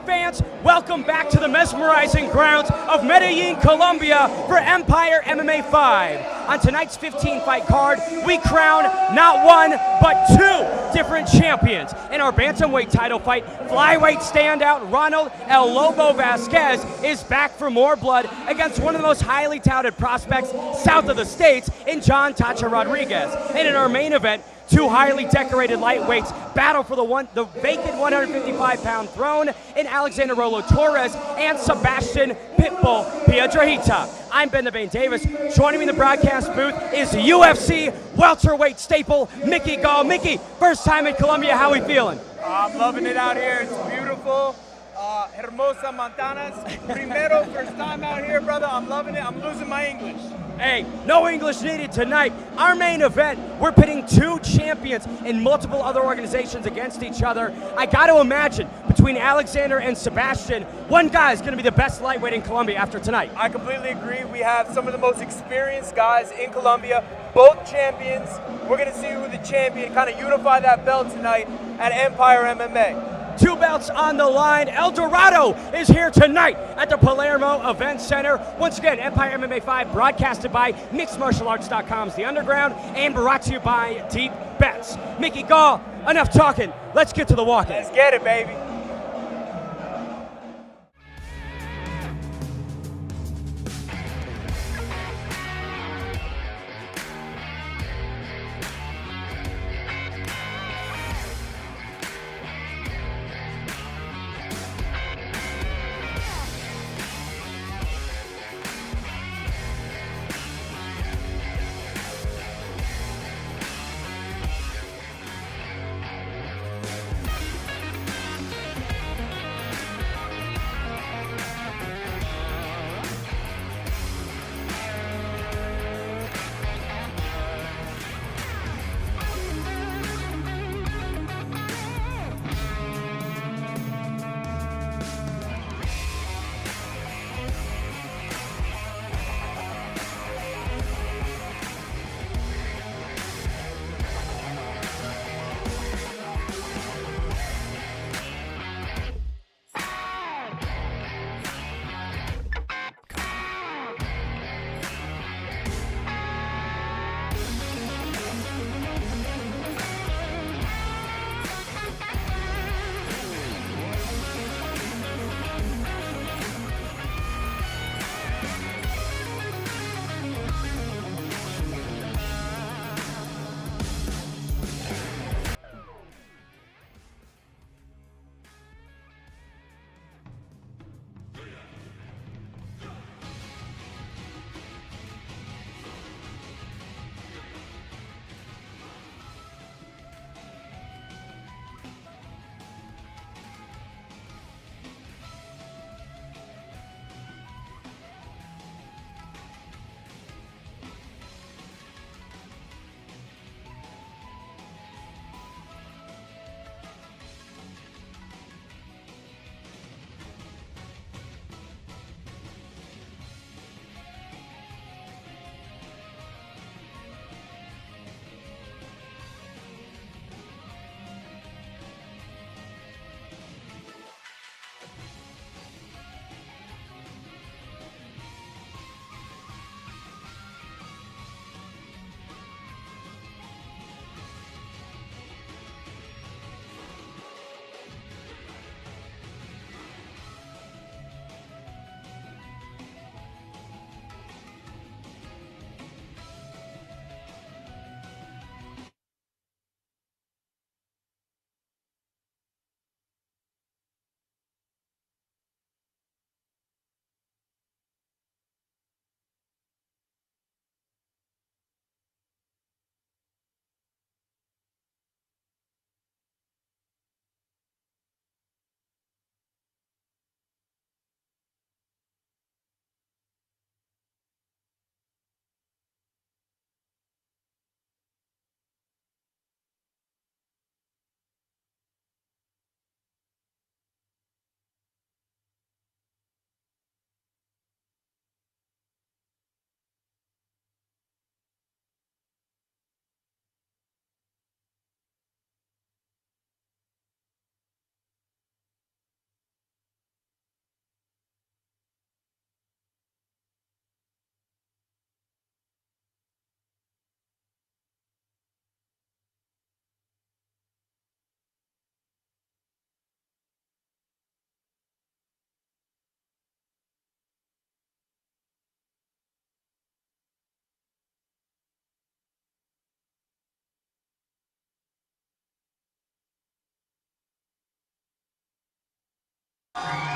fans, welcome back to the mesmerizing grounds of Medellin, Colombia for Empire MMA 5. On tonight's 15-fight card, we crown not one, but two different champions. In our Bantamweight title fight, Flyweight standout Ronald El Lobo Vázquez is back for more blood against one of the most highly touted prospects south of the states in Jhon Tacha Rodriguez. And in our main event, two highly decorated lightweights battle for the vacant 155-pound throne in Alexander Rolo Torres and Sebastian Pitbull Piedrahita. I'm Ben the Bane Davis. Joining me in the broadcast booth is UFC welterweight staple Mickey Gall. Mickey, first time in Colombia, how are we feeling? I'm loving it out here. It's beautiful. Hermosa Montanas. Primero, first time out here, brother. I'm loving it. I'm losing my English. Hey, no English needed tonight. Our main event, we're pitting two champions in multiple other organizations against each other. I got to imagine between Alexander and Sebastian, one guy is going to be the best lightweight in Colombia after tonight. I completely agree. We have some of the most experienced guys in Colombia, both champions. We're going to see who the champion, kind of unify that belt tonight at Empire MMA. Two belts on the line. El Dorado is here tonight at the Palermo Event Center. Once again, Empire MMA 5 broadcasted by MixedMartialArts.com's The Underground and brought to you by Deep Bets. Mickey Gall, enough talking. Let's get to the walking. Let's get it, baby.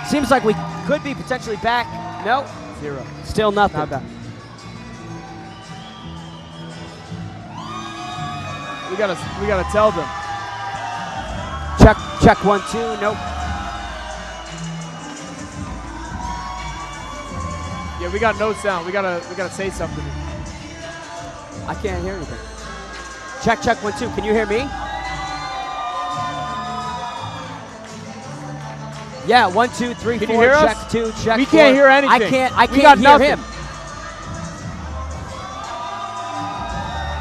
Seems like we could be potentially back. No. 0. Still nothing. Not bad. We gotta tell them. Check 1, 2. Nope. Yeah, we got no sound. We gotta say something. I can't hear anything. Check 1, 2. Can you hear me? Yeah, 1, 2, 3, Can 4. you hear check us? 2. Check we 4. can't hear anything. I we can't got hear nothing. him.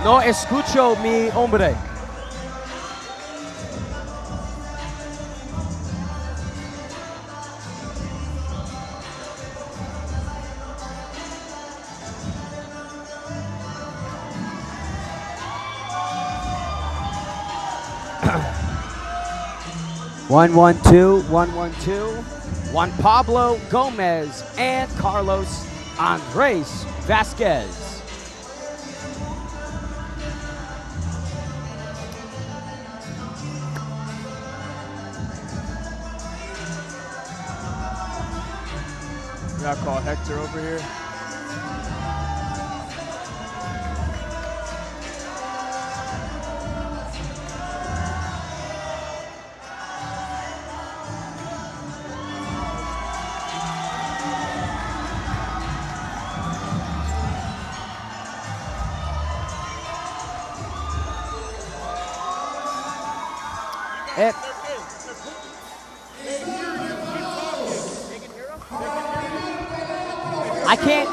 No escucho mi hombre. One, 1, 2, 1, 1, 2. Juan Pablo Gomez and Carlos Andres Vázquez. We gotta call Hector over here.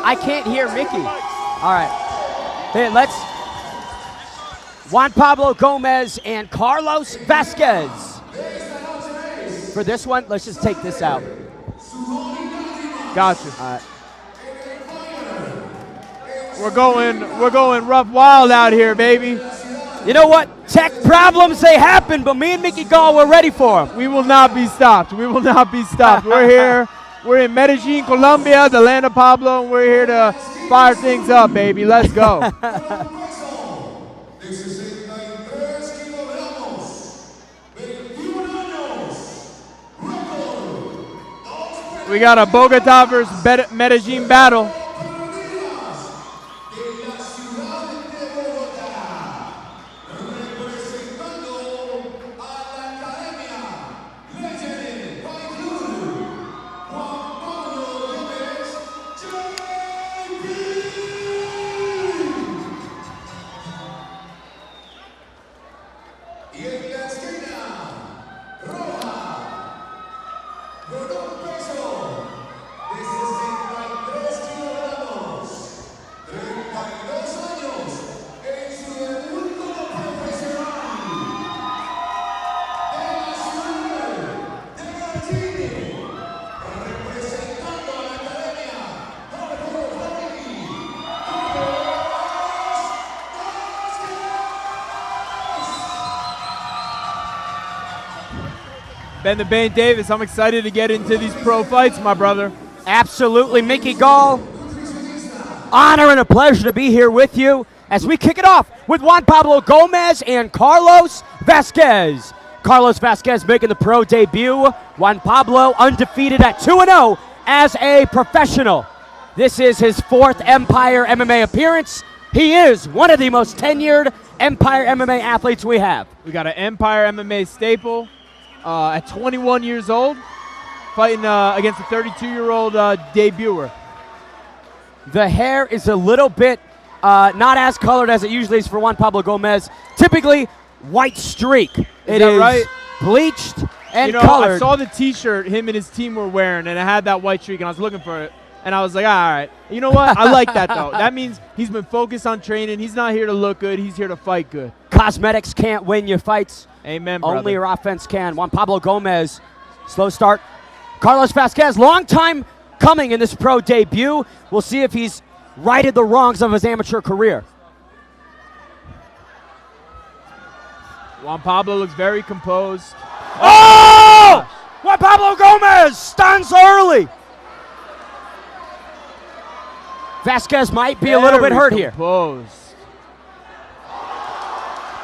I can't hear Mickey. All right. Hey, let's. Juan Pablo Gomez and Carlos Vázquez. For this one, let's just take this out. Gotcha. All right. We're going rough wild out here, baby. You know what? Tech problems, they happen, but me and Mickey Gall, we're ready for them. We will not be stopped. We will not be stopped. We're here. We're in Medellin, Colombia, the land of Pablo, and we're here to fire things up, baby. Let's go. We got a Bogota versus Medellin battle. Ben the Bane Davis, I'm excited to get into these pro fights, my brother. Absolutely, Mickey Gall. Honor and a pleasure to be here with you as we kick it off with Juan Pablo Gomez and Carlos Vázquez. Carlos Vázquez making the pro debut. Juan Pablo undefeated at 2-0 as a professional. This is his 4th Empire MMA appearance. He is one of the most tenured Empire MMA athletes we have. We got an Empire MMA staple. At 21 years old, fighting against a 32-year-old debuter. The hair is a little bit not as colored as it usually is for Juan Pablo Gomez. Typically, white streak. It is right? bleached and You know, colored. I saw the T-shirt him and his team were wearing, and it had that white streak, and I was looking for it. And I was like, all right. You know what? I like that, though. That means he's been focused on training. He's not here to look good. He's here to fight good. Cosmetics can't win your fights. Amen, brother. Only your offense can. Juan Pablo Gomez, slow start. Carlos Vázquez, long time coming in this pro debut. We'll see if he's righted the wrongs of his amateur career. Juan Pablo looks very composed. Oh! Juan Pablo Gomez stands early. Vázquez might be a little bit hurt here.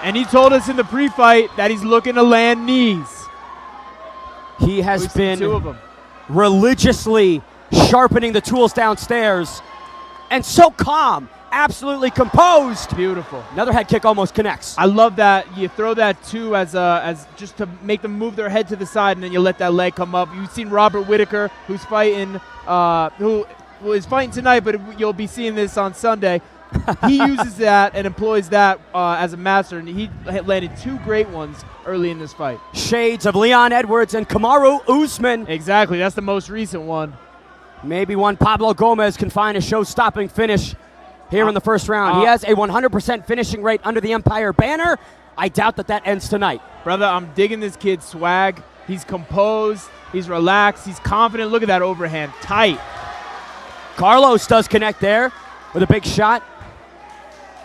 And he told us in the pre-fight that he's looking to land knees. He has been 2 of them. religiously sharpening the tools downstairs. And so calm, absolutely composed. Beautiful. Another head kick almost connects. I love that. You throw that too as just to make them move their head to the side, and then you let that leg come up. You've seen Robert Whitaker, who's fighting, who is fighting tonight, but you'll be seeing this on Sunday. He uses that and employs that as a master, and he landed 2 great ones early in this fight. Shades of Leon Edwards and Kamaru Usman. Exactly. That's the most recent one. Maybe Juan Pablo Gomez can find a show-stopping finish here in the first round. He has a 100% finishing rate under the Empire banner. I doubt that ends tonight. Brother, I'm digging this kid's swag. He's composed. He's relaxed. He's confident. Look at that overhand. Tight. Carlos does connect there with a big shot.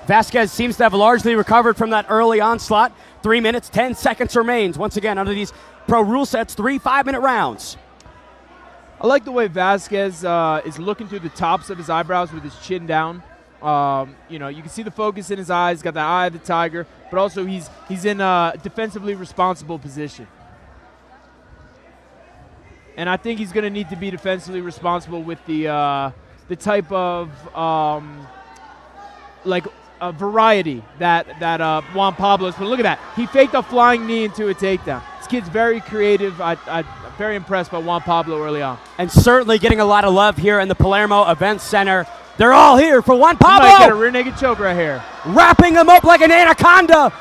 Vázquez seems to have largely recovered from that early onslaught. 3 minutes, 10 seconds remains. Once again, under these pro rule sets, 3 5-minute rounds. I like the way Vázquez is looking through the tops of his eyebrows with his chin down. You can see the focus in his eyes. He's got the eye of the tiger, but also he's in a defensively responsible position. And I think he's going to need to be defensively responsible with the type of variety that Juan Pablo's. But look at that. He faked a flying knee into a takedown. This kid's very creative. I'm very impressed by Juan Pablo early on. And certainly getting a lot of love here in the Palermo Event Center. They're all here for Juan Pablo. He might get a rear naked choke right here. Wrapping him up like an anaconda.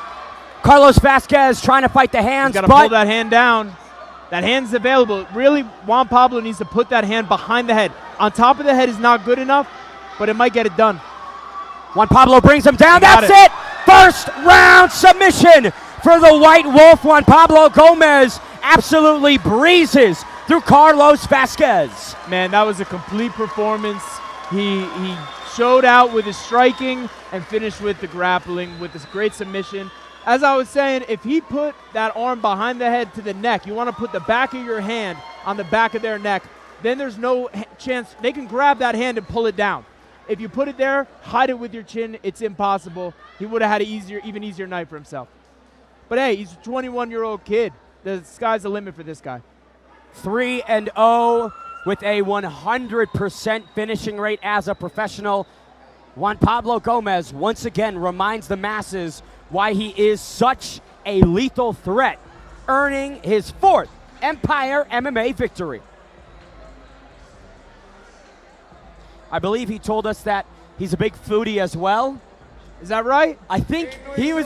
Carlos Vázquez trying to fight the hands. He's got to pull that hand down. That hand's available. Really, Juan Pablo needs to put that hand behind the head. On top of the head is not good enough, but it might get it done. Juan Pablo brings him down. That's it. First round submission for the White Wolf. Juan Pablo Gomez absolutely breezes through Carlos Vázquez. Man, that was a complete performance. He showed out with his striking and finished with the grappling with this great submission. As I was saying, if he put that arm behind the head to the neck, you want to put the back of your hand on the back of their neck, then there's no chance. They can grab that hand and pull it down. If you put it there, hide it with your chin, it's impossible. He would have had an even easier night for himself. But hey, he's a 21-year-old kid. The sky's the limit for this guy. 3-0 with a 100% finishing rate as a professional. Juan Pablo Gomez once again reminds the masses why he is such a lethal threat, earning his 4th Empire MMA victory. I believe he told us that he's a big foodie as well. Is that right? I think he was.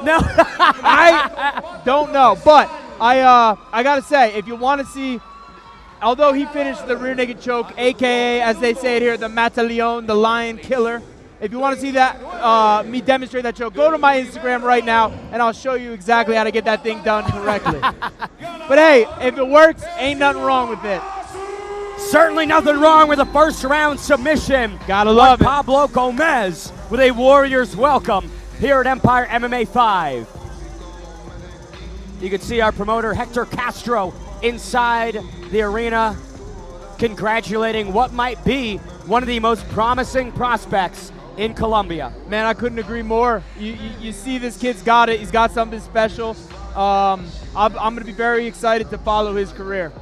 No, I don't know, but I gotta say, if you want to see, although he finished the rear naked choke, aka as they say it here, the Mataleon, the lion killer. If you want to see that, me demonstrate that choke, go to my Instagram right now, and I'll show you exactly how to get that thing done correctly. But hey, if it works, ain't nothing wrong with it. Certainly nothing wrong with a first round submission. Gotta love it. Pablo Gomez with a Warriors welcome here at Empire MMA 5. You can see our promoter Hector Castro inside the arena congratulating what might be one of the most promising prospects in Colombia. Man, I couldn't agree more. You see this kid's got it. He's got something special. I'm going to be very excited to follow his career.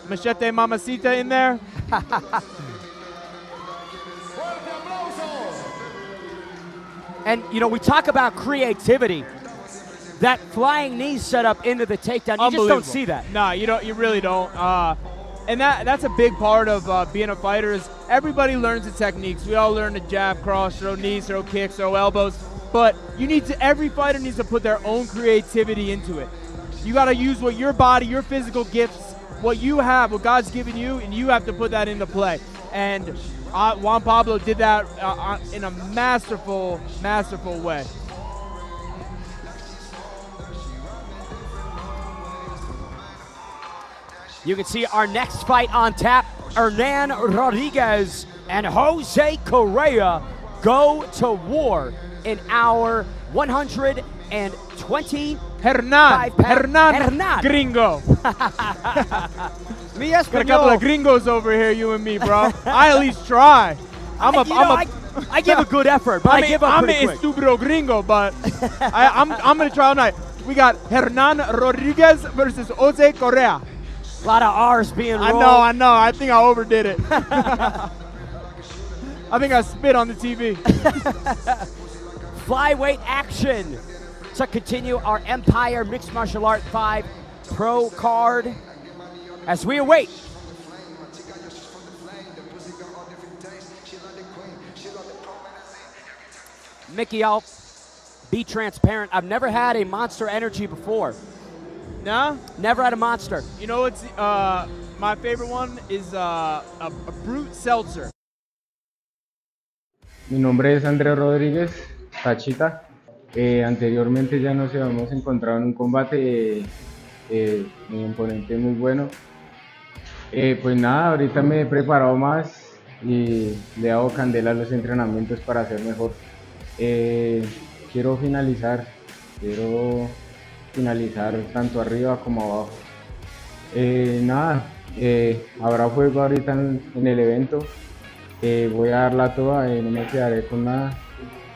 Machete Mamacita in there. And, we talk about creativity. That flying knee setup into the takedown, you just don't see that. No, you don't. You really don't. And that's a big part of being a fighter is everybody learns the techniques. We all learn to jab, cross, throw knees, throw kicks, throw elbows. But every fighter needs to put their own creativity into it. You got to use what your body, your physical gifts, what you have, what God's given you, and you have to put that into play. And Juan Pablo did that in a masterful, masterful way. You can see our next fight on tap. Hernan Rodriguez and Jose Correa go to war in our 120 Hernan Gringo. Mi Got a couple of gringos over here, you and me, bro. I at least try. I'm I give a good effort, but I give up I'm pretty a quick. estupido gringo, but I'm going to try all night. We got Hernan Rodriguez versus Jose Correa. A lot of R's being rolled. I know. I think I overdid it. I think I spit on the TV. Flyweight action to continue our Empire Mixed Martial Art 5 Pro card as we await Mickey, I'll be transparent. I've never had a Monster Energy before. No? Never had a Monster. You know what's my favorite one is a Brute Seltzer. Mi nombre es Andrés Rodríguez, Tachita. Anteriormente ya nos habíamos encontrado en un combate, mi oponente es muy bueno. Pues nada, ahorita me he preparado más y le hago candela a los entrenamientos para ser mejor. Quiero finalizar tanto arriba como abajo. Nada, habrá fuego ahorita en el evento. Voy a darla toda, no me quedaré con nada.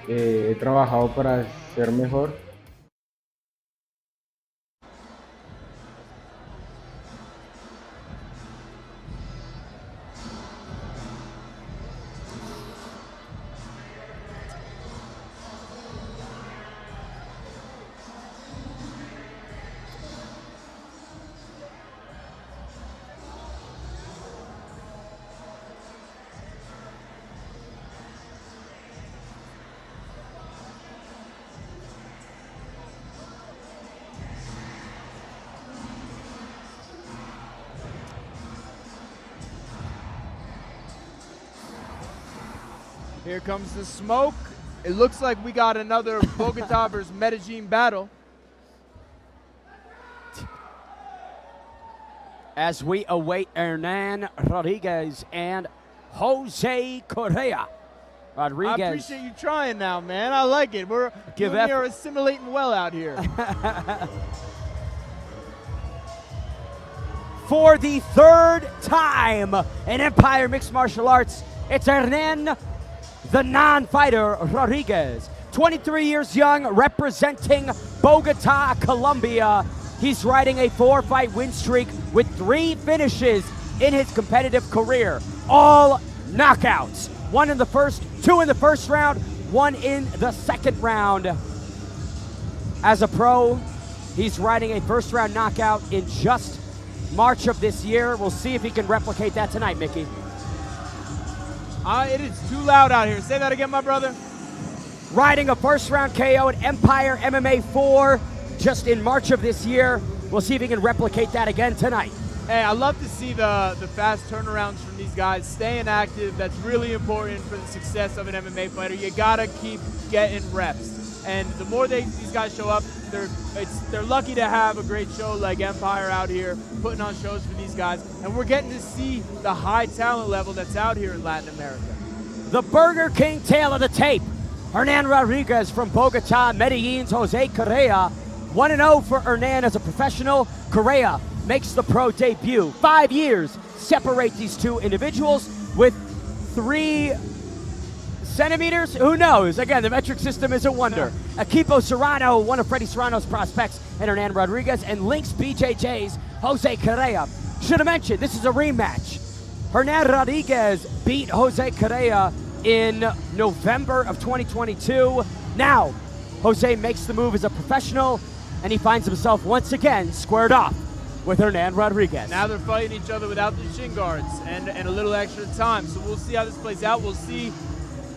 He trabajado para ser mejor. Here comes the smoke. It looks like we got another Bogota versus Medellin battle. As we await Hernan Rodriguez and Jose Correa. Rodriguez. I appreciate you trying now, man. I like it. We're assimilating well out here. For the third time in Empire Mixed Martial Arts, it's Hernan, the non-fighter Rodriguez. 23 years young, representing Bogota, Colombia. He's riding a 4-fight win streak with 3 finishes in his competitive career. All knockouts. 1 in the first, 2 in the first round, 1 in the second round. As a pro, he's riding a first-round knockout in just March of this year. We'll see if he can replicate that tonight, Mickey. It is too loud out here. Say that again, my brother. Riding a first-round KO at Empire MMA 4 just in March of this year. We'll see if he can replicate that again tonight. Hey, I love to see the fast turnarounds from these guys, staying active. That's really important for the success of an MMA fighter. You gotta keep getting reps. And the more these guys show up, they're lucky to have a great show like Empire out here, putting on shows for these guys. And we're getting to see the high talent level that's out here in Latin America. The Burger King tale of the tape. Hernan Rodriguez from Bogota, Medellin's Jose Correa. 1-0 for Hernan as a professional. Correa makes the pro debut. 5 years separate these two individuals with 3 centimeters? Who knows? Again, the metric system is a wonder. Equipo Serrano, one of Freddie Serrano's prospects, and Hernan Rodriguez, and Lynx BJJ's Jose Correa. Should have mentioned, this is a rematch. Hernan Rodriguez beat Jose Correa in November of 2022. Now, Jose makes the move as a professional, and he finds himself once again squared off with Hernan Rodriguez. Now they're fighting each other without the shin guards and a little extra time. So we'll see how this plays out. We'll see.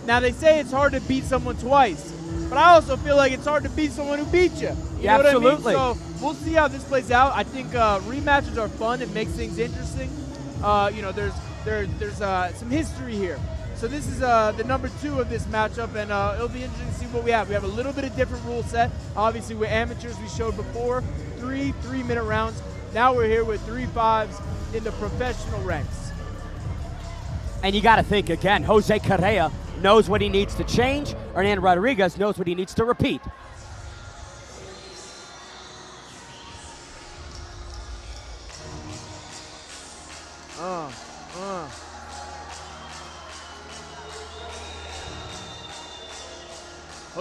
Now they say it's hard to beat someone twice, but I also feel like it's hard to beat someone who beat you. You know Absolutely. what I mean? So we'll see how this plays out. I think rematches are fun. It makes things interesting. There's some history here. So this is the number 2 of this matchup, and it'll be interesting to see what we have. We have a little bit of different rule set. Obviously, we're amateurs. We showed before 3 3-minute rounds. Now we're here with 3 5s in the professional ranks. And you got to think again, Jose Correa knows what he needs to change. Hernan Rodriguez knows what he needs to repeat.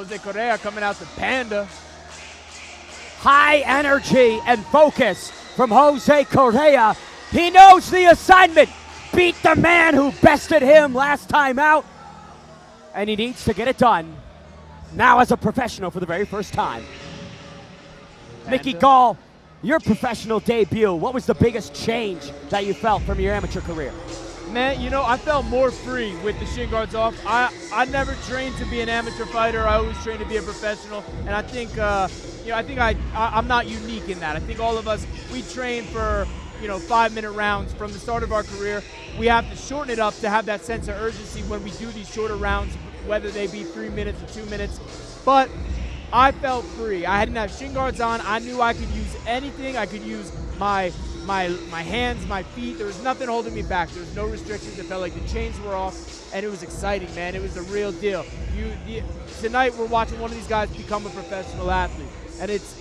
Jose Correa coming out the Panda. High energy and focus from Jose Correa. He knows the assignment. Beat the man who bested him last time out. And he needs to get it done now as a professional for the very first time. Mickey Gall, your professional debut, what was the biggest change that you felt from your amateur career? Man, you know, I felt more free with the shin guards off. I never trained to be an amateur fighter. I always trained to be a professional. And I think, I'm not unique in that. I think all of us, we train for, 5-minute rounds from the start of our career. We have to shorten it up to have that sense of urgency when we do these shorter rounds, whether they be 3 minutes or 2 minutes. But I felt free. I didn't have shin guards on. I knew I could use anything. I could use my hands, my feet. There was nothing holding me back. There was no restrictions. It felt like the chains were off, and it was exciting, man. It was the real deal. Tonight we're watching one of these guys become a professional athlete, and it's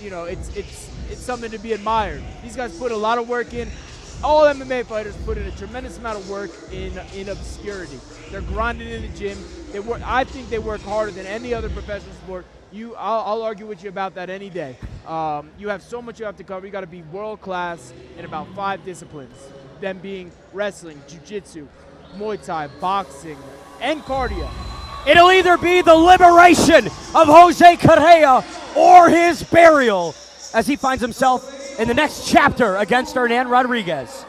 something to be admired. These guys put a lot of work in. All MMA fighters put in a tremendous amount of work in obscurity. They're grinding in the gym. I think they work harder than any other professional sport. I'll argue with you about that any day. You have so much you have to cover. You got to be world class in about 5 disciplines. Them being wrestling, jiu-jitsu, Muay Thai, boxing, and cardio. It'll either be the liberation of Jose Correa or his burial as he finds himself in the next chapter against Hernan Rodriguez.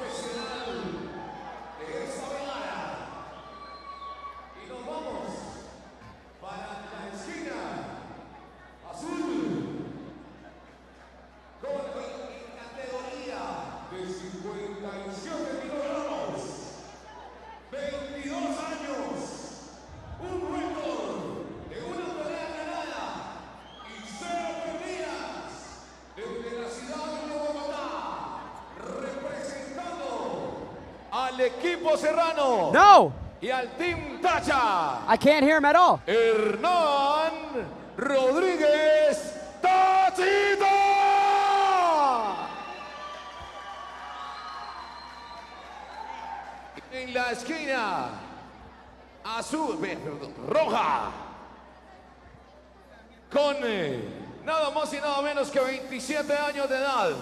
Equipo Serrano. No. Y al Team Tacha. I can't hear him at all. Hernan Rodriguez Tachita. En la esquina azul, roja. Con nada más y nada menos que 27 años de edad.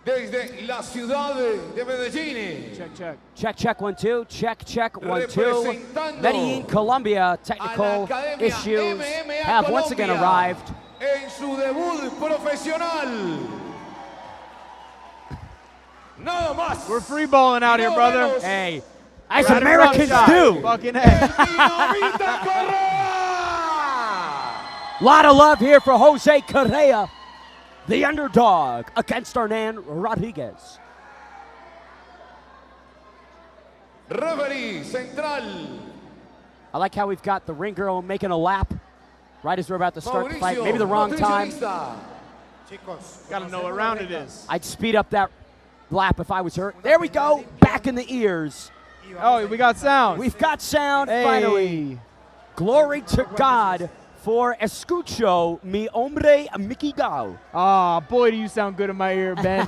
Desde la ciudad de Medellín. Check, 1, 2. Check, 1, 2. Medellin, Colombia. Technical issues have once again arrived. En su debut profesional. Nada más. We're free balling out here, brother. Hey, as Americans do. Fucking A. Lot of love here for Jose Correa, the underdog, against Hernan Rodriguez. Referee central. I like how we've got the ring girl making a lap right as we're about to start the fight. Maybe the wrong time. Gotta know what round it is. I'd speed up that lap if I was her. There we go, back in the ears. Oh, we got sound. We've got sound, Hey. finally. Glory to God for Escucho, mi hombre, Mickey Gall. Ah, boy, do you sound good in my ear, Ben.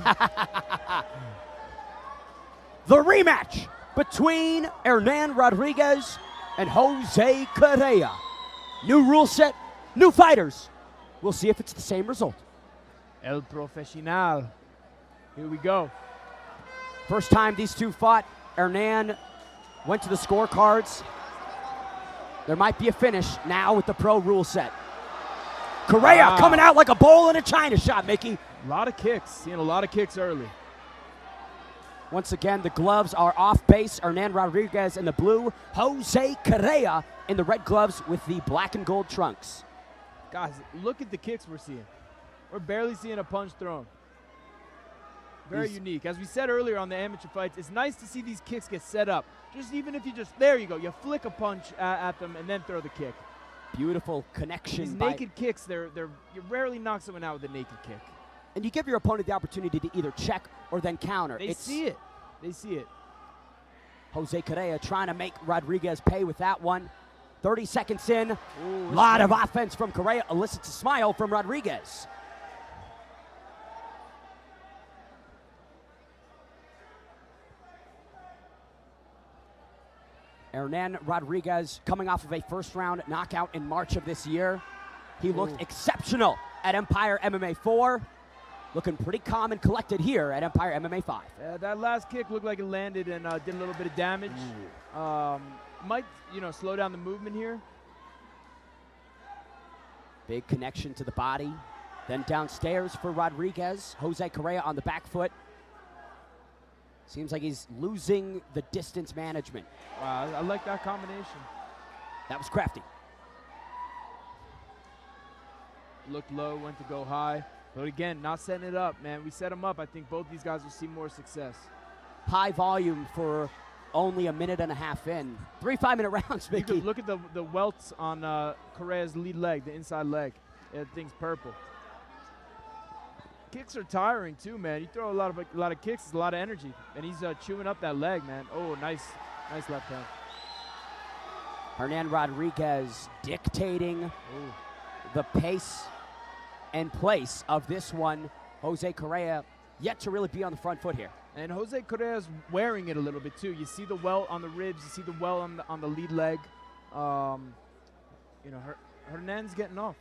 The rematch between Hernan Rodriguez and Jose Correa. New rule set, new fighters. We'll see if it's the same result. El Profesional. Here we go. First time these two fought, Hernan went to the scorecards. There might be a finish now with the pro rule set. Correa coming out like a bowl in a china shop, Mickey. A lot of kicks. Seeing a lot of kicks early. Once again, the gloves are off base. Hernan Rodriguez in the blue. Jose Correa in the red gloves with the black and gold trunks. Guys, look at the kicks we're seeing. We're barely seeing a punch thrown. Very unique. As we said earlier on the amateur fights, it's nice to see these kicks get set up. Just even if you just, there you go, you flick a punch at them and then throw the kick. Beautiful connection. These naked kicks, you rarely knock someone out with a naked kick. And you give your opponent the opportunity to either check or then counter. They see it. They see it. Jose Correa trying to make Rodriguez pay with that one. 30 seconds in. A lot of offense from Correa. Elicits a smile from Rodriguez. Hernan Rodriguez coming off of a first-round knockout in March of this year. He looked exceptional at Empire MMA 4. Looking pretty calm and collected here at Empire MMA 5. That last kick looked like it landed and did a little bit of damage. Might, slow down the movement here. Big connection to the body. Then downstairs for Rodriguez. Jose Correa on the back foot. Seems like he's losing the distance management. Wow, I like that combination. That was crafty. Looked low, went to go high. But again, not setting it up, man. We set them up. I think both these guys will see more success. High volume for only a minute and a half in. 3 5-minute rounds, Mickey. Look at the welts on Correa's lead leg, the inside leg. That thing's purple. Kicks are tiring too, man. You throw a lot of kicks, it's a lot of energy, and he's chewing up that leg, man. Oh, nice left hand. Hernan Rodriguez dictating the pace and place of this one. Jose Correa yet to really be on the front foot here. And Jose Correa's wearing it a little bit too. You see the welt on the ribs, you see the welt on the lead leg. Hernan's getting off.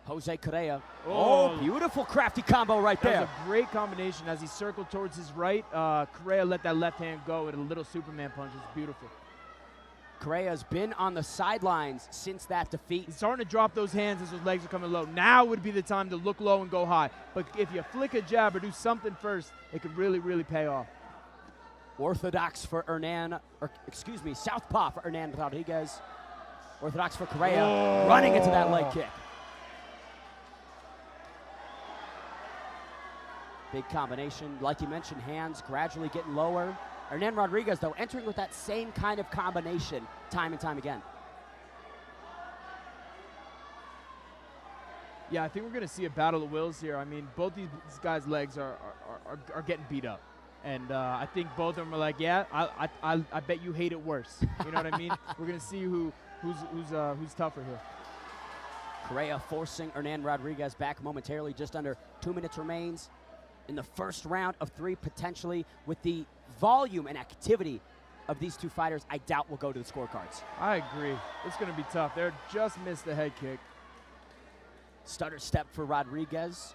Jose Correa. Oh, beautiful crafty combo right there. That was a great combination as he circled towards his right. Correa let that left hand go with a little Superman punch. It's beautiful. Correa's been on the sidelines since that defeat. He's starting to drop those hands as his legs are coming low. Now would be the time to look low and go high. But if you flick a jab or do something first, it could really, really pay off. Orthodox for southpaw for Hernan Rodriguez. Orthodox for Correa, running into that leg kick. Big combination. Like you mentioned, hands gradually getting lower. Hernan Rodriguez, though, entering with that same kind of combination time and time again. Yeah, I think we're going to see a battle of wills here. I mean, both these guys' legs are getting beat up. And I think both of them are like, yeah, I bet you hate it worse. You know what I mean? We're going to see who's tougher here. Correa forcing Hernan Rodriguez back momentarily. Just under 2 minutes remains in the first round of 3, potentially. With the volume and activity of these two fighters, I doubt we'll go to the scorecards. I agree. It's going to be tough. They just missed the head kick. Stutter step for Rodriguez.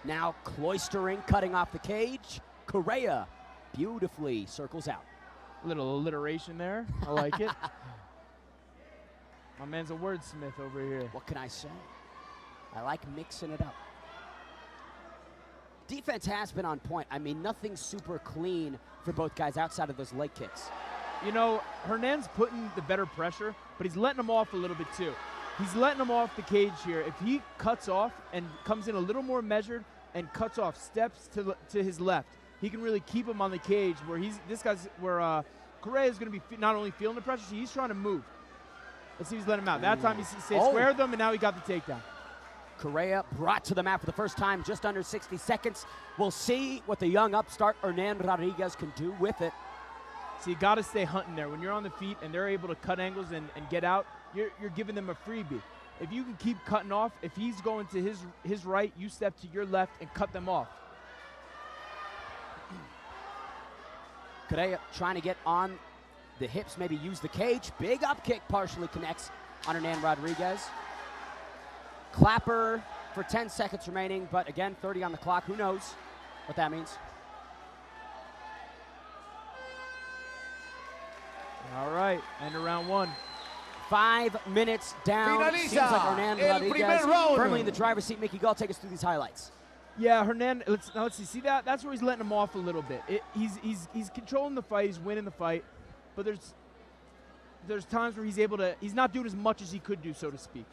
Now cloistering, cutting off the cage. Correa beautifully circles out. A little alliteration there. I like it. My man's a wordsmith over here. What can I say? I like mixing it up. Defense has been on point. I mean, nothing super clean for both guys outside of those leg kicks. You know, Hernan's putting the better pressure, but he's letting him off a little bit too. He's letting him off the cage here. If he cuts off and comes in a little more measured and cuts off, steps to his left, he can really keep him on the cage where Correa is going to be not only feeling the pressure, he's trying to move. Let's see if he's letting him out. That time he stayed square with them, and now he got the takedown. Correa brought to the mat for the first time, just under 60 seconds. We'll see what the young upstart Hernan Rodriguez can do with it. So you got to stay hunting there. When you're on the feet and they're able to cut angles and get out, you're giving them a freebie. If you can keep cutting off, if he's going to his right, you step to your left and cut them off. Correa trying to get on the hips, maybe use the cage. Big up kick partially connects on Hernan Rodriguez. Clapper for 10 seconds remaining, but again, 30 on the clock. Who knows what that means? All right, end of round 1. 5 minutes down. Finaliza Seems like Hernan el Rodriguez primer round. firmly in the driver's seat. Mickey, go take us through these highlights. Yeah, Hernan, let's see that? That's where he's letting him off a little bit. He's controlling the fight, he's winning the fight, but there's times where he's not doing as much as he could do, so to speak.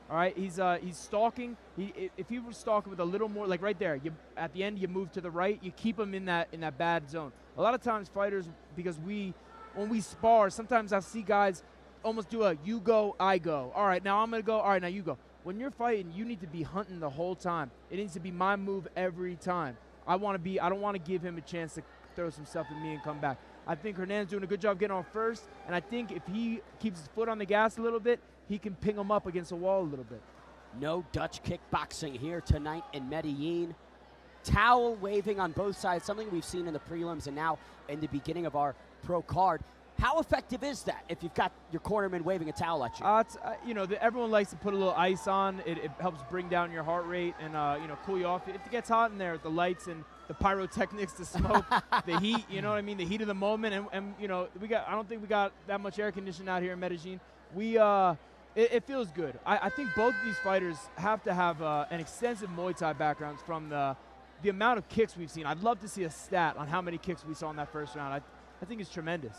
All right, he's stalking. If he was stalking with a little more, like right there, at the end you move to the right, you keep him in that bad zone. A lot of times fighters, because when we spar, sometimes I see guys almost do a you go, I go. All right, now I'm gonna go. All right, now you go. When you're fighting, you need to be hunting the whole time. It needs to be my move every time. I don't want to give him a chance to throw some stuff at me and come back. I think Hernan's doing a good job getting on first, and I think if he keeps his foot on the gas a little bit, he can ping him up against the wall a little bit. No Dutch kickboxing here tonight in Medellin. Towel waving on both sides, something we've seen in the prelims and now in the beginning of our pro card. How effective is that if you've got your cornerman waving a towel at you? You know, everyone likes to put a little ice on. It helps bring down your heart rate and, you know, cool you off. If it gets hot in there with the lights and the pyrotechnics, the smoke, the heat, you know what I mean, the heat of the moment. And you know, I don't think we got that much air conditioning out here in Medellin. It feels good. I think both of these fighters have to have an extensive Muay Thai backgrounds from the amount of kicks we've seen. I'd love to see a stat on how many kicks we saw in that first round. I think it's tremendous.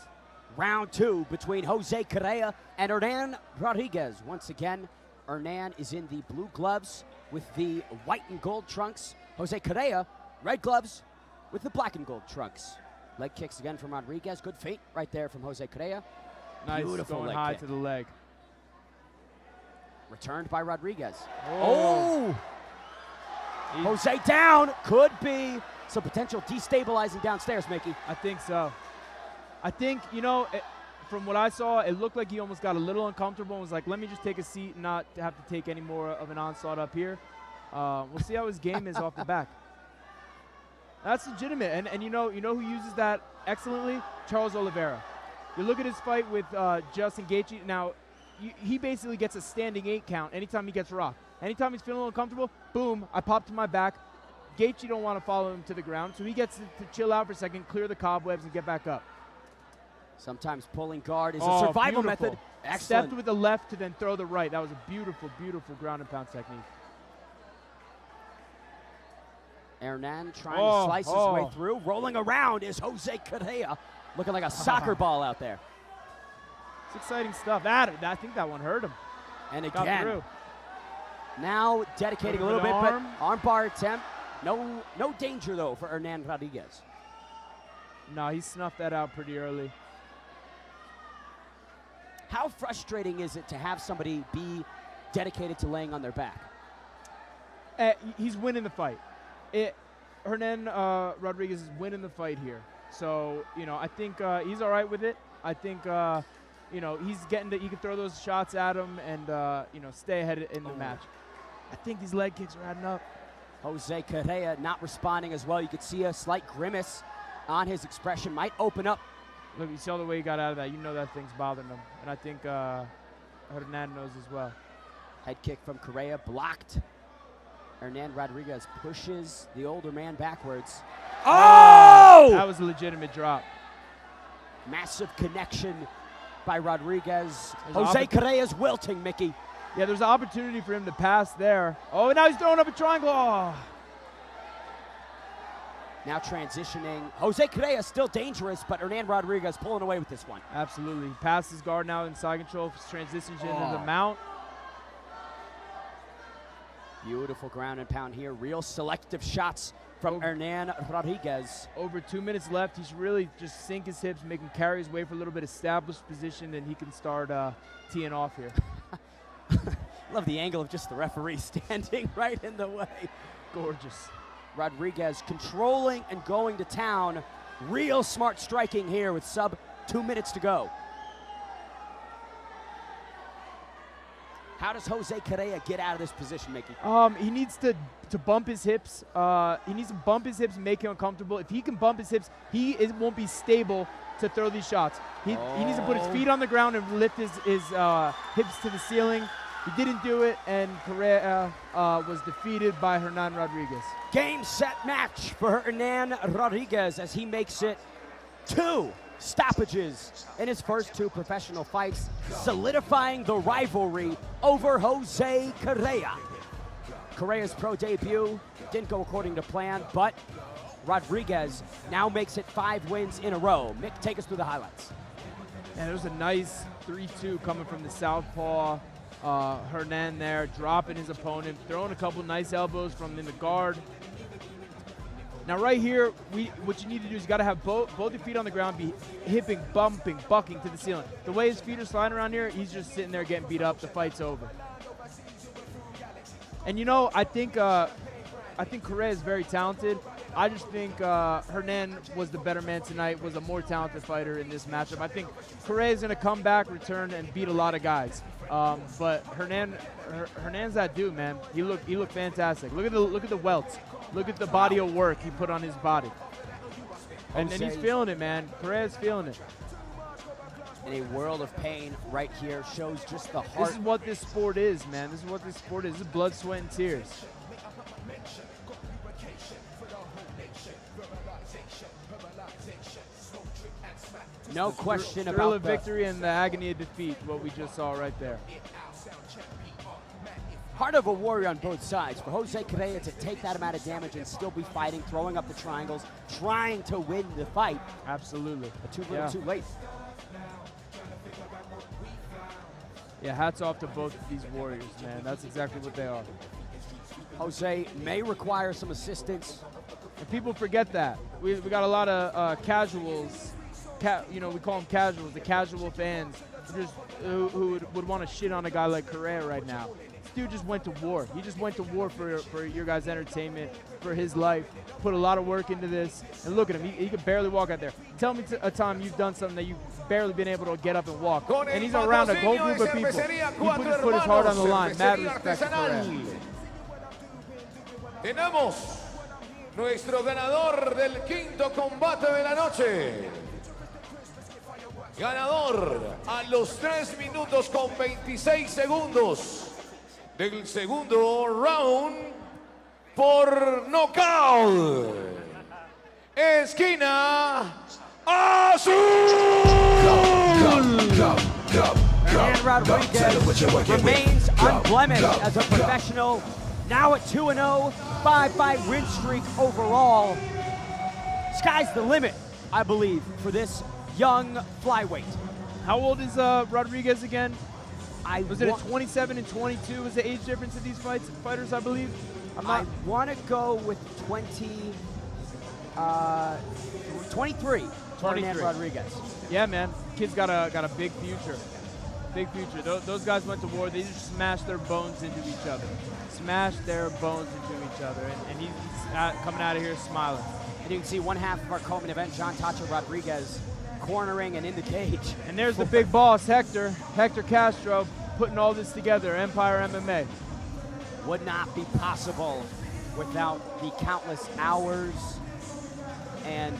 Round 2 between Jose Correa and Hernan Rodriguez. Once again, Hernan is in the blue gloves with the white and gold trunks. Jose Correa, red gloves with the black and gold trunks. Leg kicks again from Rodriguez. Good feint right there from Jose Correa. Nice, Beautiful going leg high kick. to the leg. Returned by Rodriguez. Oh! Jose down. Could be some potential destabilizing downstairs, Mickey. I think so. I think, you know, from what I saw, it looked like he almost got a little uncomfortable and was like, let me just take a seat and not have to take any more of an onslaught up here. We'll see how his game is off the back. That's legitimate. And you know who uses that excellently? Charles Oliveira. You look at his fight with Justin Gaethje. Now, he basically gets a standing 8 count anytime he gets rocked. Anytime he's feeling a little uncomfortable, boom, I pop to my back. Gaethje don't want to follow him to the ground, so he gets to chill out for a second, clear the cobwebs, and get back up. Sometimes pulling guard is a survival method. Excellent. Stepped with the left to then throw the right. That was a beautiful, beautiful ground and pound technique. Hernan trying to slice his way through. Rolling around is Jose Correa. Looking like a soccer ball out there. It's exciting stuff. I think that one hurt him. And Got again, through. now dedicating a little bit, but armbar attempt. No danger, though, for Hernan Rodriguez. No, he snuffed that out pretty early. How frustrating is it to have somebody be dedicated to laying on their back? He's winning the fight. Hernan Rodriguez is winning the fight here. So, you know, I think he's all right with it. I think, you know, he's getting he can throw those shots at him and, you know, stay ahead in the match. I think these leg kicks are adding up. Jose Correa not responding as well. You could see a slight grimace on his expression. Might open up. Look, you saw the way he got out of that. You know that thing's bothering him. And I think Hernan knows as well. Head kick from Correa blocked. Hernan Rodriguez pushes the older man backwards. Oh! That was a legitimate drop. Massive connection by Rodriguez. Jose Correa's wilting, Mickey. Yeah, there's an opportunity for him to pass there. Oh, and now he's throwing up a triangle. Oh. Now transitioning. Jose Correa still dangerous, but Hernan Rodriguez pulling away with this one. Absolutely. Passes guard now in side control. Transitions into the mount. Beautiful ground and pound here. Real selective shots from Hernan Rodriguez. Over 2 minutes left. He should really just sink his hips, make him carry his way for a little bit, established position, and he can start teeing off here. Love the angle of just the referee standing right in the way. Gorgeous. Rodriguez controlling and going to town. Real smart striking here with sub 2 minutes to go. How does Jose Correa get out of this position, Mickey? He needs to bump his hips. He needs to bump his hips and make him uncomfortable. If he can bump his hips, won't be stable to throw these shots. He needs to put his feet on the ground and lift his hips to the ceiling. He didn't do it, and Correa was defeated by Hernan Rodriguez. Game, set, match for Hernan Rodriguez as he makes it 2 stoppages in his first 2 professional fights, solidifying the rivalry over Jose Correa. Correa's pro debut didn't go according to plan, but Rodriguez now makes it 5 wins in a row. Mick, take us through the highlights. And there's a nice 3-2 coming from the southpaw. Hernan there, dropping his opponent, throwing a couple nice elbows from in the guard. Now right here, what you need to do is you got to have both your feet on the ground, be hipping, bumping, bucking to the ceiling. The way his feet are sliding around here, he's just sitting there getting beat up. The fight's over. And you know, I think Correa is very talented. I just think Hernan was the better man tonight, was a more talented fighter in this matchup. I think Correa is going to come back, return, and beat a lot of guys. But Hernan's that dude, man. He looked fantastic. Look at the welts. Look at the body of work he put on his body. And he's feeling it, man. Correa's feeling it. in a world of pain right here. Shows just the heart. This is what this sport is, man. This is what this sport is. This is blood, sweat, and tears. No question Thrill about of victory and the agony of defeat, what we just saw right there. Heart of a warrior on both sides. For Jose Correa to take that amount of damage and still be fighting, throwing up the triangles, trying to win the fight. Absolutely. But too little, too late. Yeah, hats off to both of these warriors, man. That's exactly what they are. Jose may require some assistance. And people forget that. We got a lot of casuals, you know, we call them casuals, the casual fans who would want to shit on a guy like Correa right now. This dude just went to war. He just went to war for your guys' entertainment, for his life. Put a lot of work into this. And look at him. He could barely walk out there. Tell me a time you've done something that you've barely been able to get up and walk. And he's around a whole group of people. He put his heart on the line. Mad respect for Correa. Tenemos nuestro ganador del quinto combate de la noche. Ganador a los 3 minutos con 26 segundos del segundo round por nocaut. Esquina azul. Hernan Rodriguez remains unblemished as a professional. Now at 2-0, 5-fight win streak overall. Sky's the limit, I believe, for this young flyweight. How old is Rodriguez again? Was it a 27 and 22 was the age difference of these fighters, I believe? I want to go with 23. 23. Hernan Rodriguez. Yeah, man. Kid's got a big future. Big future. Those guys went to war. They just smashed their bones into each other. Smashed their bones into each other. And he's coming out of here smiling. And you can see one half of our co-main event, Jhon Rodriguez, cornering and in the cage. And there's the big boss, Hector Castro, putting all this together, Empire MMA. Would not be possible without the countless hours and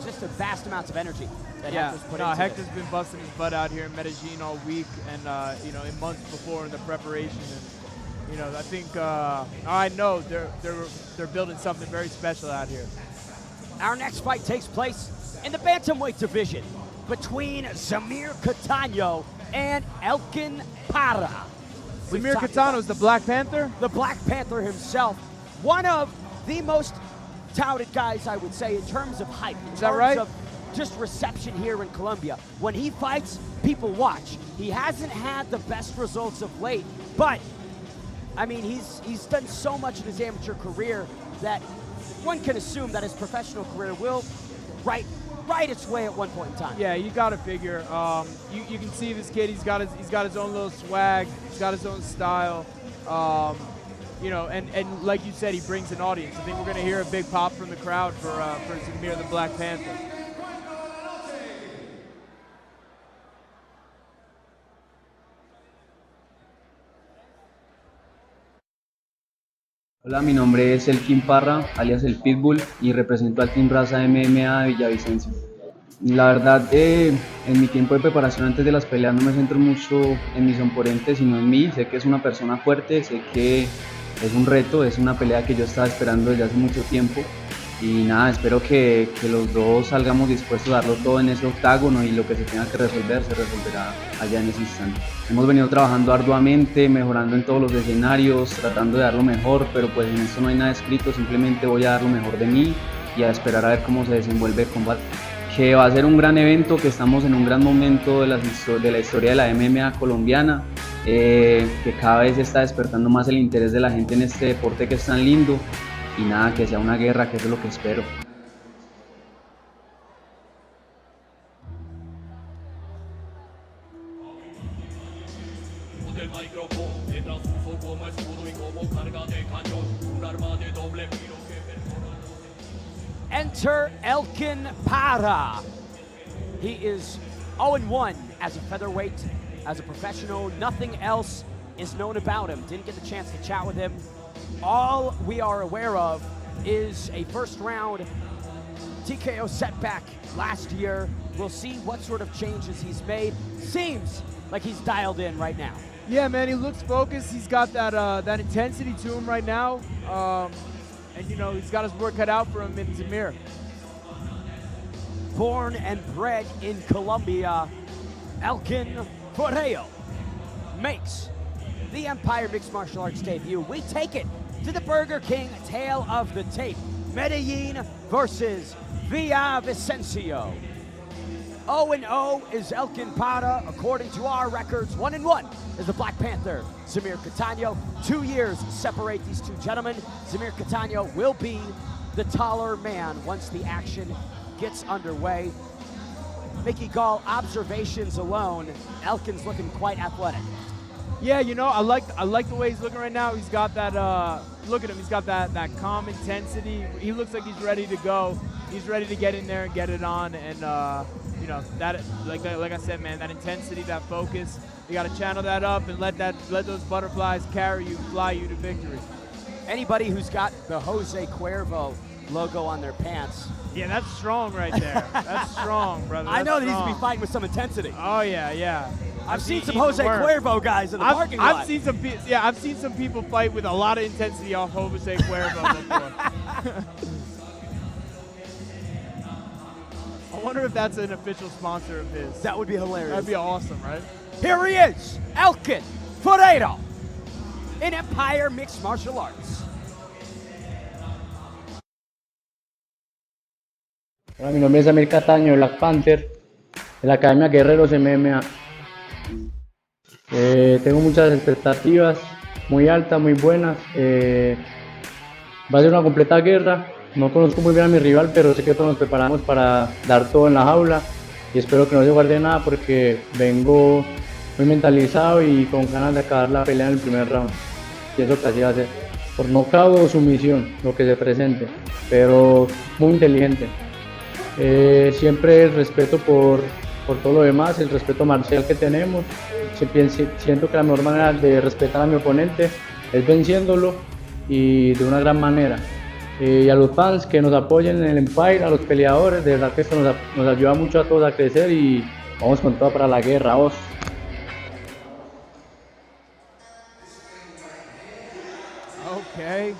just the vast amounts of energy that Hector's put into Hector's this. been busting his butt out here in Medellin all week and, in months before in the preparation. And, I think, I know they're building something very special out here. Our next fight takes place in the Bantamweight division between Zamir Catano and Elkin Parra. Zamir Catano is the Black Panther? The Black Panther himself. One of the most touted guys, I would say, in terms of hype. Is that right? Of just reception here in Colombia. When he fights, people watch. He hasn't had the best results of late, but, I mean, he's done so much in his amateur career that one can assume that his professional career will right its way at one point in time. Yeah, you got to figure. You can see this kid. He's got his own little swag. He's got his own style. And like you said, he brings an audience. I think we're going to hear a big pop from the crowd for Zamir the Black Panther. Hola, mi nombre es Elkin Parra, alias el Pitbull, y represento al Team Raza MMA de Villavicencio. La verdad, en mi tiempo de preparación antes de las peleas no me centro mucho en mis oponentes, sino en mí. Sé que es una persona fuerte, sé que es un reto, es una pelea que yo estaba esperando desde hace mucho tiempo. Y nada, espero que los dos salgamos dispuestos a darlo todo en ese octágono y lo que se tenga que resolver se resolverá allá en ese instante. Hemos venido trabajando arduamente, mejorando en todos los escenarios, tratando de dar lo mejor, pero pues en esto no hay nada escrito, simplemente voy a dar lo mejor de mí y a esperar a ver cómo se desenvuelve el combate. Que va a ser un gran evento, que estamos en un gran momento de la historia de la MMA colombiana, que cada vez está despertando más el interés de la gente en este deporte que es tan lindo. Y nada, que sea una guerra, que eso es lo que espero. Enter Elkin Parra. He is 0-1 as a featherweight, as a professional. Nothing else is known about him. Didn't get the chance to chat with him. All we are aware of is a first round TKO setback last year We'll see what sort of changes he's made. Seems like he's dialed in right now. Yeah, man, he looks focused. He's got that intensity to him right now. And, you know, he's got his work cut out for him in Zamir. Born and bred in Colombia, Elkin makes the Empire Mixed Martial Arts debut. We take it to the Burger King tail of the tape. Medellin versus Villavicencio. 0-0 is Elkin Parra, according to our records. 1-1 is the Black Panther, Zamir Catano. 2 years separate these two gentlemen. Zamir Catano will be the taller man once the action gets underway. Mickey Gall, observations alone, Elkin's looking quite athletic. Yeah, you know, I like the way he's looking right now. He's got that, look at him, he's got that calm intensity. He looks like he's ready to go. He's ready to get in there and get it on. And, you know, that, like I said, man, that intensity, that focus, you got to channel that up and let those butterflies carry you, fly you to victory. Anybody who's got the Jose Cuervo logo on their pants. Yeah, that's strong right there. That's strong, brother. I know that he's strong. to be fighting with some intensity. Oh, yeah, yeah. I've seen some Jose Cuervo guys in the parking lot. I've seen some people fight with a lot of intensity off Jose Cuervo before. I wonder if that's an official sponsor of his. That would be hilarious. That'd be awesome, right? Here he is, Elkin Parra, in Empire Mixed Martial Arts. Hola, mi nombre es Zamir Catano, Black Panther, de la Academia Guerreros MMA. Tengo muchas expectativas, muy altas, muy buenas. Va a ser una completa guerra. No conozco muy bien a mi rival, pero sé que todos nos preparamos para dar todo en la jaula. Y espero que no se guarde nada porque vengo muy mentalizado y con ganas de acabar la pelea en el primer round. Y eso que así va a ser. Por nocaut o sumisión, lo que se presente. Pero muy inteligente. Siempre el respeto por todo lo demás, el respeto marcial que tenemos. Siento que la mejor manera de respetar a mi oponente es venciéndolo y de una gran manera. Y a los fans que nos apoyen en el Empire, a los peleadores, de verdad que esto nos ayuda mucho a todos a crecer y vamos con todo para la guerra. ¡Vamos! Okay.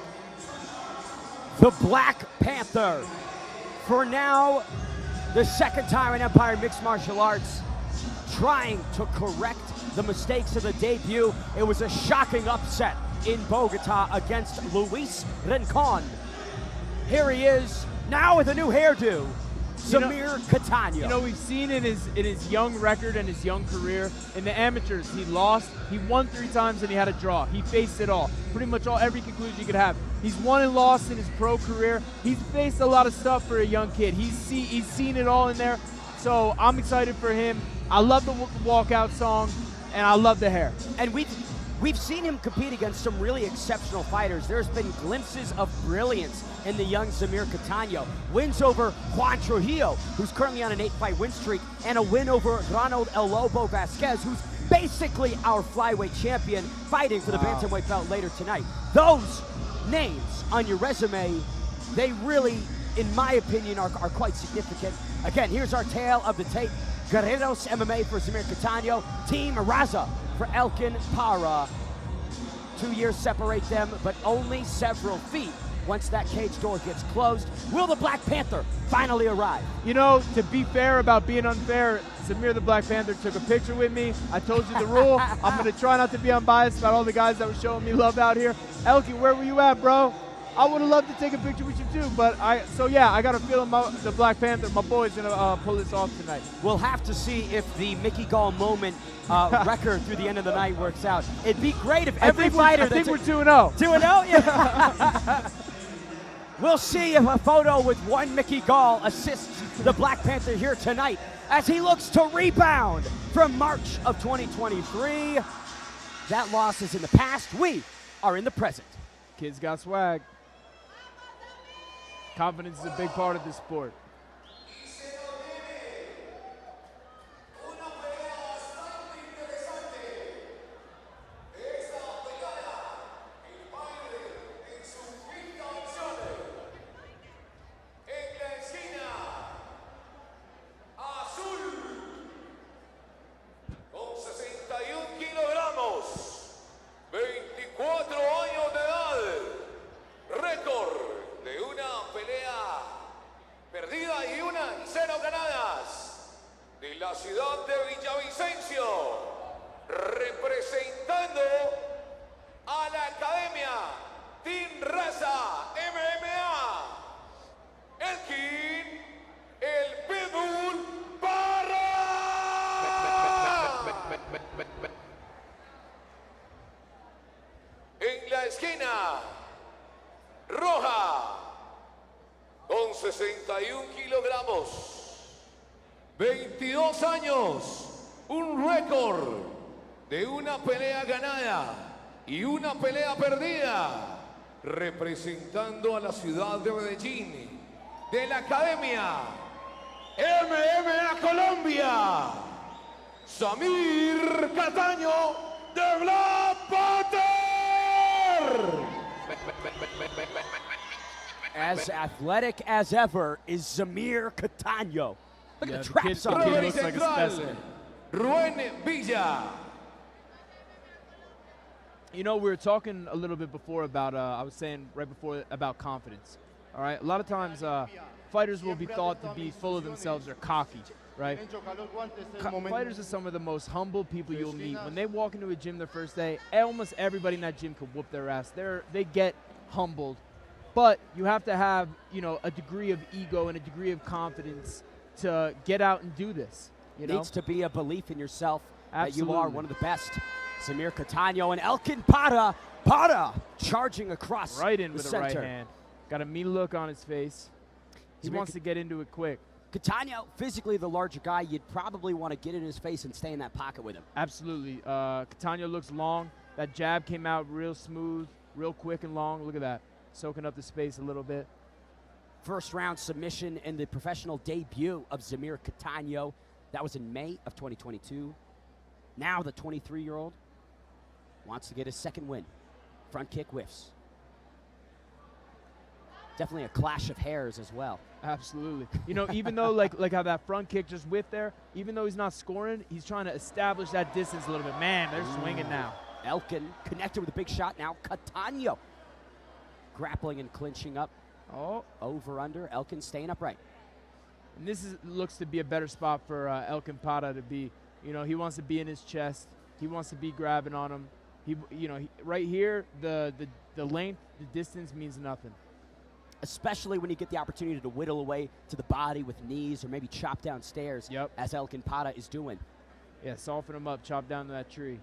The Black Panther. For now, the second time in Empire Mixed Martial Arts, trying to correct the mistakes of the debut. It was a shocking upset in Bogota against Luis Rincon. Here he is, now with a new hairdo, Zamir Catano. You know, we've seen in his young record and his young career, in the amateurs, he lost, he won 3 times and he had a draw. He faced it all, pretty much every conclusion you could have. He's won and lost in his pro career. He's faced a lot of stuff for a young kid. He's seen it all in there, so I'm excited for him. I love the walkout song, and I love the hair. And we've seen him compete against some really exceptional fighters. There's been glimpses of brilliance in the young Zamir Catano. Wins over Juan Trujillo, who's currently on an 8-fight win streak, and a win over Ronald El Lobo Vázquez, who's basically our flyweight champion, fighting for the bantamweight belt later tonight. Those names on your resume, they really, in my opinion, are quite significant. Again, here's our tale of the tape. Guerreros MMA for Zamir Catano, Team Raza for Elkin Parra. 2 years separate them, but only several feet once that cage door gets closed. Will the Black Panther finally arrive? You know, to be fair about being unfair, Zamir the Black Panther took a picture with me. I told you the rule. I'm going to try not to be unbiased about all the guys that were showing me love out here. Elkin, where were you at, bro? I would have loved to take a picture with you too, but I got a feeling the Black Panther, my boy's gonna pull this off tonight. We'll have to see if the Mickey Gall moment record through the end of the night works out. It'd be great if every fighter. I think we're 2-0. 2-0, yeah. We'll see if a photo with one Mickey Gall assists the Black Panther here tonight as he looks to rebound from March of 2023. That loss is in the past. We are in the present. Kids got swag. Confidence is a big part of this sport. Azul esquina roja, con 61 kilogramos, 22 años, un récord de una pelea ganada y una pelea perdida, representando a la ciudad de Medellín, de la Academia MMA Colombia, Zamir Catano de Black Panther. As athletic as ever is Zamir Catano. Look at the traps on him. Kid looks like a specimen. Ruen Villa. You know, we were talking a little bit before about, I was saying right before about confidence. All right, a lot of times fighters will be thought to be full of themselves or cocky, right? Fighters are some of the most humble people you'll meet. When they walk into a gym their first day, almost everybody in that gym could whoop their ass. They get humbled, but you have to have, you know, a degree of ego and a degree of confidence to get out and do this. You know? Needs to be a belief in yourself Absolutely. that you are one of the best. Zamir Catano and Elkin Parra charging across right in the with the center. right hand. Got a mean look on his face. He wants to get into it quick. Catano, physically the larger guy, you'd probably want to get in his face and stay in that pocket with him. Absolutely. Catano looks long. That jab came out real smooth, real quick and long. Look at that. Soaking up the space a little bit. First round submission in the professional debut of Zamir Catano. That was in May of 2022. Now the 23-year-old wants to get his second win. Front kick whiffs. Definitely a clash of hairs as well. Absolutely. You know, even though like how that front kick just whipped there, even though he's not scoring, he's trying to establish that distance a little bit. Man, they're swinging now. Elkin connected with a big shot now. Catano grappling and clinching up. Oh. Over, under. Elkin staying upright. And this looks to be a better spot for Elkin Parra to be. You know, he wants to be in his chest. He wants to be grabbing on him. Right here, the length, the distance means nothing. Especially when you get the opportunity to whittle away to the body with knees or maybe chop downstairs, as Elkin Parra is doing. Yeah, soften him up, chop down to that tree.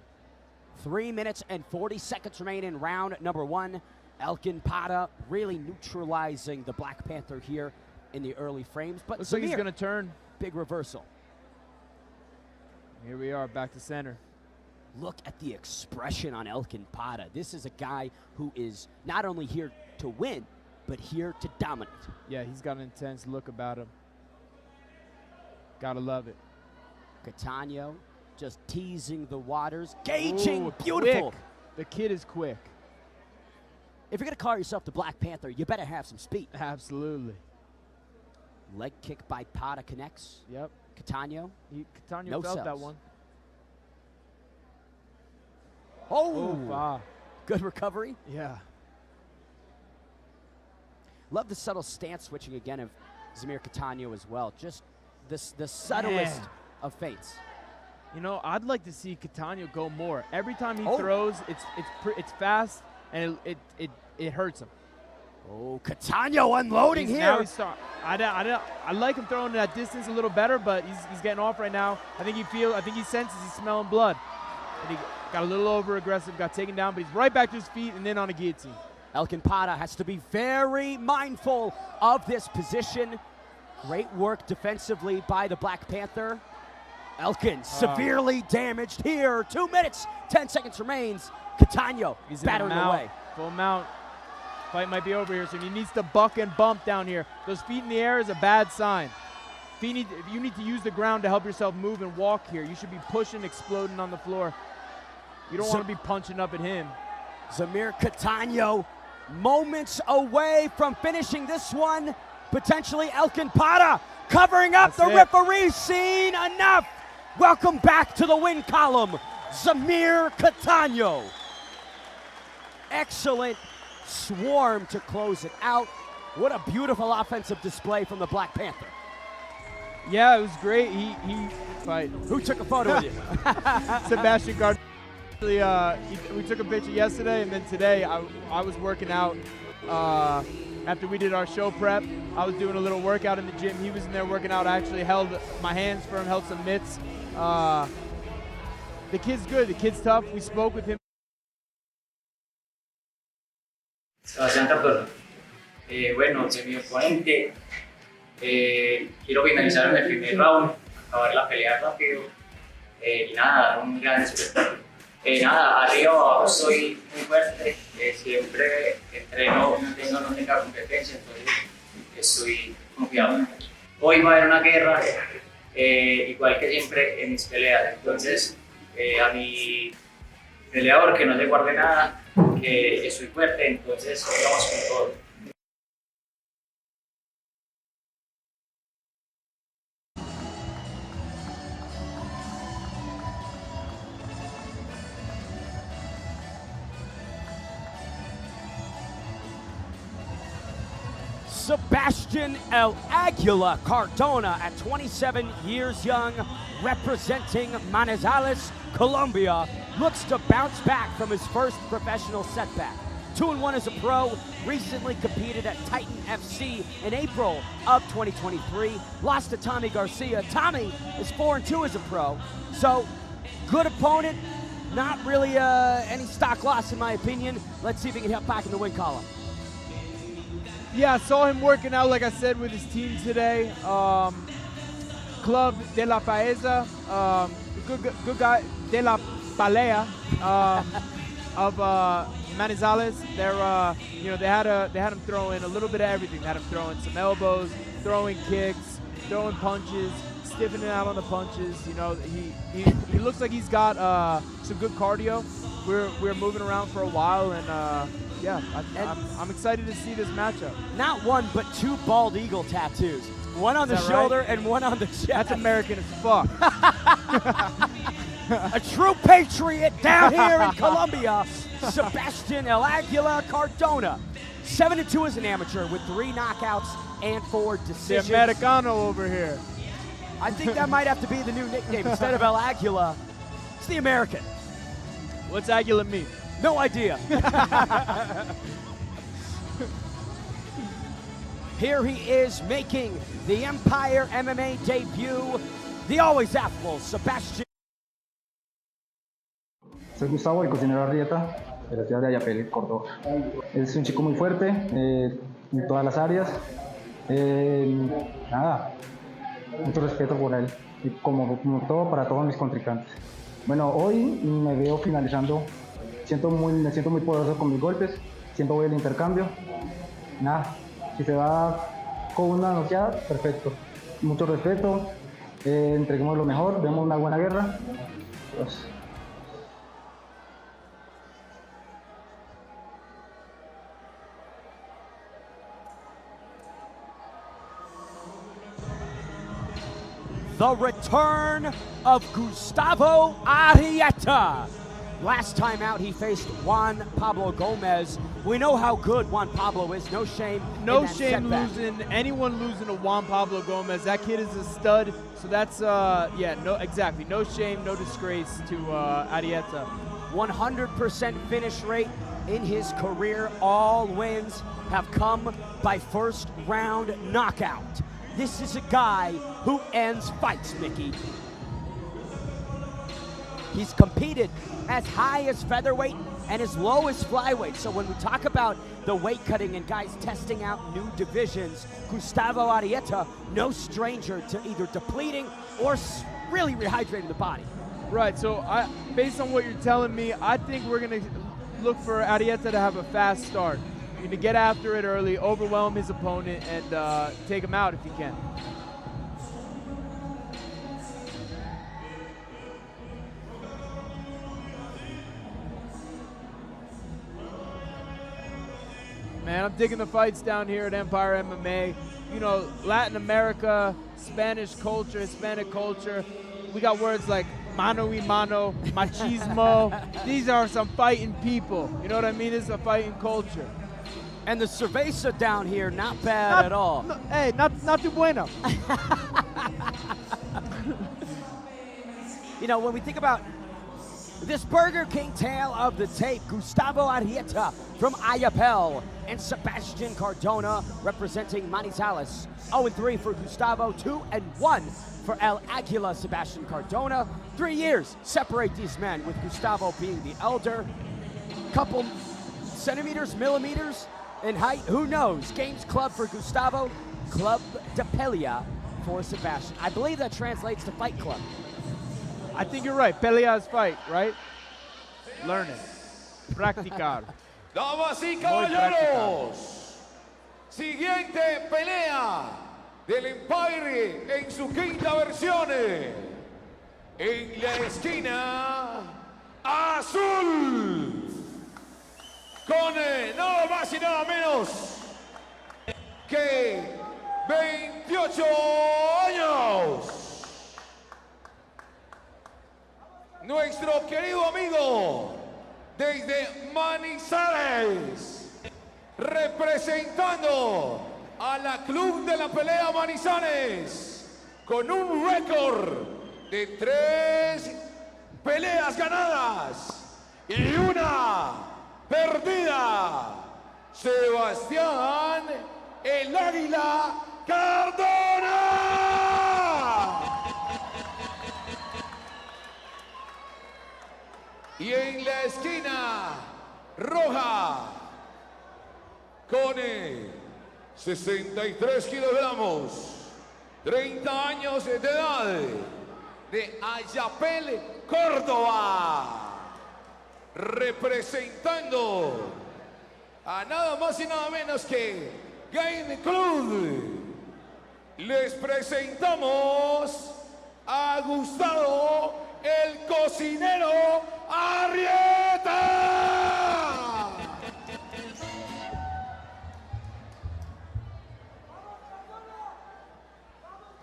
3 minutes and 40 seconds remain in round number one. Elkin Parra really neutralizing the Black Panther here in the early frames. But looks like he's going to turn. Big reversal. Here we are, back to center. Look at the expression on Elkin Parra. This is a guy who is not only here to win, but here to dominate. Yeah, he's got an intense look about him. Gotta love it. Catano just teasing the waters, gauging, beautiful. Quick. The kid is quick. If you're gonna call yourself the Black Panther, you better have some speed. Absolutely. Leg kick by Parra connects. Yep. Catano. Catano no felt cells. that one. Oh, good recovery. Yeah. Love the subtle stance switching again of Zamir Catano as well. Just the subtlest of feints. You know, I'd like to see Catano go more. Every time he throws, it's fast and it hurts him. Oh, Catano unloading here. Now he's I like him throwing that distance a little better, but he's getting off right now. I think he senses he's smelling blood. And he got a little over aggressive, got taken down, but he's right back to his feet and then on a guillotine. Elkin Parra has to be very mindful of this position. Great work defensively by the Black Panther. Elkin severely damaged here. 2 minutes, 10 seconds remains. Catano battering away. Full mount. Fight might be over here, so he needs to buck and bump down here. Those feet in the air is a bad sign. You need to use the ground to help yourself move and walk here. You should be pushing, exploding on the floor. You don't want to be punching up at him. Zamir Catano moments away from finishing this one. Potentially Elkin Parra covering up the referee. Seen enough. Welcome back to the win column, Zamir Catano. Excellent swarm to close it out. What a beautiful offensive display from the Black Panther. Yeah, it was great. Who took a photo with you? Sebastian Cardona. We took a picture yesterday, and then today I was working out. After we did our show prep, I was doing a little workout in the gym. He was in there working out. I actually held my hands for him, held some mitts. The kid's good. The kid's tough. We spoke with him. Sebastian Cardona. Bueno, de mi oponente, quiero finalizar en el primer round, acabar la pelea rápido y nada, dar un gran espectáculo. Nada, arriba o abajo soy muy fuerte, siempre entreno, no tenga competencia, entonces estoy confiado. Hoy va a haber una guerra, igual que siempre en mis peleas, entonces a mi peleador que no le guarde nada, que soy fuerte, entonces vamos con todo. Sebastian El Aguila Cardona at 27 years young, representing Manizales, Colombia, looks to bounce back from his first professional setback. 2-1 as a pro, recently competed at Titan FC in April of 2023, lost to Tommy Garcia. Tommy is 4-2 as a pro, so good opponent, not really any stock loss in my opinion. Let's see if he can help back in the win column. Yeah, I saw him working out, like I said, with his team today. Club de la Paeza, good guy, de la Pelea of Manizales. They had him throwing a little bit of everything. They had him throwing some elbows, throwing kicks, throwing punches, stiffening out on the punches. You know, he looks like he's got some good cardio. We're moving around for a while, and yeah, I'm excited to see this matchup. Not one, but two bald eagle tattoos. One on the shoulder and one on the chest. That's American as fuck. A true patriot down here in Colombia, Sebastian El Aguila Cardona. 7-2 as an amateur with 3 knockouts and 4 decisions. The Americano over here. I think that might have to be the new nickname. Instead of El Aguila, it's the American. What's Aguila mean? No idea. Here he is making the Empire MMA debut, the always affable Sebastian. Soy Gustavo, el cocinero Arrieta, de la ciudad de Ayapel, Córdoba. Es un chico muy fuerte en todas las áreas. Nada, mucho respeto por él y como todo para todos mis contrincantes. Bueno, hoy me veo finalizando. Me siento muy poderoso con mis golpes, siempre voy al intercambio. Nada, si se va con una noqueada, perfecto. Mucho respeto, entreguemos lo mejor, vemos una buena guerra. Pues. The return of Gustavo Arrieta. Last time out, he faced Juan Pablo Gomez. We know how good Juan Pablo is. No shame. No shame losing anyone losing to Juan Pablo Gomez. That kid is a stud. So that's exactly. No shame, no disgrace to Arrieta. 100% finish rate in his career. All wins have come by first round knockout. This is a guy who ends fights, Mickey. He's competed as high as featherweight and as low as flyweight. So when we talk about the weight cutting and guys testing out new divisions, Gustavo Arrieta, no stranger to either depleting or really rehydrating the body. Right, so based on what you're telling me, I think we're gonna look for Arrieta to have a fast start. You're gonna get after it early, overwhelm his opponent, and take him out if you can. Man, I'm digging the fights down here at Empire MMA. You know, Latin America, Spanish culture, Hispanic culture. We got words like mano y mano, machismo. These are some fighting people. You know what I mean? This is a fighting culture. And the cerveza down here, not bad at all. No, hey, not too bueno. You know, when we think about this Burger King tale of the tape, Gustavo Arrieta from Ayapel and Sebastian Cardona representing Manizales. 0-3 for Gustavo, 2-1 for El Aguila Sebastian Cardona. 3 years separate these men, with Gustavo being the elder. Couple centimeters, millimeters In height, who knows? Games club for Gustavo, club de Pelea for Sebastian. I believe that translates to fight club. I think you're right. Pelea is fight, right? Learn it. Practicar. Damas y Muy caballeros, siguiente pelea del Empire en su quinta versión. En la esquina azul, con nada más y nada menos que 28 años. Nuestro querido amigo desde Manizales, representando a la Club de la Pelea Manizales, con un récord de 3 peleas ganadas y 1 perdida, Sebastian el Águila Cardona. Y en la esquina roja, con 63 kilogramos, 30 años de edad, de Ayapel, Córdoba, representando a nada más y nada menos que Game Club. Les presentamos a Gustavo, el cocinero Arrieta.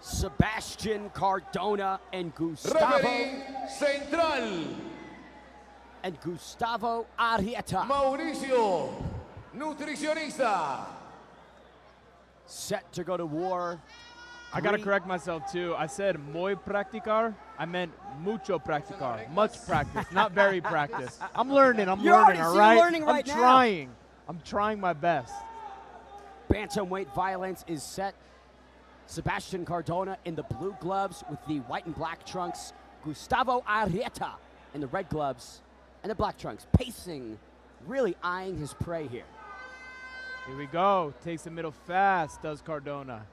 Sebastian Cardona and Gustavo. Referee central, And Gustavo Arrieta. Mauricio, nutricionista. Set to go to war. I gotta correct myself too. I said muy practicar. I meant mucho practicar. Much practice, not very practice. I'm learning. I'm You're learning. already- All you're right. learning right I'm now. trying. I'm trying my best. Bantamweight violence is set. Sebastian Cardona in the blue gloves with the white and black trunks. Gustavo Arrieta in the red gloves and the black trunks. Pacing, really eyeing his prey here. Here we go. Takes the middle fast, does Cardona.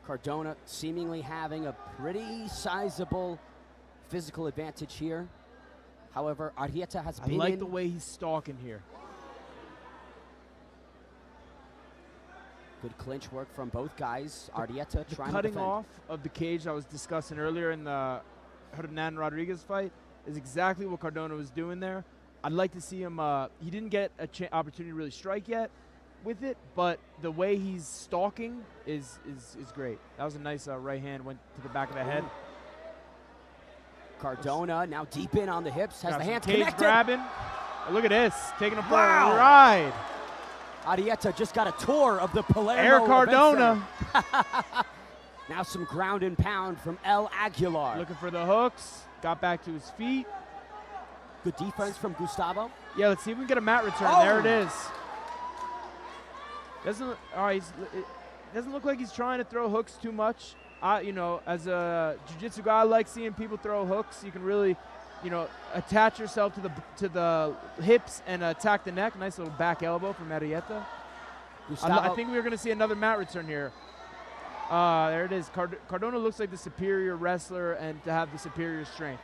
Cardona seemingly having a pretty sizable physical advantage here. However, Arrieta has I been like in the way he's stalking here. good clinch work from both guys. Arrieta The trying to cutting defend. off of the cage I was discussing earlier in the Hernan Rodriguez fight is exactly what Cardona was doing there. I'd like to see him, he didn't get an opportunity to really strike yet with it, but the way he's stalking is great. That was a nice right hand, went to the back of the head. Cardona now deep in on the hips, has Got the some hands cage connected. grabbing. Oh, look at this, taking him for Wow. a ride. Arrieta just got a tour of the Palermo Air Event Cardona. Center. Now some ground and pound from El Aguilar. Looking for the hooks, got back to his feet. Good defense from Gustavo. Yeah, let's see if we can get a mat return. Oh. There it is. It doesn't look like he's trying to throw hooks too much. You know, as a jiu-jitsu guy, I like seeing people throw hooks. You can really, you know, attach yourself to the hips and attack the neck. Nice little back elbow from Arrieta. I think we're going to see another mat return here. There it is. Cardona looks like the superior wrestler and to have the superior strength.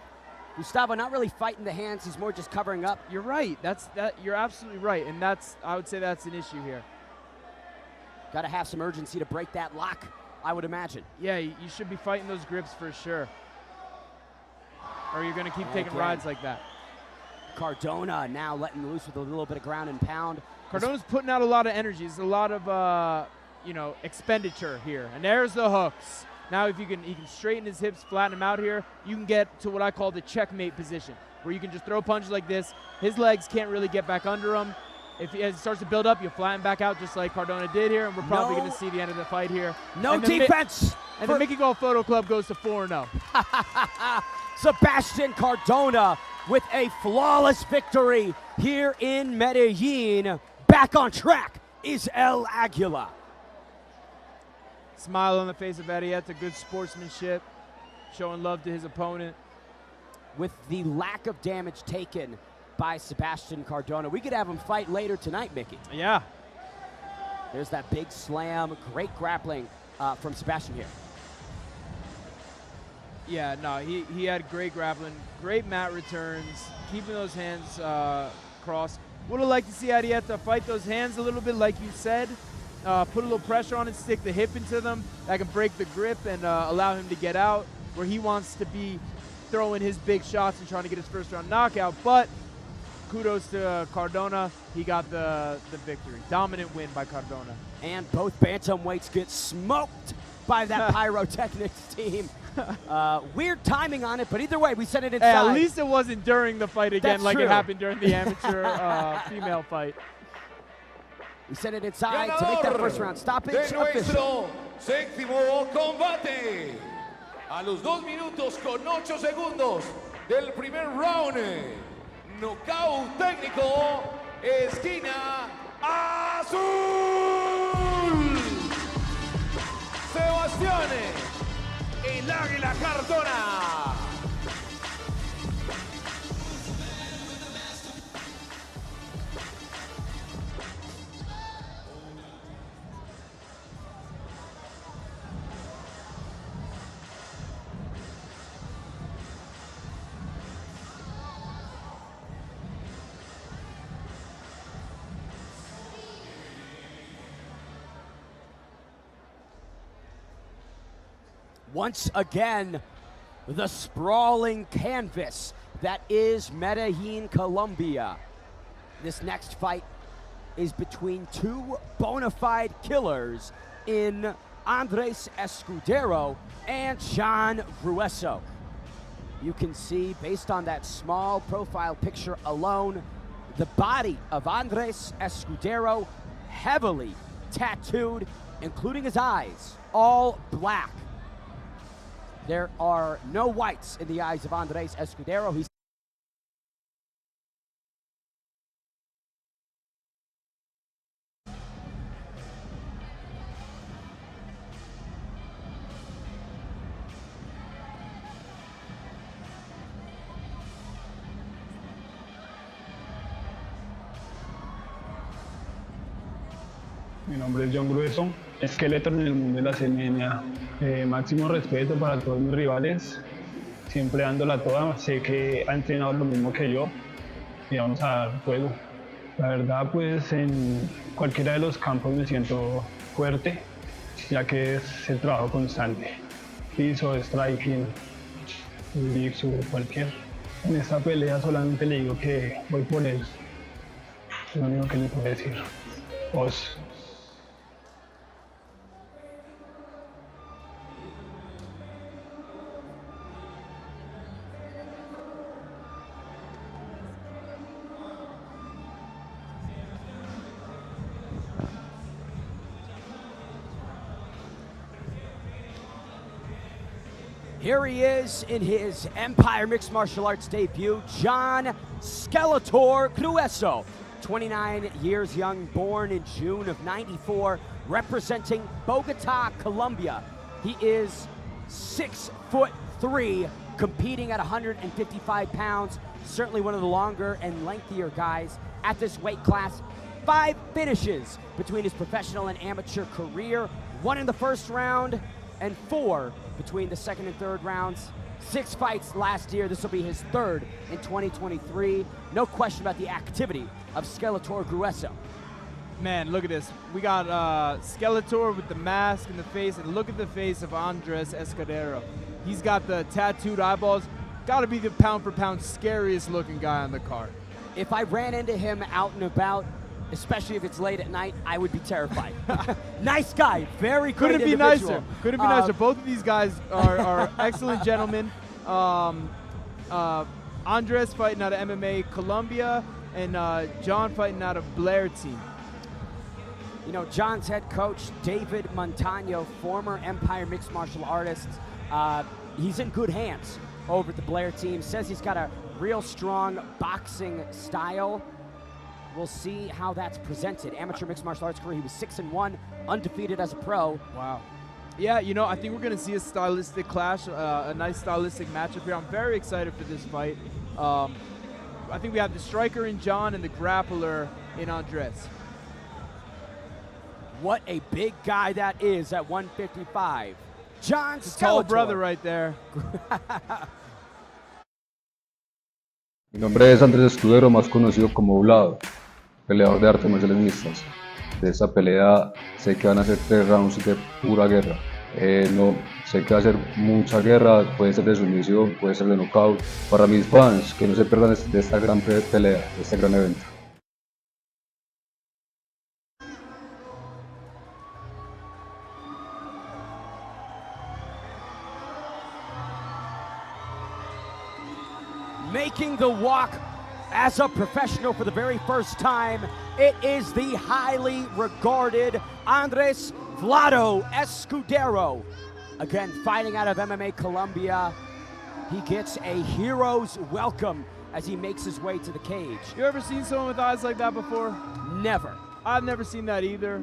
Gustavo not really fighting the hands, he's more just covering up. You're right. You're absolutely right, and I would say that's an issue here. Got to have some urgency to break that lock, I would imagine. Yeah, you should be fighting those grips for sure, or you're going to keep And taking again, rides like that. Cardona now letting loose with a little bit of ground and pound. Cardona's putting out a lot of energy. There's a lot of you know, expenditure here, and there's the hooks. Now if he can straighten his hips, flatten him out here, you can get to what I call the checkmate position, where you can just throw punches like this. His legs can't really get back under him. As it starts to build up, you flatten back out just like Cardona did here, and we're probably going to see the end of the fight here. No and the defense. And the Mickey Golf Photo Club goes to 4-0. Sebastian Cardona with a flawless victory here in Medellin. Back on track is El Aguilar. Smile on the face of Arrieta, good sportsmanship, showing love to his opponent. With the lack of damage taken by Sebastian Cardona. We could have him fight later tonight, Mickey. Yeah. There's that big slam, great grappling from Sebastian here. Yeah, no, he had great grappling, great mat returns, keeping those hands crossed. Would have liked to see Arieta fight those hands a little bit, like you said. Put a little pressure on it, stick the hip into them. That can break the grip and allow him to get out where he wants to be, throwing his big shots and trying to get his first round knockout. But kudos to Cardona. He got the victory. Dominant win by Cardona. And both bantamweights get smoked by that pyrotechnics team. Weird timing on it, but either way, we sent it inside. Hey, at least it wasn't during the fight again. That's like true. It happened during the amateur female fight. We sent it inside to make that first round stoppage de official. nuestro séptimo combate. A los 2 minutos con 8 segundos del primer round. Knockout técnico, esquina azul. Sebastián, el águila Cardona. Once again, the sprawling canvas that is Medellin, Colombia. This next fight is between two bona fide killers in Andres Escudero and Jhon Grueso. You can see, based on that small profile picture alone, the body of Andres Escudero heavily tattooed, including his eyes, all black. There are no whites in the eyes of Andres Escudero. He's Mi nombre es Jhon Grueso, esqueleto en el mundo de las MMA. Máximo respeto para todos mis rivales, siempre dándola toda. Sé que ha entrenado lo mismo que yo y vamos a dar juego. La verdad, pues en cualquiera de los campos me siento fuerte, ya que es el trabajo constante. Piso, striking, jiu-jitsu, cualquier. En esta pelea solamente le digo que voy por él. Es lo único que le puedo decir. Os. Here he is in his Empire Mixed Martial Arts debut, Jhon Skeletor Grueso. 29 years young, born in June of '94, representing Bogota, Colombia. He is 6'3", competing at 155 pounds. Certainly one of the longer and lengthier guys at this weight class. 5 finishes between his professional and amateur career. 1 in the first round and 4 between the second and third rounds. 6 fights last year. This will be his 3rd in 2023. No question about the activity of Skeletor Grueso. Man, look at this. We got Skeletor with the mask and the face, and look at the face of Andres Escudero. He's got the tattooed eyeballs. Got to be the pound-for-pound scariest looking guy on the card. If I ran into him out and about, especially if it's late at night, I would be terrified. Nice guy, very great Couldn't be individual. nicer. Couldn't be nicer. Both of these guys are excellent gentlemen. Andres fighting out of MMA Colombia, and Jhon fighting out of Blair team. You know, John's head coach, David Montano, former Empire Mixed Martial Artist, he's in good hands over at the Blair team. Says he's got a real strong boxing style. We'll see how that's presented. Amateur Mixed Martial Arts career, he was 6-1, undefeated as a pro. Wow. Yeah, you know, I think we're going to see a stylistic clash, a nice stylistic matchup here. I'm very excited for this fight. I think we have the striker in Jhon and the grappler in Andres. What a big guy that is at 155. Jhon Skeletor. Tall brother right there. Mi nombre es Andrés Escudero, más conocido como Vlado, peleador de artes marciales mixtas. De esta pelea sé que van a ser 3 rounds de pura guerra. No sé que va a ser mucha guerra, puede ser de sumisión, puede ser de knockout. Para mis fans, que no se pierdan de esta gran pelea, de este gran evento. Making the walk as a professional for the very first time, it is the highly regarded Andres Vlado Escudero. Again, fighting out of MMA Colombia, he gets a hero's welcome as he makes his way to the cage. You ever seen someone with eyes like that before? Never. I've never seen that either.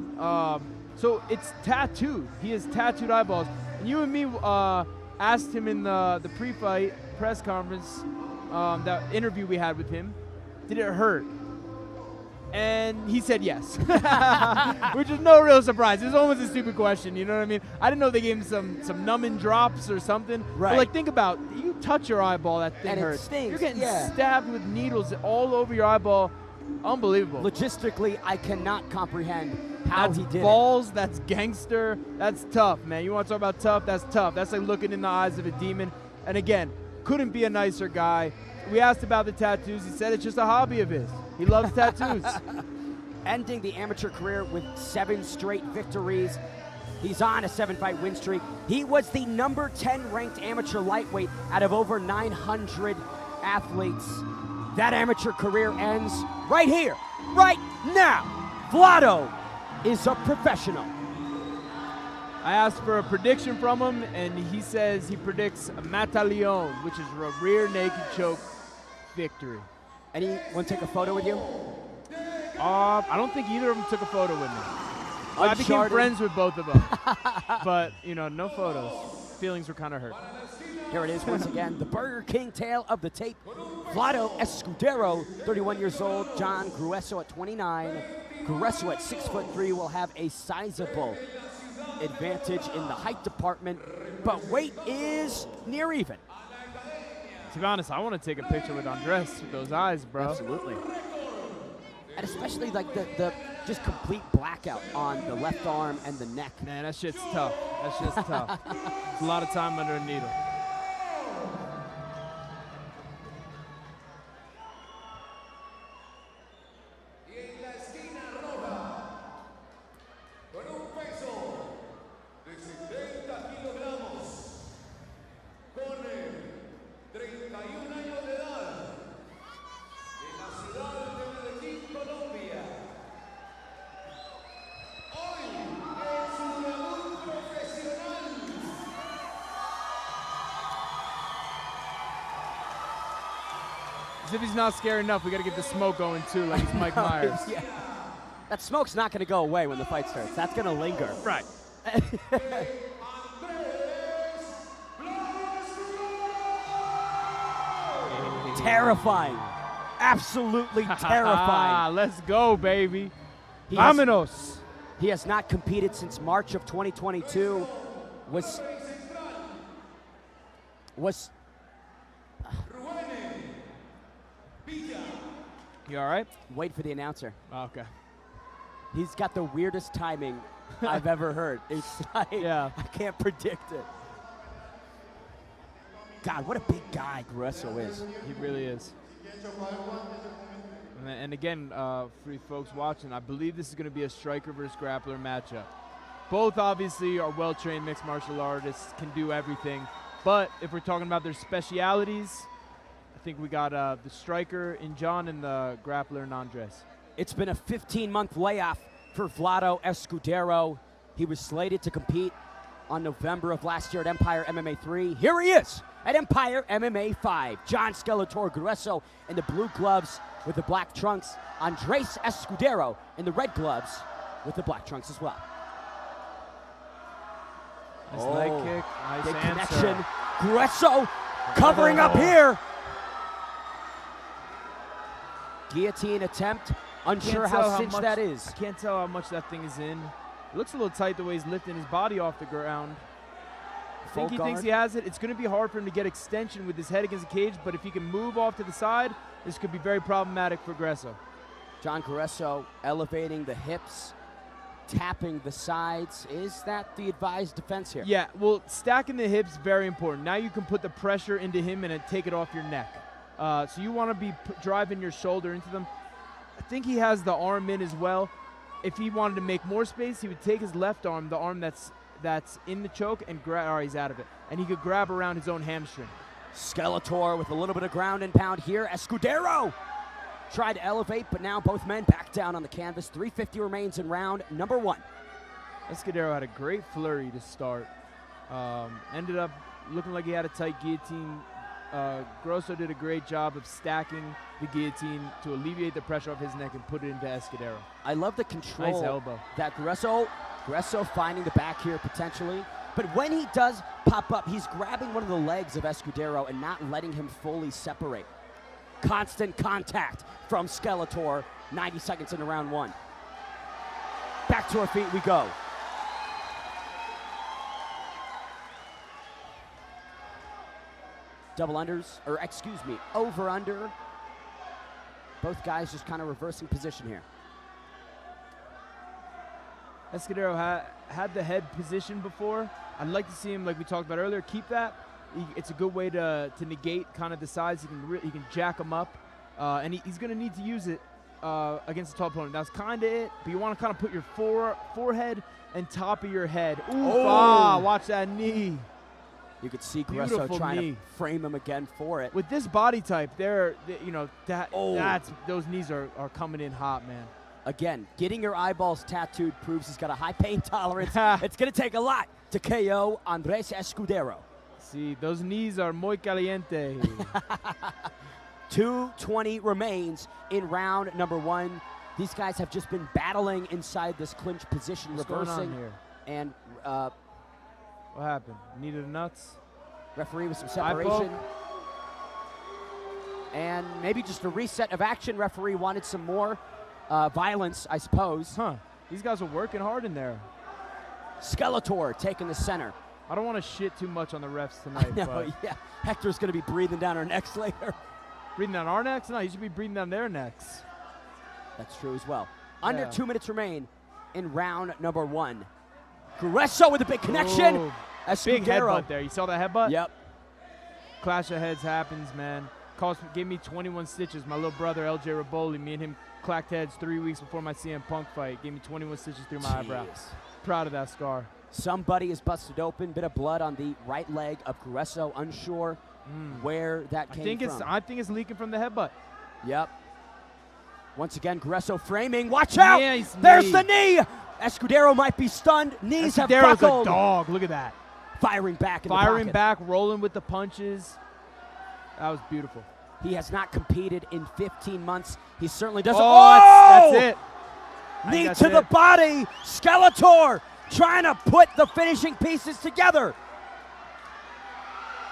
So it's tattooed. He has tattooed eyeballs. And you and me asked him in the pre-fight press conference, that interview we had with him, did it hurt? And he said yes, which is no real surprise. It's almost a stupid question, you know what I mean? I didn't know they gave him some numbing drops or something. Right. But like, think about, you touch your eyeball, that thing And it hurts. stings, You're getting yeah. stabbed with needles all over your eyeball. Unbelievable. Logistically, I cannot comprehend how That's he did balls, that's gangster, that's tough, man. You want to talk about tough? That's tough. That's like looking in the eyes of a demon. And again, couldn't be a nicer guy. We asked about the tattoos. He said it's just a hobby of his. He loves tattoos. Ending the amateur career with 7 straight victories. He's on a 7-fight win streak. He was the number 10 ranked amateur lightweight out of over 900 athletes. That amateur career ends right here, right now. Vlado is a professional. I asked for a prediction from him, and he says he predicts a Mataleon, which is a rear naked choke victory. Anyone take a photo with you? I don't think either of them took a photo with me. I became Uncharted. friends with both of them, but you know, no photos. Feelings were kind of hurt. Here it is once again, the Burger King tale of the tape. Vlado Escudero, 31 years old. Jhon Grueso at 29. Grueso at 6'3" will have a sizable advantage in the height department, but weight is near even. To be honest, I want to take a picture with Andres with those eyes, bro. Absolutely. And especially like the just complete blackout on the left arm and the neck. Man, that shit's tough. That shit's tough. It's a lot of time under a needle. As if he's not scary enough, we got to get the smoke going too, like he's Mike Myers. Yeah. That smoke's not going to go away when the fight starts. That's going to linger. Right. Terrifying. Absolutely terrifying. Let's go, baby. He has- Vámonos. He has not competed since March of 2022. You all right? Wait for the announcer. Oh, okay. He's got the weirdest timing I've ever heard. It's like, Yeah. I can't predict it. God, what a big guy Grueso is. He really is. And again, for you folks watching, I believe this is going to be a striker versus grappler matchup. Both obviously are well-trained mixed martial artists, can do everything. But if we're talking about their specialities, I think we got the striker in Jhon and the grappler in Andres. It's been a 15-month layoff for Vlado Escudero. He was slated to compete on November of last year at Empire MMA 3. Here he is at Empire MMA 5. Jhon Skeletor Grueso in the blue gloves with the black trunks. Andres Escudero in the red gloves with the black trunks as well. Nice leg kick, nice big answer. connection. Grueso covering up here. Guillotine attempt. Unsure Can't tell how cinched much that is. I can't tell how much that thing is in. It looks a little tight the way he's lifting his body off the ground. I think he thinks he has it. It's going to be hard for him to get extension with his head against the cage, but if he can move off to the side, this could be very problematic for Grueso. Jhon Grueso elevating the hips, tapping the sides. Is that the advised defense here? Yeah, well, stacking the hips, very important. Now you can put the pressure into him and then take it off your neck. So you want to be driving your shoulder into them. I think he has the arm in as well. If he wanted to make more space, he would take his left arm, the arm that's in the choke, and he's out of it. And he could grab around his own hamstring. Skeletor with a little bit of ground and pound here. Escudero tried to elevate, but now both men back down on the canvas. 3:50 remains in round number 1. Escudero had a great flurry to start. Ended up looking like he had a tight guillotine. Grueso did a great job of stacking the guillotine to alleviate the pressure off his neck and put it into Escudero. I love the control Nice elbow. that Grueso finding the back here potentially. But when he does pop up, he's grabbing one of the legs of Escudero and not letting him fully separate. Constant contact from Skeletor. 90 seconds into round 1. Back to our feet we go. Double unders, or excuse me, over under. Both guys just kind of reversing position here. Escudero had the head position before. I'd like to see him, like we talked about earlier, keep that. It's a good way to negate kind of the size. He can jack him up, and he's going to need to use it against a tall opponent. That's kind of it, but you want to kind of put your forehead and top of your head. Ooh, watch that knee. You could see Grueso trying knee. to frame him again for it. With this body type, those knees are coming in hot, man. Again, getting your eyeballs tattooed proves he's got a high pain tolerance. It's going to take a lot to KO Andres Escudero. See, those knees are muy caliente. 2:20 remains in round number 1. These guys have just been battling inside this clinch position, What's reversing. going on here? And what happened? Needed a nuts? Referee with some separation. And maybe just a reset of action. Referee wanted some more violence, I suppose. These guys are working hard in there. Skeletor taking the center. I don't want to shit too much on the refs tonight. No, yeah. Hector's going to be breathing down our necks later. Breathing down our necks? No, he should be breathing down their necks. That's true as well. Under 2 minutes remain in round number 1. Grueso with a big connection. Ooh, big headbutt there. You saw that headbutt? Yep. Clash of heads happens, man. Gave me 21 stitches. My little brother, LJ Raboli, me and him clacked heads 3 weeks before my CM Punk fight. Gave me 21 stitches through my eyebrow. Proud of that scar. Somebody is busted open. Bit of blood on the right leg of Grueso. Unsure where that came from. I think it's leaking from the headbutt. Yep. Once again, Grueso framing. Watch out! Nice There's knee. the knee! Escudero might be stunned. Knees have Escudero's buckled. a dog. Look at that. Firing back in the Firing pocket. back, rolling with the punches. That was beautiful. He has not competed in 15 months. He certainly doesn't. Oh, that's it. Knee to the body. Skeletor trying to put the finishing pieces together.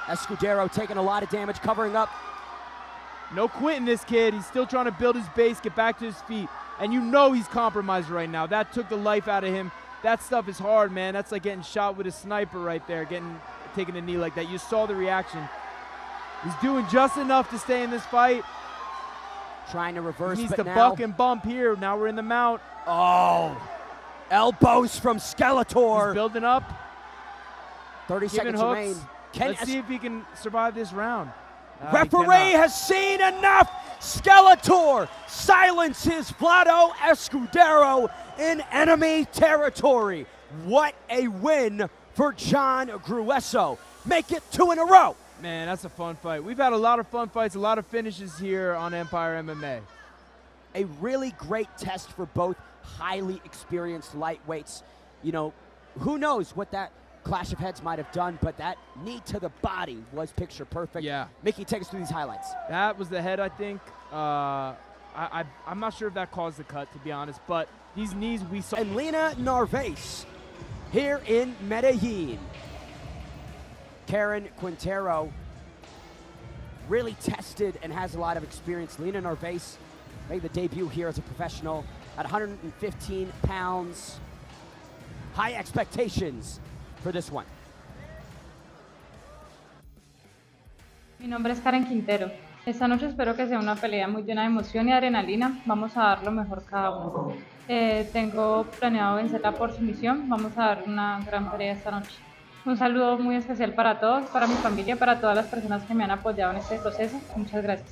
Escudero taking a lot of damage, covering up. No quitting this kid. He's still trying to build his base, get back to his feet. And you know he's compromised right now. That took the life out of him. That stuff is hard, man. That's like getting shot with a sniper right there, taking a knee like that. You saw the reaction. He's doing just enough to stay in this fight. Trying to reverse, He needs but to now, buck and bump here. Now we're in the mount. Oh, elbows from Skeletor. He's building up. 30 Giving seconds hooks. remain. Let's see if he can survive this round. Referee has seen enough. Skeletor silences Vlado Escudero in enemy territory. What a win for Jhon Grueso. Make it 2 in a row. Man, that's a fun fight. We've had a lot of fun fights, a lot of finishes here on Empire MMA. A really great test for both highly experienced lightweights. You know, who knows what that clash of heads might have done, but that knee to the body was picture perfect. Yeah. Mickey, take us through these highlights. That was the head, I think. I'm not sure if that caused the cut, to be honest, but these knees we saw. And Lina Narvaez here in Medellin. Karen Quintero really tested and has a lot of experience. Lina Narvaez made the debut here as a professional at 115 pounds. High expectations for this one. Mi nombre es Karen Quintero. Esta noche espero que sea una pelea muy llena de emoción y adrenalina. Vamos a dar lo mejor cada uno. Tengo planeado vencerla por sumisión. Vamos a dar una gran pelea esta noche. Un saludo muy especial para todos, para mi familia, para todas las personas que me han apoyado en este proceso. Muchas gracias.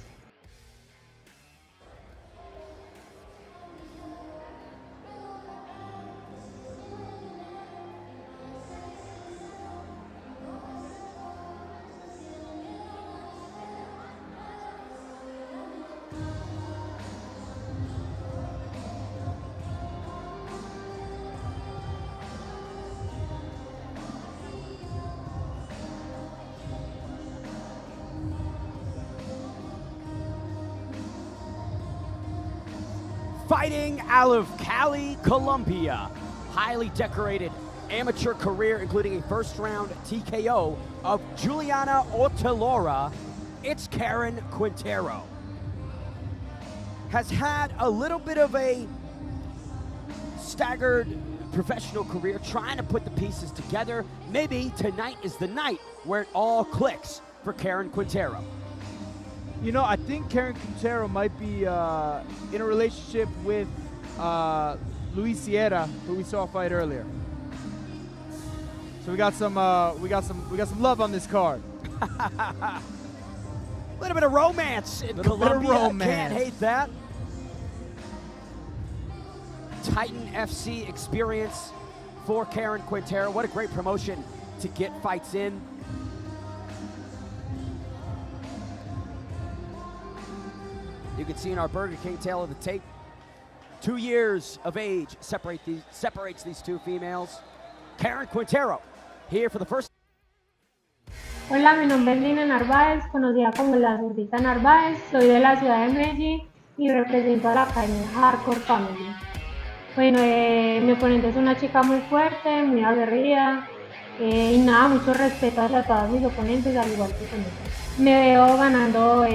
Fighting out of Cali, Colombia. Highly decorated amateur career, including a first-round TKO of Juliana Otelora. It's Karen Quintero. Has had a little bit of a staggered professional career, trying to put the pieces together. Maybe tonight is the night where it all clicks for Karen Quintero. You know, I think Karen Quintero might be in a relationship with Luis Sierra, who we saw fight earlier. So we got some love on this card. A little bit of romance in Colombia. Can't hate that. Titan FC experience for Karen Quintero. What a great promotion to get fights in. You can see in our Burger King tail of the tape, 2 years of age separates these two females. Karen Quintero, here for the first. Hola, mi nombre es Lina Narvaez, conocida como la Zurdita Narvaez. Soy de la ciudad de Medellín y represento a la Academia Hardcore Family. Bueno, mi oponente es una chica muy fuerte, muy aguerrida. Y nada, mucho respeto hacia todos mis oponentes, al igual que conmigo. Me veo ganando,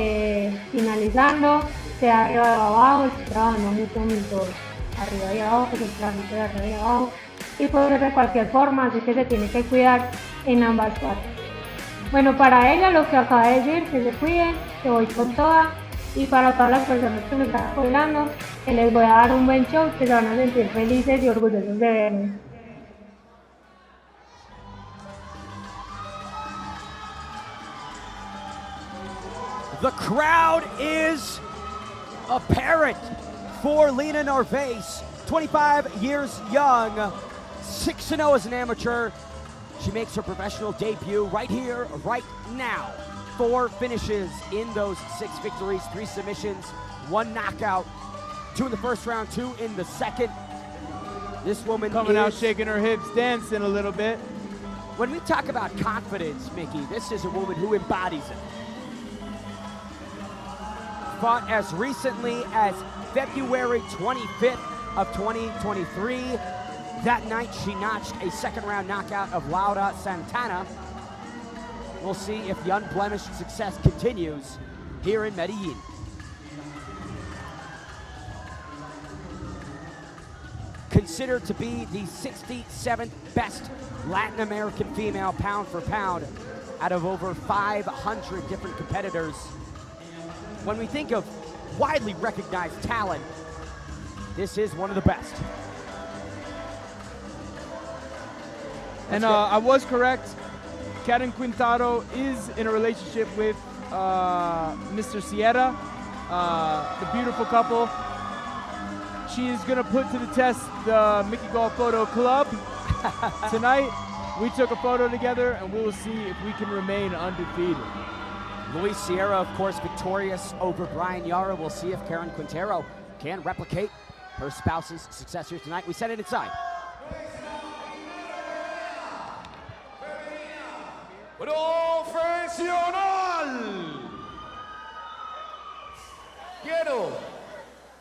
finalizando, sea arriba o abajo, estoy trabajando mucho mis dos, arriba y abajo, pues el trámite de arriba y abajo, y puede ser de cualquier forma, así que se tiene que cuidar en ambas partes. Bueno, para ella lo que acaba de decir, que se cuiden, que voy con toda, y para todas las personas que me están apoyando, que les voy a dar un buen show, que se van a sentir felices y orgullosos de verme. The crowd is apparent for Lina Narvaez, 25 years young, 6-0 as an amateur. She makes her professional debut right here, right now. 4 finishes in those 6 victories, 3 submissions, 1 knockout, 2 in the first round, 2 in the second. This woman coming out shaking her hips, dancing a little bit. When we talk about confidence, Mickey, this is a woman who embodies it. Fought as recently as February 25th of 2023. That night, she notched a second-round knockout of Laura Santana. We'll see if the unblemished success continues here in Medellin. Considered to be the 67th best Latin American female pound for pound out of over 500 different competitors. When we think of widely recognized talent, this is one of the best. And I was correct. Karen Quintero is in a relationship with Mr. Sierra, the beautiful couple. She is going to put to the test the Mickey Golf Photo Club tonight. We took a photo together, and we will see if we can remain undefeated. Luis Sierra, of course, victorious over Brian Yara. We'll see if Karen Quintero can replicate her spouse's success here tonight. We send it inside. Profesional. Quiero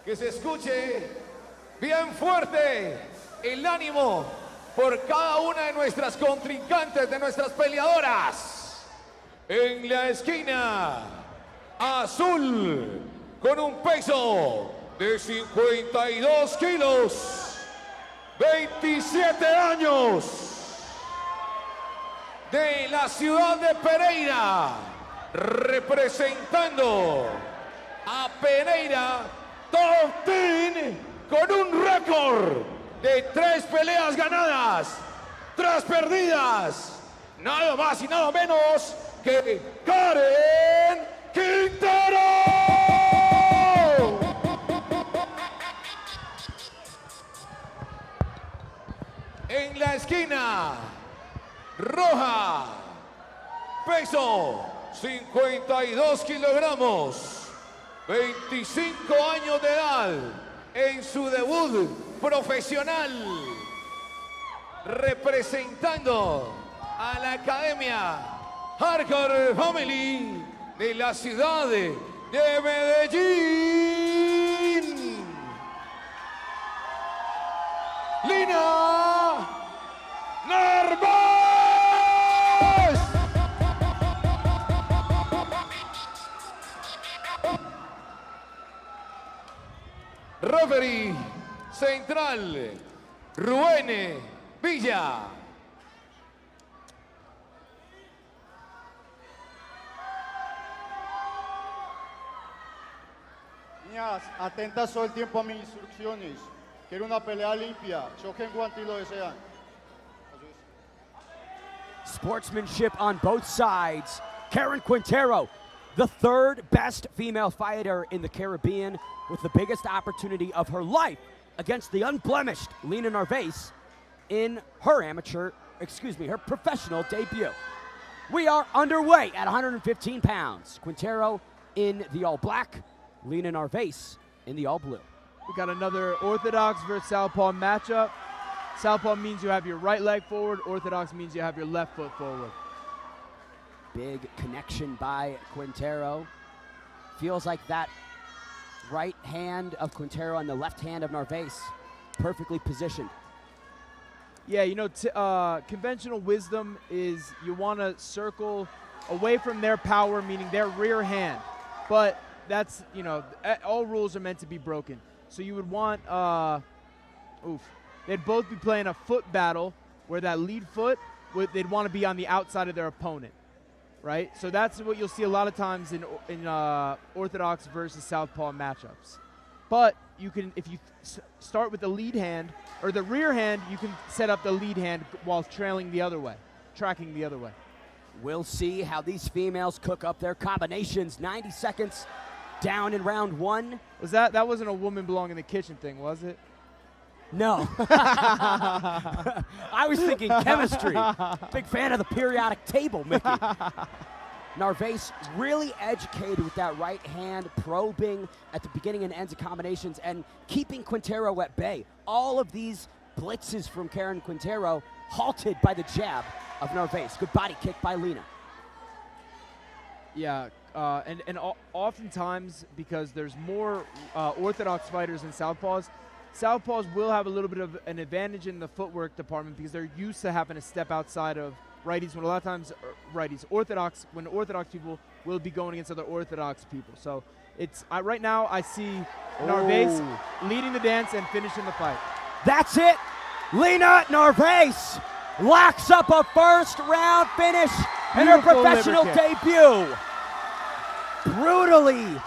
que se escuche bien fuerte el ánimo por cada una de nuestras contrincantes, de nuestras peleadoras. En la esquina azul, con un peso de 52 kilos, 27 años, de la ciudad de Pereira, representando a Pereira Top Team con un récord de 3 peleas ganadas, 3 perdidas, nada más y nada menos que Karen Quintero. En la esquina roja, peso 52 kilogramos, 25 años de edad, en su debut profesional, representando a la Academia Hardcore Family de la ciudad de Medellín, Lina Narvaez. Referee central, Ruene Villa. Niñas, atentas todo el tiempo a mis instrucciones. Quiero una pelea limpia. Choquen guante y lo desean. Sportsmanship on both sides. Karen Quintero, the 3rd best female fighter in the Caribbean, with the biggest opportunity of her life against the unblemished Lina Narvaez in her her professional debut. We are underway at 115 pounds. Quintero in the all black, Lina Narvaez in the all blue. We got another orthodox versus southpaw matchup. Southpaw means you have your right leg forward. Orthodox means you have your left foot forward. Big connection by Quintero. Feels like that right hand of Quintero and the left hand of Narvaez perfectly positioned. Yeah, you know, conventional wisdom is you want to circle away from their power, meaning their rear hand. But that's, you know, all rules are meant to be broken. So you would want, they'd both be playing a foot battle where that lead foot, they'd want to be on the outside of their opponent, right? So that's what you'll see a lot of times in orthodox versus southpaw matchups. But you can, if you start with the lead hand or the rear hand, you can set up the lead hand while trailing the other way, tracking the other way. We'll see how these females cook up their combinations. 90 seconds down in round 1. That wasn't a woman belong in the kitchen thing, was it? No. I was thinking chemistry. Big fan of the periodic table, Mickey. Narvaez really educated with that right hand, probing at the beginning and ends of combinations and keeping Quintero at bay. All of these blitzes from Karen Quintero halted by the jab of Narvaez. Good body kick by Lina. Yeah, and oftentimes, because there's more orthodox fighters than southpaws, southpaws will have a little bit of an advantage in the footwork department because they're used to having to step outside of righties, when a lot of times righties. When orthodox people will be going against other orthodox people. So it's right now I see Narvaez leading the dance and finishing the fight. That's it. Lina Narvaez locks up a first round finish in her professional debut. Brutally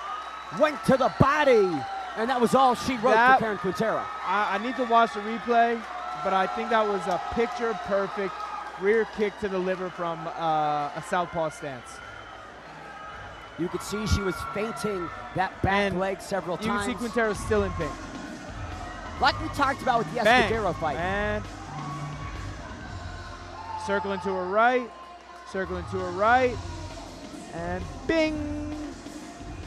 went to the body, and that was all she wrote for Karen Quintero. I need to watch the replay, but I think that was a picture-perfect rear kick to the liver from a southpaw stance. You could see she was feinting that back leg several times. You can see Quintero's still in pain. Like we talked about with the Escudero fight. And circling to her right, and bing!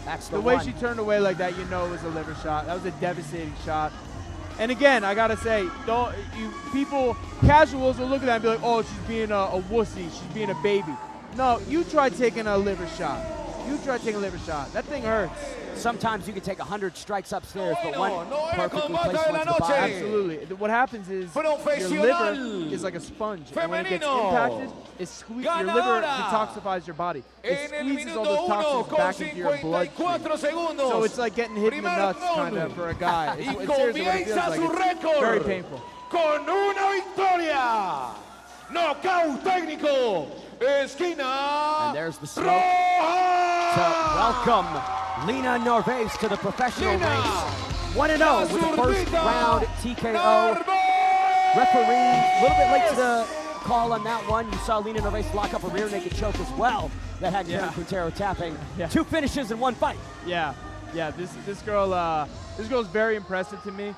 That's the way she turned away like that, you know it was a liver shot. That was a devastating shot. And again, I gotta say, casuals will look at that and be like, oh, she's being a wussy, she's being a baby. No, you try taking a liver shot. You try to take a liver shot. That thing hurts. Sometimes you can take 100 strikes upstairs, but one no era perfectly combate placed de la one's the body. noche. Absolutely. What happens is your Profesional liver is like a sponge. And when it gets femenino. impacted, your liver detoxifies your body. It En el squeezes all minuto those 1 toxins con back into your 54 bloodstream. segundos. So it's like getting hit in the Primer nuts round. kind of for a guy. Y It's seriously what it feels comienza like. su It's very récord painful. con una victoria. Nocaut técnico. Esquina. And there's the smoke to welcome Lina Narvaez to the professional ranks. 1-0 with the first round TKO. Referee, a little bit late to the call on that one. You saw Lina Narvaez lock up a rear naked choke as well that had Quintero tapping. Yeah. 2 finishes in 1 fight. Yeah. This girl's very impressive to me.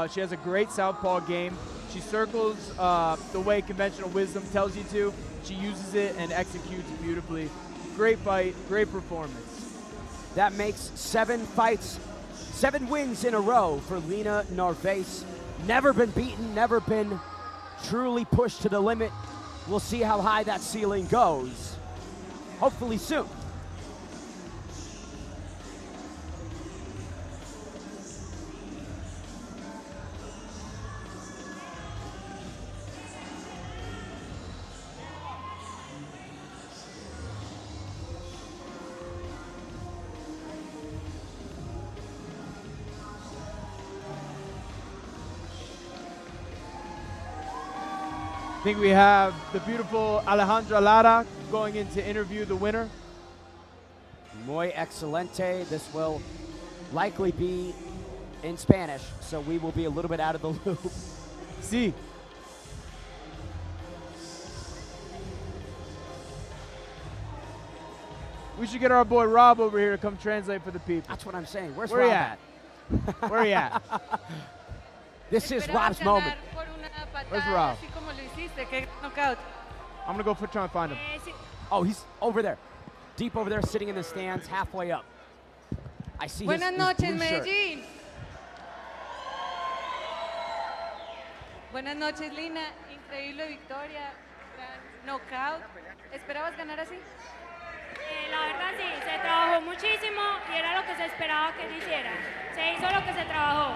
She has a great southpaw game. She circles the way conventional wisdom tells you to. She uses it and executes beautifully. Great fight, great performance. That makes 7 fights, 7 wins in a row for Lina Narvaez. Never been beaten, never been truly pushed to the limit. We'll see how high that ceiling goes. Hopefully soon. I think we have the beautiful Alejandra Lara going in to interview the winner. Muy excelente. This will likely be in Spanish, so we will be a little bit out of the loop. Sí. We should get our boy Rob over here to come translate for the people. That's what I'm saying. Where's Where Rob he at? Where he at? This is Rob's moment. Where's Rob? I'm gonna go try and find him. Oh, he's over there. Deep over there, sitting in the stands, halfway up. I see Buenas his noches, blue shirt. Medellín. Buenas noches, Lina. Increíble victoria. Gran knockout. ¿Esperabas ganar así? La verdad sí, se trabajó muchísimo y era lo que se esperaba que se hiciera. Se hizo lo que se trabajó.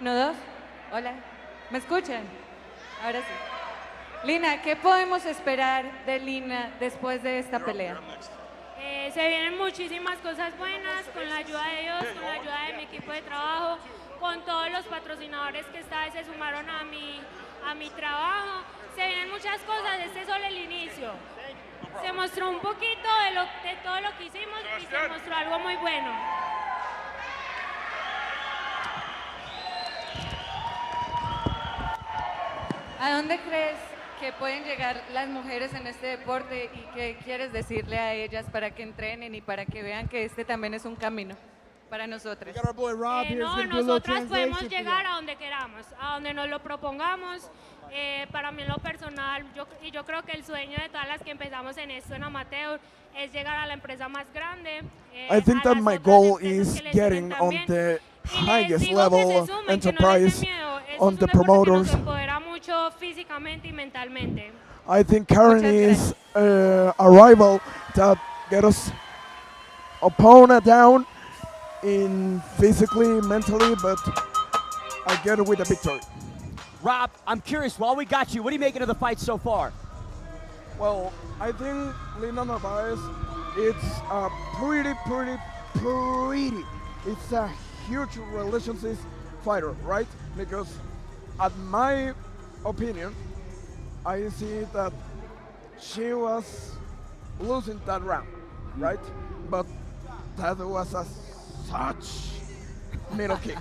¿No dos? Hola. ¿Me escuchan? Ahora sí. Lina, ¿qué podemos esperar de Lina después de esta pelea? Se vienen muchísimas cosas buenas con la ayuda de Dios, con la ayuda de mi equipo de trabajo, con todos los patrocinadores que esta vez se sumaron a mi trabajo. Se vienen muchas cosas, este es solo el inicio. Se mostró un poquito de todo lo que hicimos y se mostró algo muy bueno. ¿A dónde crees que pueden llegar las mujeres en este deporte y qué quieres decirle a ellas para que entrenen y para que vean que este también es un camino para nosotros? No, nosotras podemos llegar a donde queramos, a donde nos lo propongamos. Para mí en lo personal, yo creo que el sueño de todas las que empezamos en esto en amateur es llegar a la empresa más grande. I think that my goal is getting on the highest level of enterprise on the promoters. Mucho físicamente y mentalmente. I think Karen is a rival that get us opponent down in physically, mentally, but I get it with a victory. Rob, I'm curious, while we got you, what are you making of the fight so far? Well, I think Lina Narvaez, it's a pretty. It's a huge relationship fighter, right? Because at my opinion, I see that she was losing that round, right? But that was such middle kick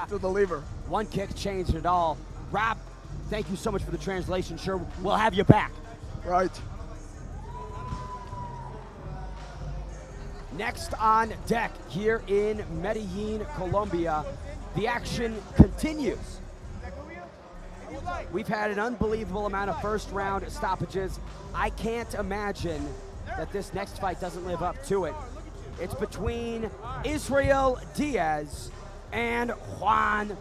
to the liver. One kick changed it all. Rob, thank you so much for the translation. Sure, we'll have you back. Right. Next on deck here in Medellin, Colombia, the action continues. We've had an unbelievable amount of first round stoppages. I can't imagine that this next fight doesn't live up to it. It's between Israel Diaz and Juan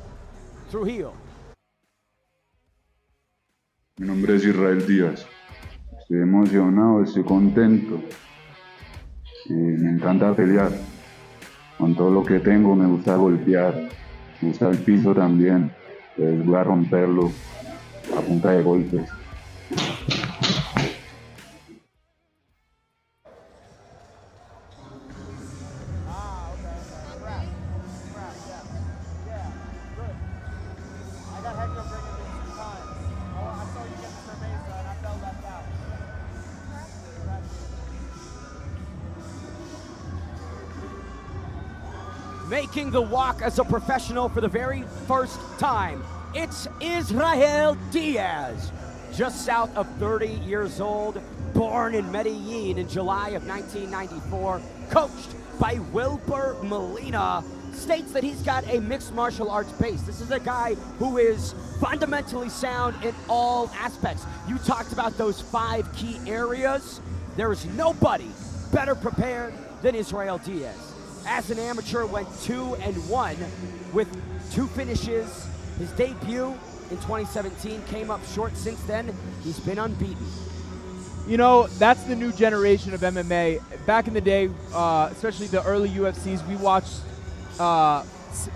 Trujillo. Mi nombre es Israel Díaz. Estoy emocionado, estoy contento. Me encanta pelear. Con todo lo que tengo me gusta golpear. Me gusta el piso también. Entonces voy a romperlo a punta de golpes. Making the walk as a professional for the very first time, it's Israel Diaz, just south of 30 years old, born in Medellin in July of 1994, coached by Wilbur Molina, states that he's got a mixed martial arts base. This is a guy who is fundamentally sound in all aspects. You talked about those 5 key areas. There is nobody better prepared than Israel Diaz. As an amateur, went 2-1 with 2 finishes. His debut in 2017 came up short. Since then, he's been unbeaten. You know, that's the new generation of MMA. Back in the day, especially the early UFCs, we watched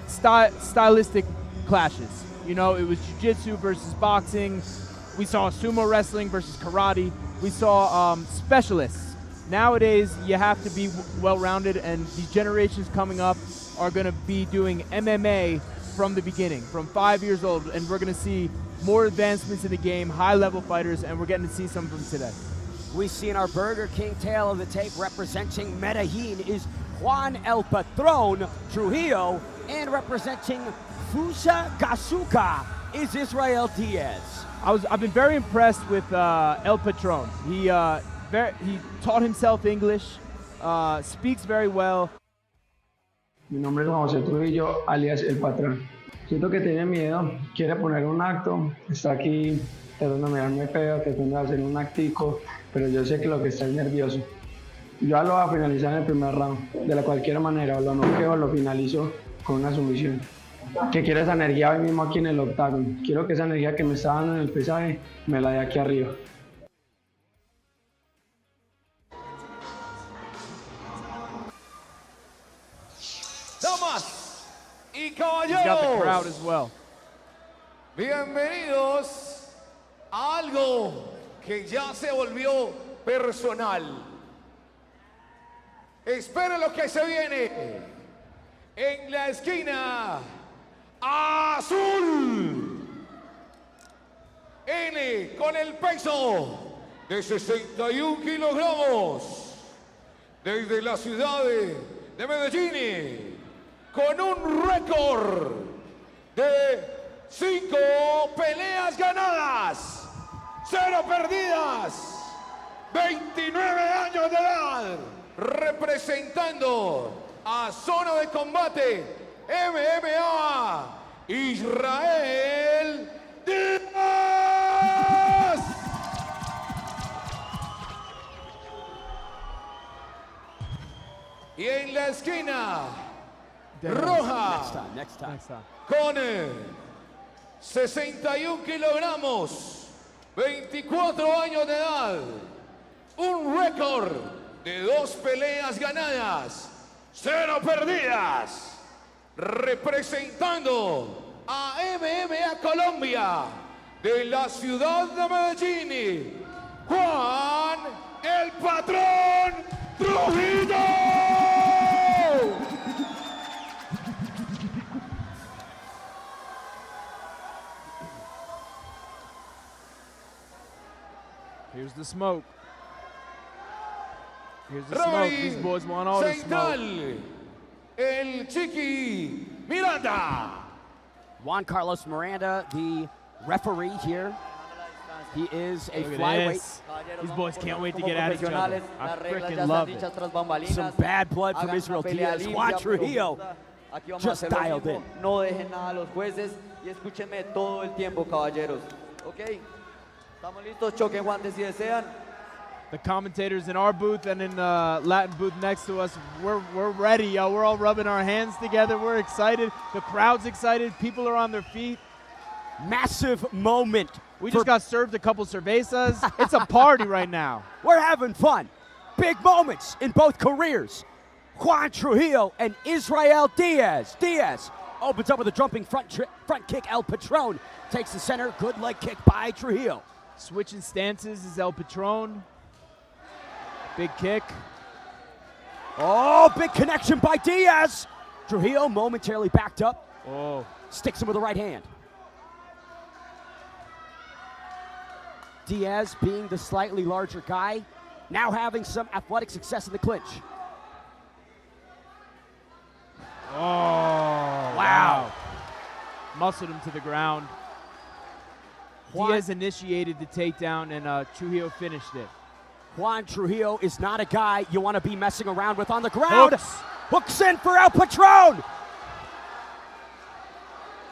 stylistic clashes. You know, it was jiu-jitsu versus boxing. We saw sumo wrestling versus karate. We saw specialists. Nowadays, you have to be well-rounded, and these generations coming up are going to be doing MMA from the beginning, from 5 years old, and we're going to see more advancements in the game, high-level fighters, and we're getting to see some of them today. We see in our Burger King tail of the tape representing Medellin is Juan El Patron Trujillo, and representing Fusagasugá is Israel Diaz. I've been very impressed with El Patron. He taught himself English, speaks very well. Mi nombre es Juan José Trujillo, alias El Patrón. Siento que tiene miedo, quiere poner un acto, está aquí tratando de mirarme feo, tratando de hacer un actico, pero yo sé que lo que está es nervioso. Yo lo voy a finalizar en el primer round, de la cualquier manera, lo noqueo, lo finalizo con una sumisión. Que quiero esa energía hoy mismo aquí en el octágono. Quiero que esa energía que me está dando en el pesaje me la dé aquí arriba. Damas y He's got the crowd caballeros, as well. bienvenidos a algo que ya se volvió personal. Esperen lo que se viene. En la esquina azul, N con el peso de 61 kilogramos, desde la ciudad de Medellín, con un récord de 5 peleas ganadas, 0 perdidas, 29 años de edad, representando a zona de combate MMA, Israel Díaz. Y en la esquina roja, Next time. con 61 kilogramos, 24 años de edad, un récord de 2 peleas ganadas, 0 perdidas, representando a MMA Colombia de la ciudad de Medellín, Juan el Patrón Trujillo. Here's the smoke. Here's the smoke. These boys want all the smoke. El Chiqui Miranda. Juan Carlos Miranda, the referee here. He is a Look at flyweight. this. These boys can't wait to get at each other. I freaking love it. Some bad blood from Israel Diaz. Juan Trujillo just dialed in. No dejen nada a los jueces y escúchenme todo el tiempo, caballeros. ¿Ok? ¿Estamos listos? Choquen guantes si desean. The commentators in our booth and in the Latin booth next to us, we're ready, yo. We're all rubbing our hands together. We're excited. The crowd's excited. People are on their feet. Massive moment. We just got served a couple cervezas. It's a party right now. We're having fun. Big moments in both careers. Juan Trujillo and Israel Diaz. Diaz opens up with a jumping front kick. El Patron takes the center. Good leg kick by Trujillo. Switching stances is El Patron. Big kick. Oh, big connection by Diaz. Trujillo momentarily backed up. Oh. Sticks him with the right hand. Diaz, being the slightly larger guy, now having some athletic success in the clinch. Oh, wow. Muscled him to the ground. Diaz initiated the takedown, and Trujillo finished it. Juan Trujillo is not a guy you want to be messing around with on the ground. Hooks in for El Patron.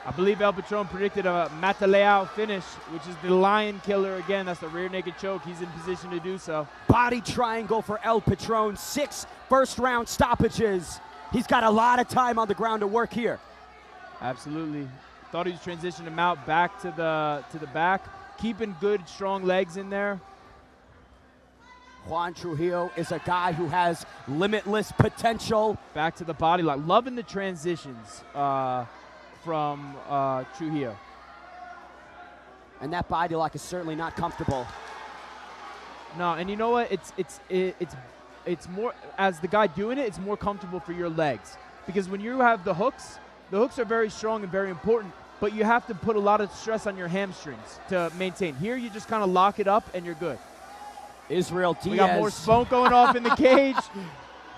I believe El Patron predicted a Mataleao finish, which is the lion killer again. That's the rear naked choke. He's in position to do so. Body triangle for El Patron. 6 first-round stoppages. He's got a lot of time on the ground to work here. Absolutely. Thought he was transitioning him out back to the back, keeping good, strong legs in there. Juan Trujillo is a guy who has limitless potential. Back to the body lock. Loving the transitions from Trujillo. And that body lock is certainly not comfortable. No, and you know what? It's more, as the guy doing it, it's more comfortable for your legs. Because when you have the hooks are very strong and very important, but you have to put a lot of stress on your hamstrings to maintain. Here, you just kind of lock it up and you're good. Israel Diaz. We got more smoke going off in the cage.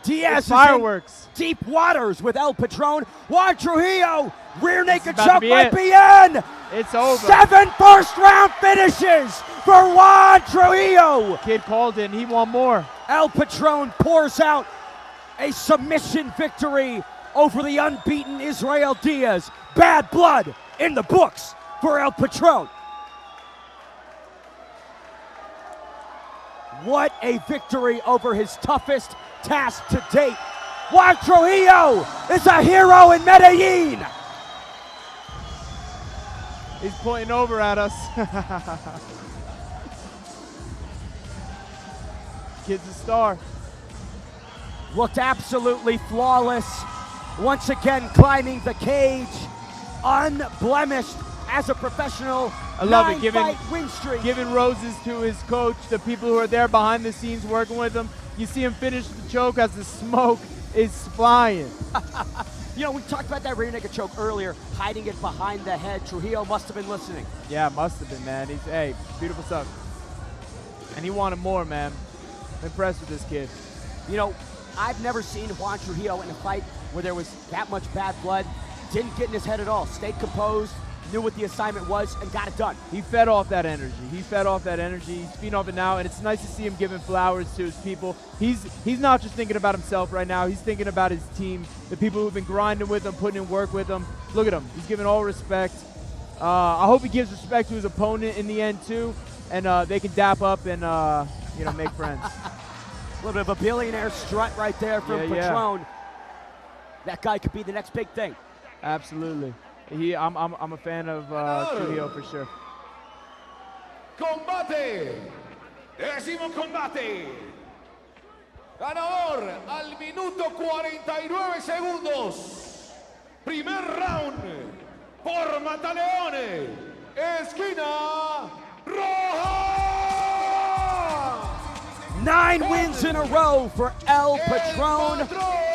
Diaz fireworks. Is in deep waters with El Patron. Juan Trujillo, rear naked choke by BN. It's over. 7 first-round finishes for Juan Trujillo. Kid called in. He want more. El Patron pours out a submission victory over the unbeaten Israel Diaz. Bad blood in the books for El Patron. What a victory over his toughest task to date. Juan Trujillo is a hero in Medellin. He's pointing over at us. Kid's a star. Looked absolutely flawless. Once again climbing the cage, unblemished as a professional. I love it, giving roses to his coach, the people who are there behind the scenes working with him. You see him finish the choke as the smoke is flying. You know, we talked about that rear naked choke earlier, hiding it behind the head. Trujillo must have been listening. Yeah, must have been, man. Hey, beautiful stuff. And he wanted more, man. I'm impressed with this kid. You know, I've never seen Juan Trujillo in a fight where there was that much bad blood. Didn't get in his head at all. Stayed composed, knew what the assignment was, and got it done. He fed off that energy. He's feeding off it now, and it's nice to see him giving flowers to his people. He's not just thinking about himself right now. He's thinking about his team, the people who've been grinding with him, putting in work with him. Look at him. He's giving all respect. I hope he gives respect to his opponent in the end, too, and they can dap up and, make friends. A little bit of a billionaire strut right there from Patron. Yeah. That guy could be the next big thing. Absolutely. I'm a fan of Trujillo for sure. Combate. 10º combate. Ganador al minuto 49 segundos. Primer round por Mataleone. Esquina roja. 9 wins in a row for El Patron.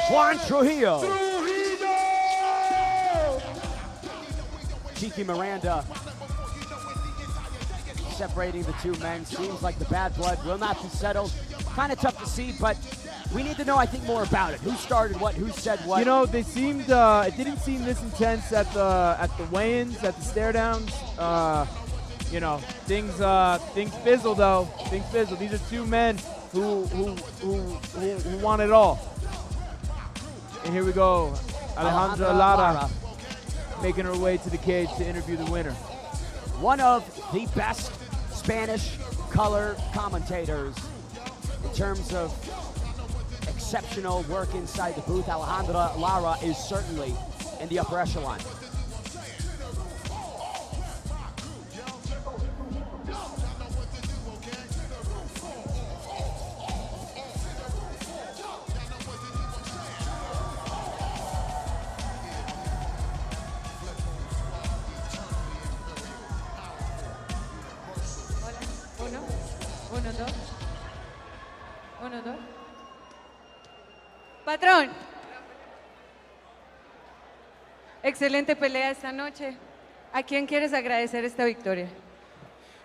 Juan Trujillo. Cheeky Miranda separating the two men. Seems like the bad blood will not be settled. Kind of tough to see, but we need to know, I think, more about it. Who started what? Who said what? You know, they seemed. It didn't seem this intense at the weigh-ins, at the stare-downs. Things fizzle though. Things fizzle. These are two men who want it all. And here we go, Alejandra Lara making her way to the cage to interview the winner. One of the best Spanish color commentators terms of exceptional work inside the booth, Alejandra Lara is certainly in the upper echelon. Uno, dos. Patrón. Excelente pelea esta noche. ¿A quién quieres agradecer esta victoria?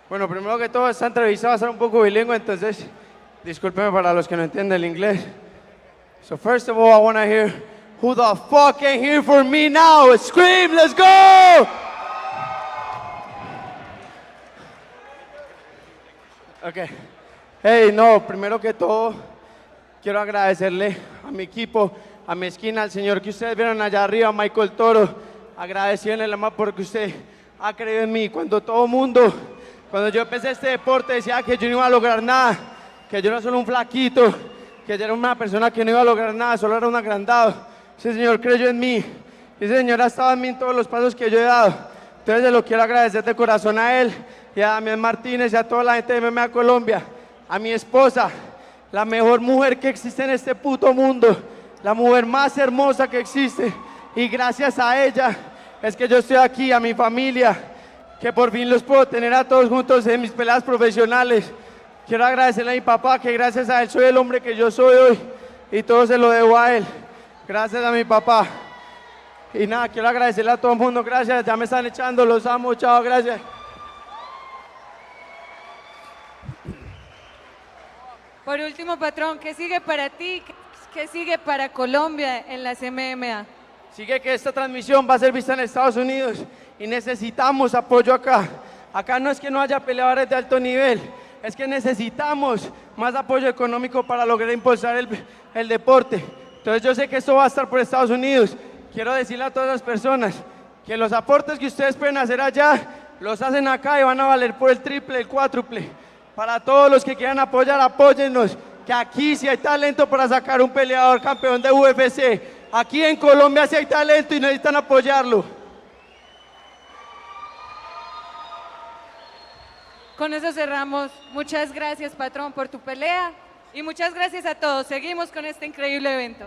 Bueno, primero que todo, esta entrevista va a ser un poco bilingüe, entonces discúlpeme para los que no entienden el inglés. So first of all, I want to hear, who the fuck ain't here for me now? Scream, let's go! Okay. Hey, no, primero que todo, quiero agradecerle a mi equipo, a mi esquina, al señor que ustedes vieron allá arriba, Michael Toro, agradeciéndole más porque usted ha creído en mí. Cuando yo empecé este deporte decía que yo no iba a lograr nada, que yo era solo un flaquito, que yo era una persona que no iba a lograr nada, solo era un agrandado. Ese señor creyó en mí, ese señor ha estado en mí en todos los pasos que yo he dado. Entonces, lo quiero agradecer de corazón a él y a Damián Martínez y a toda la gente de MMA Colombia. A mi esposa, la mejor mujer que existe en este puto mundo, la mujer más hermosa que existe, y gracias a ella es que yo estoy aquí, a mi familia, que por fin los puedo tener a todos juntos en mis peleas profesionales. Quiero agradecerle a mi papá, que gracias a él soy el hombre que yo soy hoy, y todo se lo debo a él, gracias a mi papá. Y nada, quiero agradecerle a todo el mundo, gracias, ya me están echando, los amo, chao, gracias. Por último, patrón, ¿qué sigue para ti? ¿Qué sigue para Colombia en las MMA? Sigue que esta transmisión va a ser vista en Estados Unidos y necesitamos apoyo acá. Acá no es que no haya peleadores de alto nivel, es que necesitamos más apoyo económico para lograr impulsar el deporte. Entonces yo sé que esto va a estar por Estados Unidos. Quiero decirle a todas las personas que los aportes que ustedes pueden hacer allá, los hacen acá y van a valer por el triple, el cuádruple. Para todos los que quieran apoyar, apóyennos, que aquí sí hay talento para sacar un peleador campeón de UFC. Aquí en Colombia sí hay talento y necesitan apoyarlo. Con eso cerramos. Muchas gracias, patrón, por tu pelea y muchas gracias a todos. Seguimos con este increíble evento.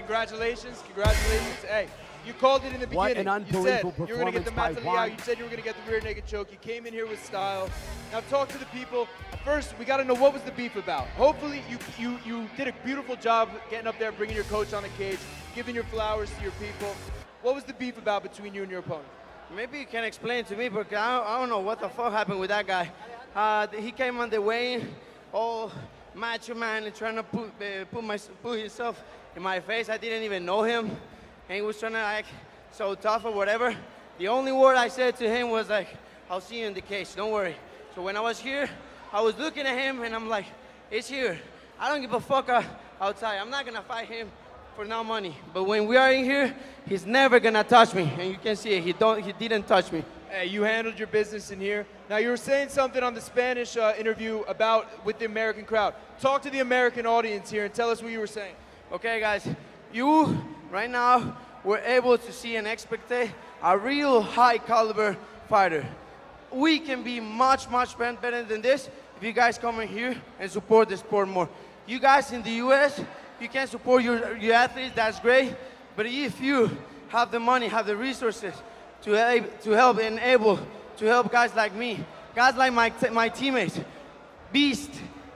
Congratulations, congratulations. Hey, you called it in the What beginning. an unbelievable you said you were going to get the performance by Mataleao. Juan. You said you were going to get the rear naked choke. You came in here with style. Now talk to the people. First, we got to know, what was the beef about? Hopefully you did a beautiful job getting up there, bringing your coach on the cage, giving your flowers to your people. What was the beef about between you and your opponent? Maybe you can explain to me, because I don't know what the fuck happened with that guy. He came on the way, all macho man, and trying to put himself in my face. I didn't even know him, and he was trying to act so tough or whatever. The only word I said to him was like, I'll see you in the cage, don't worry. So when I was here, I was looking at him and I'm like, it's here. I don't give a fuck outside. I'm not gonna fight him for no money. But when we are in here, he's never gonna touch me. And you can see it, he didn't touch me. Hey, you handled your business in here. Now you were saying something on the Spanish interview with the American crowd. Talk to the American audience here and tell us what you were saying. Okay, guys, you right now were able to see and expect a real high caliber fighter. We can be much better than this if you guys come in here and support the sport more. You guys in the US, you can support your athletes, that's great, but if you have the money, have the resources to help and able to help guys like me, guys like my teammates, beast,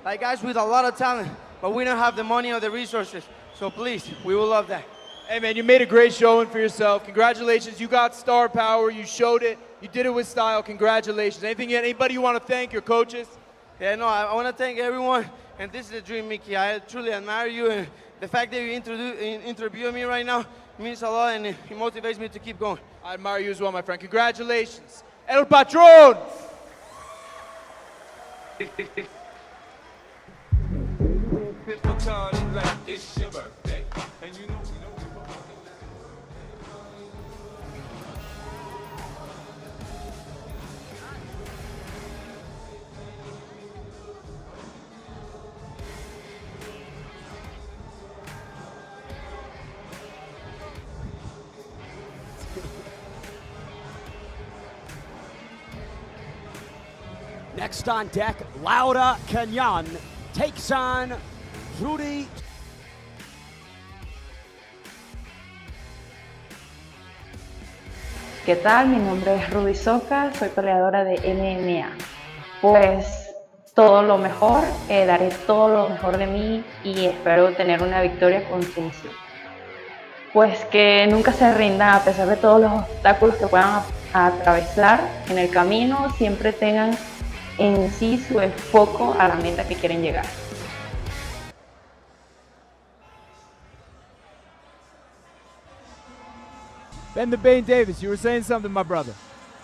like guys with a lot of talent, but we don't have the money or the resources. So please, we will love that. Hey man, you made a great showing for yourself. Congratulations, you got star power, you showed it, you did it with style. Congratulations. Anybody you want to thank, your coaches? Yeah, no, I want to thank everyone, and this is a dream, Mickey. I truly admire you, and the fact that you interview me right now means a lot, and it motivates me to keep going. I admire you as well, my friend. Congratulations. El Patron! Like this Next on deck, Laura Cañón takes on Rudy. ¿Qué tal? Mi nombre es Rudy Soca, soy peleadora de MMA. Pues todo lo mejor, daré todo lo mejor de mí y espero tener una victoria con sumisión. Pues que nunca se rindan a pesar de todos los obstáculos que puedan atravesar en el camino, siempre tengan en sí su enfoque a la meta que quieren llegar. Ben the Bane Davis, you were saying something, my brother.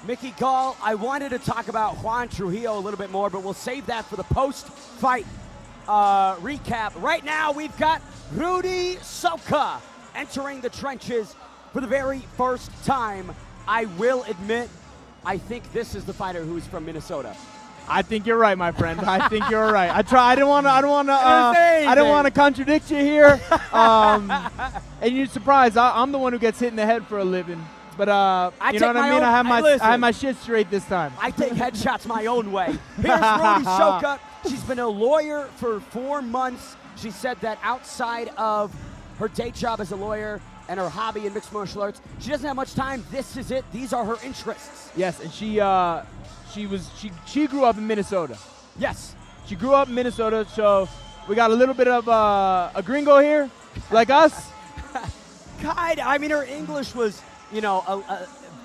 Mickey Gall, I wanted to talk about Juan Trujillo a little bit more, but we'll save that for the post-fight recap. Right now, we've got Rudy Soca entering the trenches for the very first time. I will admit, I think this is the fighter who's from Minnesota. I think you're right, my friend. I think you're right. I don't want to contradict you here. And you're surprised. I'm the one who gets hit in the head for a living. But you know what I mean? I have my shit straight this time. I take headshots my own way. Here's Rudy Soca. She's been a lawyer for 4 months. She said that outside of her day job as a lawyer and her hobby in mixed martial arts, she doesn't have much time. This is it. These are her interests. Yes, and she grew up in Minnesota. Yes. She grew up in Minnesota, so we got a little bit of a gringo here, like us. God, I mean, her English was, you know,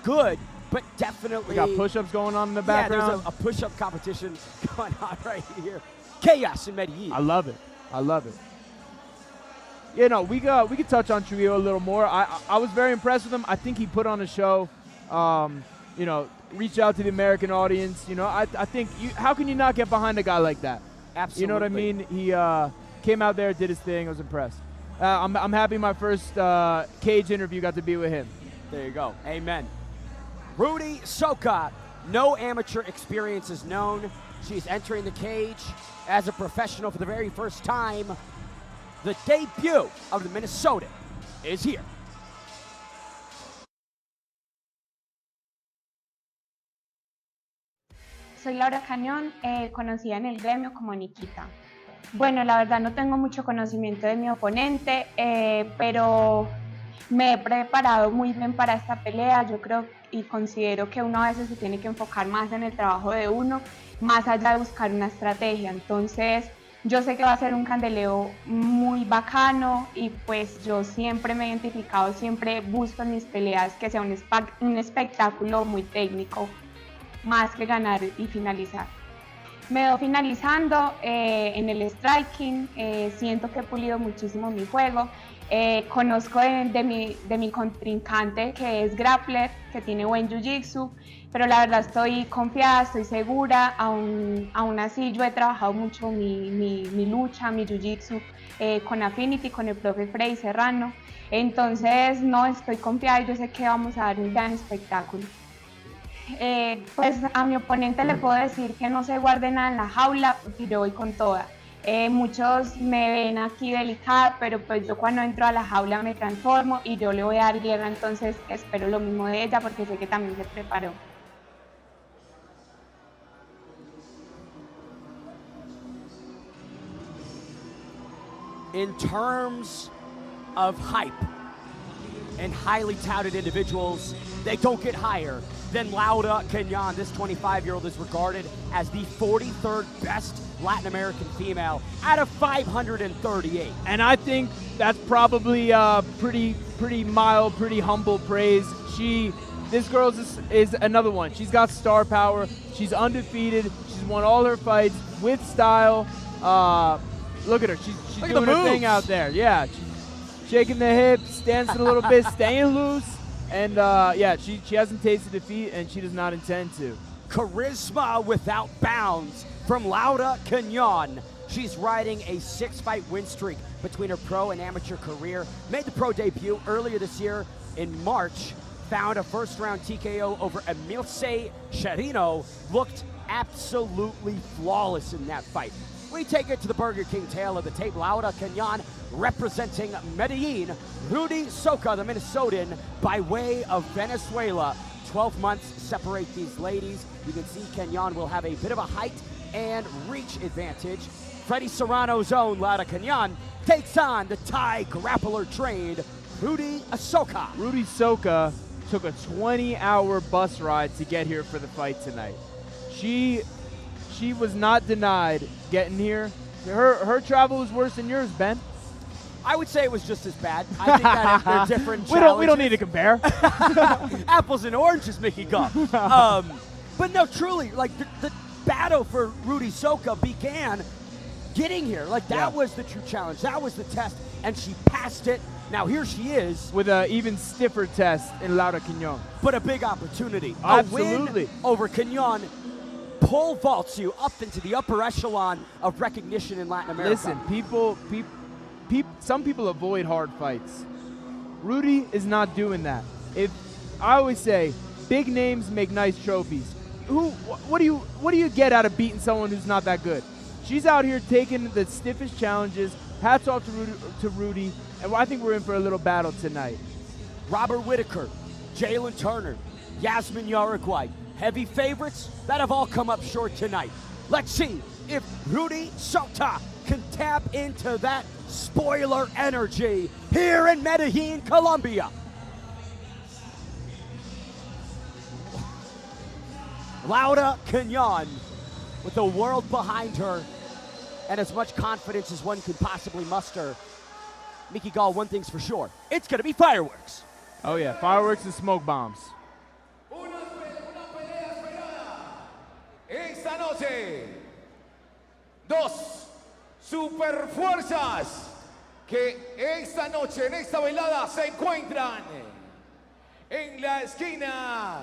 good, but definitely. We got push-ups going on in the background. Yeah, there's a push-up competition going on right here. Chaos in Medellin. I love it. I love it. You know, we could touch on Trujillo a little more. I was very impressed with him. I think he put on a show. You know, reach out to the American audience. You know, I think how can you not get behind a guy like that? Absolutely. You know what I mean? He came out there, did his thing. I was impressed. I'm happy my first cage interview got to be with him. There you go. Amen. Rudy Soca, no amateur experience is known. She's entering the cage as a professional for the very first time. The debut of the Minnesotan is here. Soy Laura Cañón, conocida en el gremio como Nikita. Bueno, la verdad no tengo mucho conocimiento de mi oponente, pero me he preparado muy bien para esta pelea. Yo creo y considero que uno a veces se tiene que enfocar más en el trabajo de uno, más allá de buscar una estrategia. Entonces, yo sé que va a ser un candeleo muy bacano y pues yo siempre me he identificado, siempre busco en mis peleas que sea un espectáculo muy técnico, más que ganar y finalizar. Me veo finalizando en el striking, siento que he pulido muchísimo mi juego, conozco de mi contrincante que es grappler, que tiene buen jiu-jitsu, pero la verdad estoy confiada, estoy segura, aún así yo he trabajado mucho mi lucha, mi jiu-jitsu con Affinity, con el profe Frey Serrano, entonces no, estoy confiada y yo sé que vamos a dar un gran espectáculo. Pues a mi oponente le puedo decir que no se guarde nada en la jaula porque yo voy con toda. Muchos me ven aquí delicada, pero pues yo cuando entro a la jaula me transformo y yo le voy a dar guerra, entonces espero lo mismo de ella porque sé que también se preparó. In terms of hype and highly touted individuals, they don't get higher than Laura Cañón. This 25-year-old is regarded as the 43rd best Latin American female out of 538. And I think that's probably pretty mild, pretty humble praise. This girl is another one. She's got star power. She's undefeated. She's won all her fights with style. Look at her. She's doing her thing out there. Yeah, she's shaking the hips, dancing a little bit, staying loose. And yeah, she hasn't tasted defeat, and she does not intend to. Charisma without bounds from Laura Cañón. She's riding a 6-fight win streak between her pro and amateur career. Made the pro debut earlier this year in March. Found a first-round TKO over Emilce Serrano. Looked absolutely flawless in that fight. We take it to the Burger King tail of the tape. Laura Cañón representing Medellin. Rudy Soca, the Minnesotan, by way of Venezuela. 12 months separate these ladies. You can see Cañón will have a bit of a height and reach advantage. Freddie Serrano's own Laura Cañón takes on the Thai grappler trained Rudy Soka. Rudy Soka took a 20-hour bus ride to get here for the fight tonight. She was not denied getting here. Her travel was worse than yours, Ben. I would say it was just as bad. I think that they're different we don't need to compare. Apples and oranges, Mickey Guff. But no, truly, like the battle for Rudy Soka began getting here. Like that was the true challenge. That was the test, and she passed it. Now here she is with an even stiffer test in Laura Cañón. But a big opportunity. Absolutely. A win over Cañón pole vaults you up into the upper echelon of recognition in Latin America. Listen, some people avoid hard fights. Rudy is not doing that. I always say, big names make nice trophies. What do you get out of beating someone who's not that good? She's out here taking the stiffest challenges. Hats off to Rudy, and I think we're in for a little battle tonight. Robert Whitaker, Jalen Turner, Yasmin Uruguay, heavy favorites that have all come up short tonight. Let's see if Rudy Soka can tap into that spoiler energy here in Medellin, Colombia. Laura Cañón with the world behind her and as much confidence as one could possibly muster. Mickey Gall, one thing's for sure, it's gonna be fireworks. Oh yeah, fireworks and smoke bombs. Esta noche, dos superfuerzas que esta noche en esta velada se encuentran en la esquina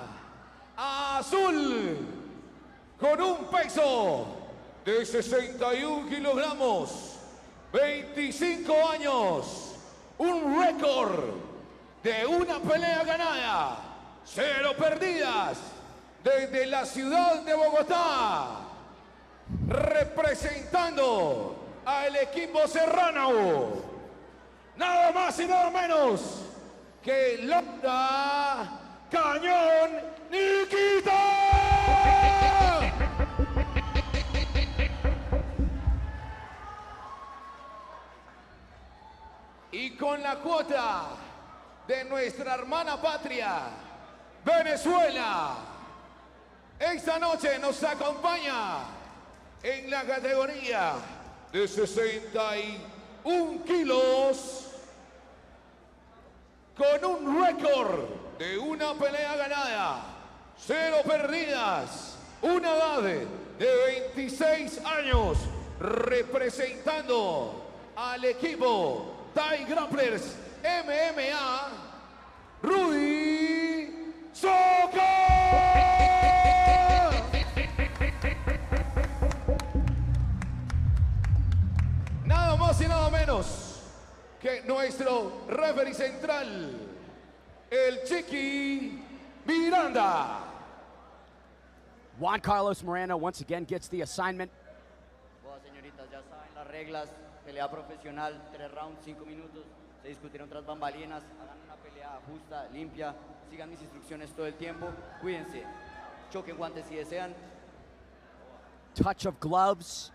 azul con un peso de 61 kilogramos, 25 años, un récord de una pelea ganada, 0 perdidas, desde la ciudad de Bogotá, representando al equipo Serrano, nada más y nada menos que Laura Cañón Nikita. Y con la cuota de nuestra hermana patria, Venezuela, esta noche nos acompaña en la categoría de 61 kilos con un récord de una pelea ganada, 0 perdidas, una edad de 26 años, representando al equipo Thai Grapplers MMA, Rudy Soka. Nada más y nada menos que nuestro referee central, el Chiqui Miranda. Juan Carlos Moreno once again gets the assignment. Bueno, señoritas, ya saben las reglas. Pelea profesional, 3 rounds, 5 minutos. Se discutieron tras bambalinas. Hagan una pelea justa, limpia. Sigan mis instrucciones todo el tiempo. Cuídense. Choquen guantes si desean. Touch of gloves.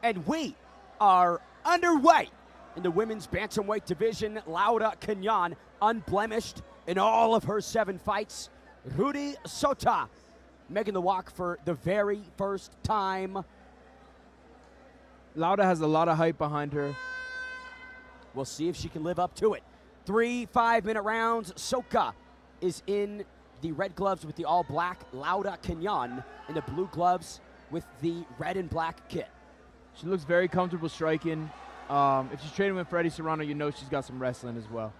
And we are underway in the women's bantamweight division. Laura Cañón, unblemished in all of her 7 fights. Rudy Soka making the walk for the very first time. Laura has a lot of hype behind her. We'll see if she can live up to it. 3 5-minute rounds. Soka is in the red gloves with the all black. Laura Cañón in the blue gloves with the red and black kit. She looks very comfortable striking. If she's training with Freddie Serrano, you know she's got some wrestling as well.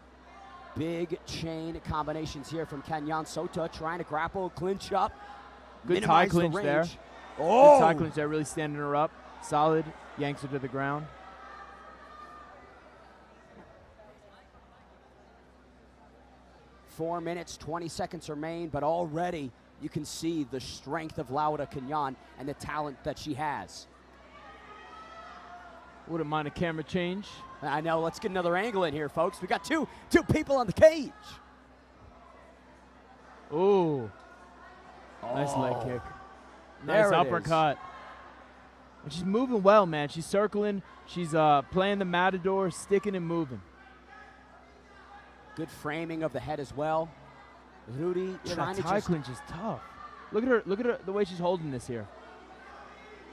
Big chain combinations here from Cañón. Soka trying to grapple, clinch up. Good tie clinch there. Oh! Good tie clinch there, really standing her up. Solid, yanks her to the ground. Four minutes, 20 seconds remain, but already you can see the strength of Laura Cañón and the talent that she has. Wouldn't mind a camera change. I know, let's get another angle in here, folks. We got two people on the cage. Ooh, Nice leg Oh. kick. There Nice it uppercut. And she's moving well, man. She's circling. She's playing the matador, sticking and moving. Good framing of the head as well. Rudy Yeah, trying that to tie just... clinch is tough. Look at her. Look at her. The way she's holding this here.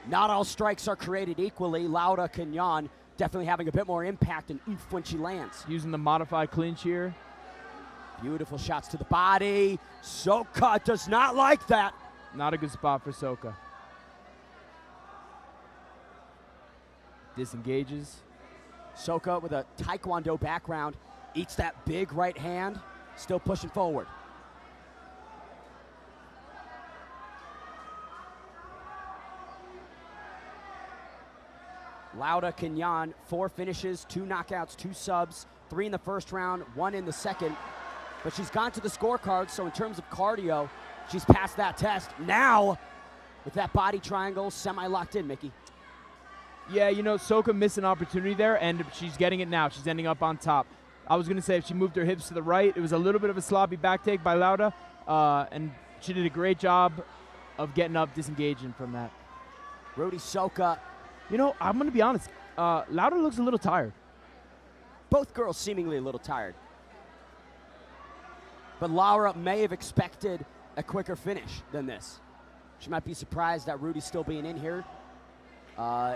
Not all strikes are created equally. Laura Cañón definitely having a bit more impact and oomph when she lands. Using the modified clinch here. Beautiful shots to the body. Soka does not like that. Not a good spot for Soka. Disengages. Soka with a taekwondo background eats that big right hand. Still pushing forward. Laura Cañón, 4 finishes, 2 knockouts, 2 subs, 3 in the first round, 1 in the second. But she's gone to the scorecard, so in terms of cardio, she's passed that test. Now, with that body triangle semi-locked in, Mickey. Yeah, you know, Soka missed an opportunity there, and she's getting it now. She's ending up on top. I was going to say if she moved her hips to the right, it was a little bit of a sloppy back take by Laura, and she did a great job of getting up, disengaging from that. Rudy Soka. You know, I'm going to be honest. Laura looks a little tired. Both girls seemingly a little tired. But Laura may have expected a quicker finish than this. She might be surprised that Rudy's still being in here.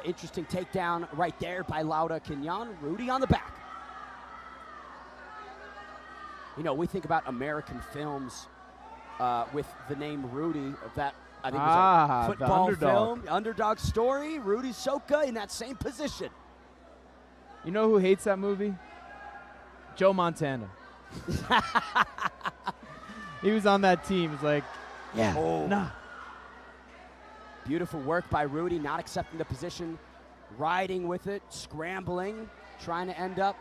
Interesting takedown right there by Laura Cañón. Rudy on the back. You know, we think about American films with the name Rudy, that I think was a football film, underdog story. Rudy Soka in that same position. You know who hates that movie? Joe Montana. He was on that team. He's like, yeah, nah. Beautiful work by Rudy, not accepting the position, riding with it, scrambling, trying to end up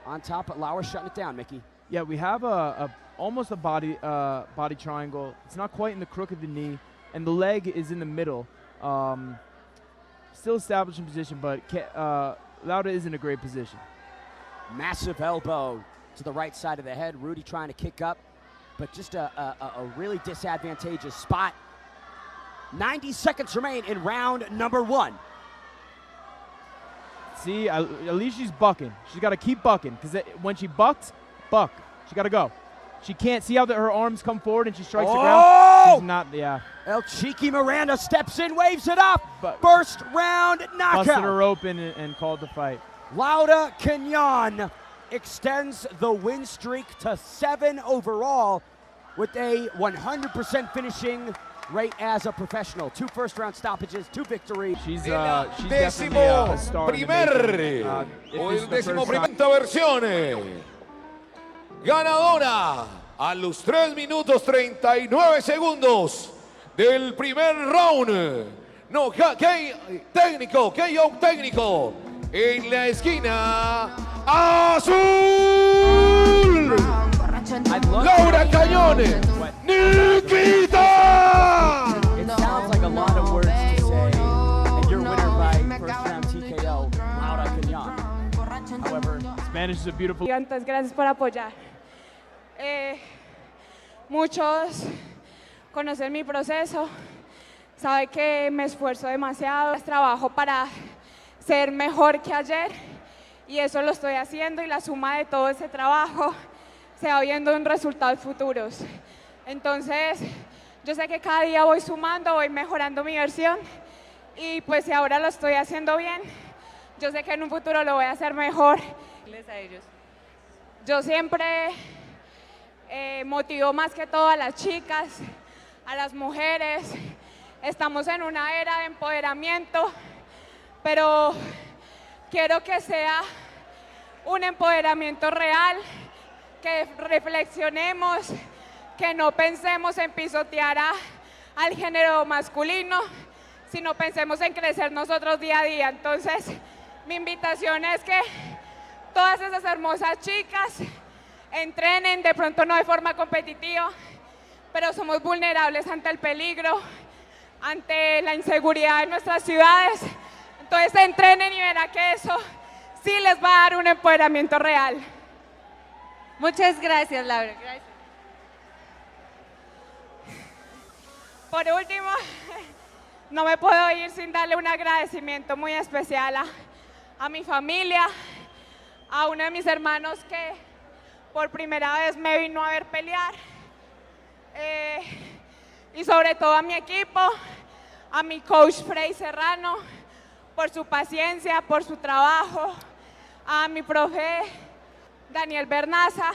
on top, but Laura shutting it down, Mickey. Yeah, we have almost a body triangle. It's not quite in the crook of the knee, and the leg is in the middle. Still establishing position, but Laura is in a great position. Massive elbow to the right side of the head. Rudy trying to kick up, but just a really disadvantageous spot. 90 seconds remain in round number 1. See, at least she's bucking. She's got to keep bucking, because when she bucks, buck. She got to go. She can't see how her arms come forward and she strikes the ground. She's not, yeah. El Cheeky Miranda steps in, waves it up. First round knockout. Busted her open and called the fight. Laura Cañón extends the win streak to 7 overall with a 100% finishing rate as a professional. 2 first-round stoppages, 2 victories. She's definitely a star. O el décimo primera versión. Ganadora a los 3 minutos 39 segundos del primer round. No, técnico, KO técnico. En la esquina azul. Laura Cañón. Nikita. It sounds like a lot of words to say, and your winner by first round TKO, Laura Cañón. However, Spanish is a beautiful. Entonces, gracias por apoyar. Muchos conocen mi proceso, saben que me esfuerzo demasiado, trabajo para ser mejor que ayer y eso lo estoy haciendo y la suma de todo ese trabajo se va viendo en resultados futuros. Entonces, yo sé que cada día voy sumando, voy mejorando mi versión y pues si ahora lo estoy haciendo bien, yo sé que en un futuro lo voy a hacer mejor. A ellos. Yo siempre motivo más que todo a las chicas, a las mujeres. Estamos en una era de empoderamiento, pero quiero que sea un empoderamiento real, que reflexionemos, que no pensemos en pisotear al género masculino, sino pensemos en crecer nosotros día a día. Entonces, mi invitación es que todas esas hermosas chicas entrenen, de pronto no de forma competitiva, pero somos vulnerables ante el peligro, ante la inseguridad de nuestras ciudades. Entonces entrenen y verá que eso sí les va a dar un empoderamiento real. Muchas gracias, Laura. Gracias. Por último, no me puedo ir sin darle un agradecimiento muy especial a mi familia, a uno de mis hermanos que por primera vez me vino a ver pelear, y sobre todo a mi equipo, a mi coach Serrano, por su paciencia, por su trabajo, a mi profe Daniel Bernaza,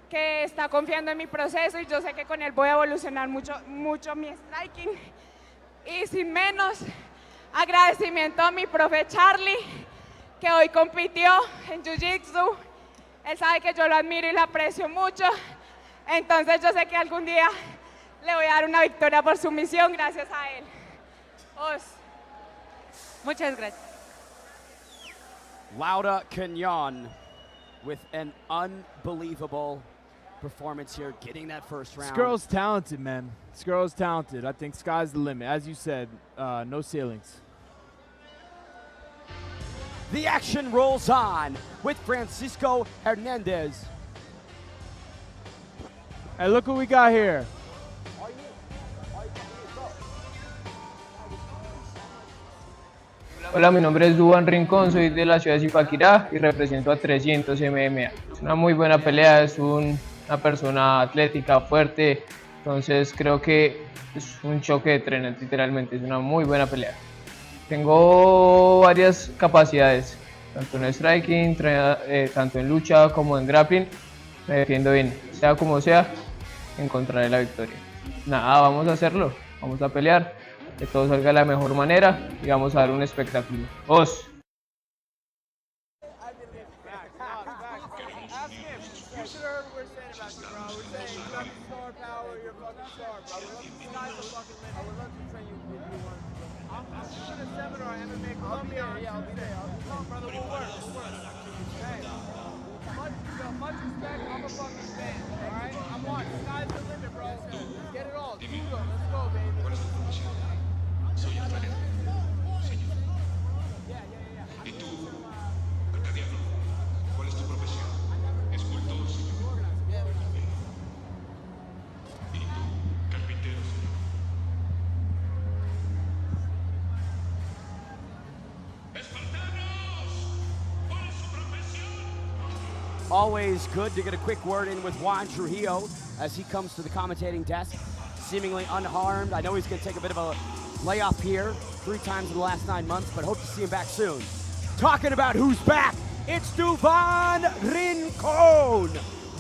que está confiando en mi proceso y yo sé que con él voy a evolucionar mucho mi striking. Y sin menos, agradecimiento a mi profe Charlie, que hoy compitió en Jiu-Jitsu. Él sabe que yo lo admiro y lo aprecio mucho, entonces yo sé que algún día le voy a dar una victoria por sumisión gracias a él. Muchas gracias. Laura Cañón with an unbelievable performance here, getting that first round. This girl's talented, man. This girl's talented. I think sky's the limit. As you said, no ceilings. The action rolls on with Francisco Hernandez. Hey, look what we got here. Hola, mi nombre es Juan Rincón, soy de la ciudad de Zipaquirá y represento a 300 MMA. Es una muy buena pelea, es una persona atlética, fuerte, entonces creo que es un choque de trenes, literalmente, es una muy buena pelea. Tengo varias capacidades, tanto en striking, tanto en lucha como en grappling, me defiendo bien, sea como sea, encontraré la victoria. Nada, vamos a hacerlo, vamos a pelear. Que todo salga de la mejor manera y vamos a dar un espectáculo. ¡Os! Soy atleta, señor. ¿Y tú, arcadiano? ¿Cuál es tu profesión? Escultor, señor. ¿Y tú, carpintero? ¡Espartanos! ¿Cuál es su profesión? Always good to get a quick word in with Juan Trujillo as he comes to the commentating desk, seemingly unharmed. I know he's going to take a bit of a layoff here 3 times in the last 9 months, but hope to see him back soon. Talking about who's back, it's Juan Rincón,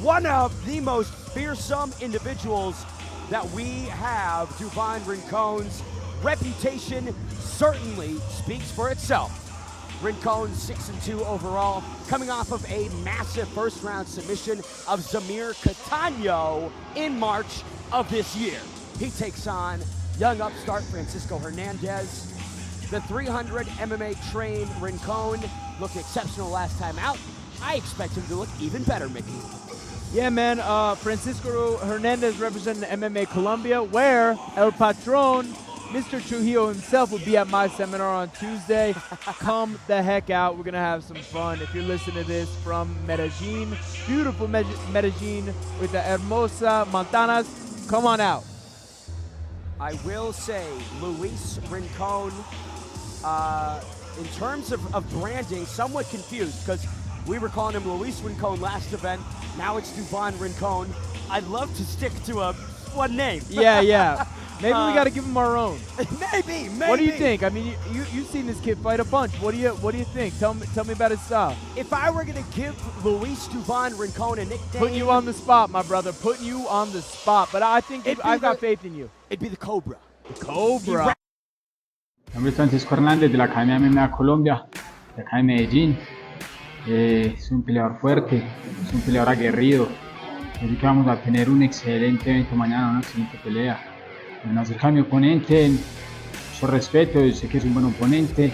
one of the most fearsome individuals that we have. Juan Rincón's reputation certainly speaks for itself. Rincón 6-2 overall, coming off of a massive first-round submission of Zamir Catano in March of this year. He takes on young upstart Francisco Hernandez. The 300 MMA trained Rincón looked exceptional last time out. I expect him to look even better, Mickey. Yeah, man, Francisco Hernandez representing MMA Colombia, where El Patron, Mr. Trujillo himself, will be at my seminar on Tuesday. Come the heck out. We're going to have some fun. If you're listening to this from Medellin, beautiful Medellin with the hermosa montanas, come on out. I will say, Luis Rincón, in terms of branding, somewhat confused because we were calling him Luis Rincón last event. Now it's Juan Rincón. I'd love to stick to one name. Yeah. Maybe we got to give him our own. Maybe. What do you think? I mean, you've seen this kid fight a bunch. What do you think? Tell me about his style. If I were going to give Luis Juan Rincón a nickname, putting you on the spot, my brother. Putting you on the spot. But I think I've got faith in you. It'd be the Cobra. The Cobra. Mi nombre es Francisco Hernández de la Academia MMA Colombia, de acá en Medellín. Es un peleador fuerte, es un peleador aguerrido. Yo sé que vamos a tener un excelente evento mañana, una excelente pelea. Me acerca a mi oponente, mucho respeto, yo sé que es un buen oponente,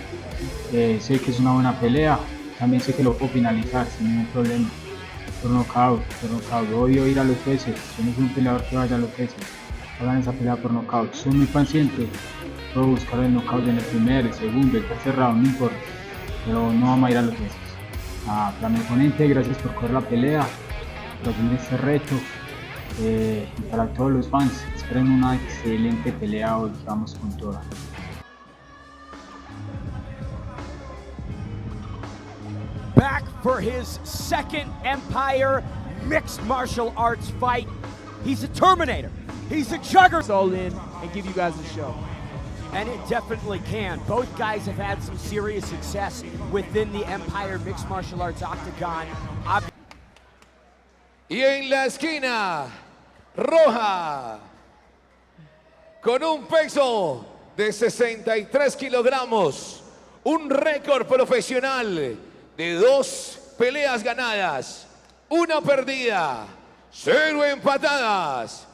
sé que es una buena pelea, también sé que lo puedo finalizar sin ningún problema. Por nocaut. Yo odio ir a los jueces, yo no soy un peleador que vaya a los jueces. Hagan esa pelea por nocaut. Soy muy paciente, puedo buscar el nocaut en el primer, el segundo, el tercer round, no importa, pero no vamos a ir a los jueces. Para mi oponente, gracias por correr la pelea, por asumir este reto. Y para todos los fans, esperen una excelente pelea hoy, vamos con toda. Back for his second Empire mixed martial arts fight. He's a Terminator. He's a juggernaut. All in and give you guys a show. And it definitely can. Both guys have had some serious success within the Empire Mixed Martial Arts Octagon. Y en la esquina roja, con un peso de 63 kilogramos, un récord profesional de 2 peleas ganadas, 1 perdida, 0 empatadas.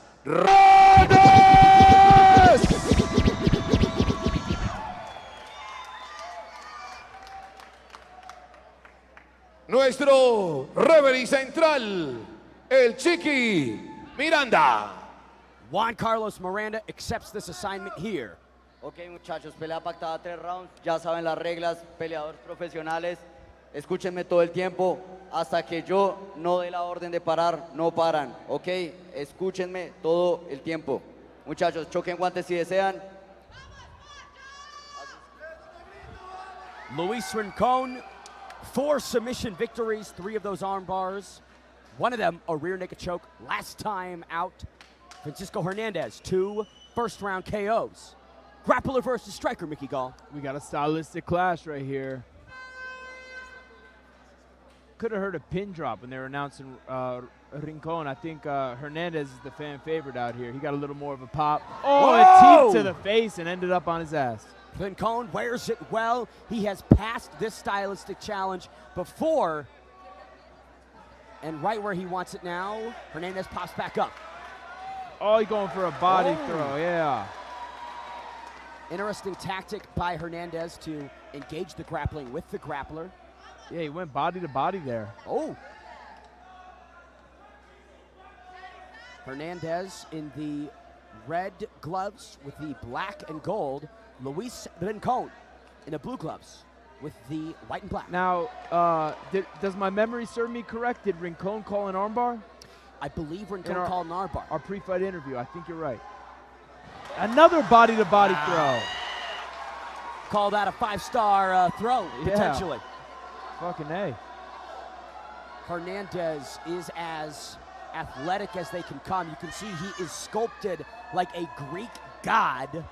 Nuestro referee central, el Chiqui Miranda. Juan Carlos Miranda accepts this assignment here. Ok, muchachos, pelea pactada 3 rounds. Ya saben las reglas, peleadores profesionales. Escúchenme todo el tiempo. Hasta que yo no dé la orden de parar, no paran. Ok, escúchenme todo el tiempo. Muchachos, choquen guantes si desean. Luis Rincon, 4 submission victories, 3 of those arm bars. 1 of them a rear naked choke last time out. Francisco Hernandez, 2 first-round KOs. Grappler versus striker, Mickey Gall. We got a stylistic clash right here. Could have heard a pin drop when they were announcing Rincon. I think Hernandez is the fan favorite out here. He got a little more of a pop. Oh, a teep to the face and ended up on his ass. Rincon wears it well. He has passed this stylistic challenge before. And right where he wants it now, Hernandez pops back up. Oh, he's going for a body throw, yeah. Interesting tactic by Hernandez to engage the grappling with the grappler. Yeah, he went body to body there. Oh. Hernandez in the red gloves with the black and gold. Luis Rincon in the blue gloves with the white and black. Now, does my memory serve me correct? Did Rincon call an armbar? I believe Rincon called an armbar. Our pre-fight interview, I think you're right. Another body-to-body throw. Call that a 5-star throw, potentially. Fucking A. Hernandez is as athletic as they can come. You can see he is sculpted like a Greek god.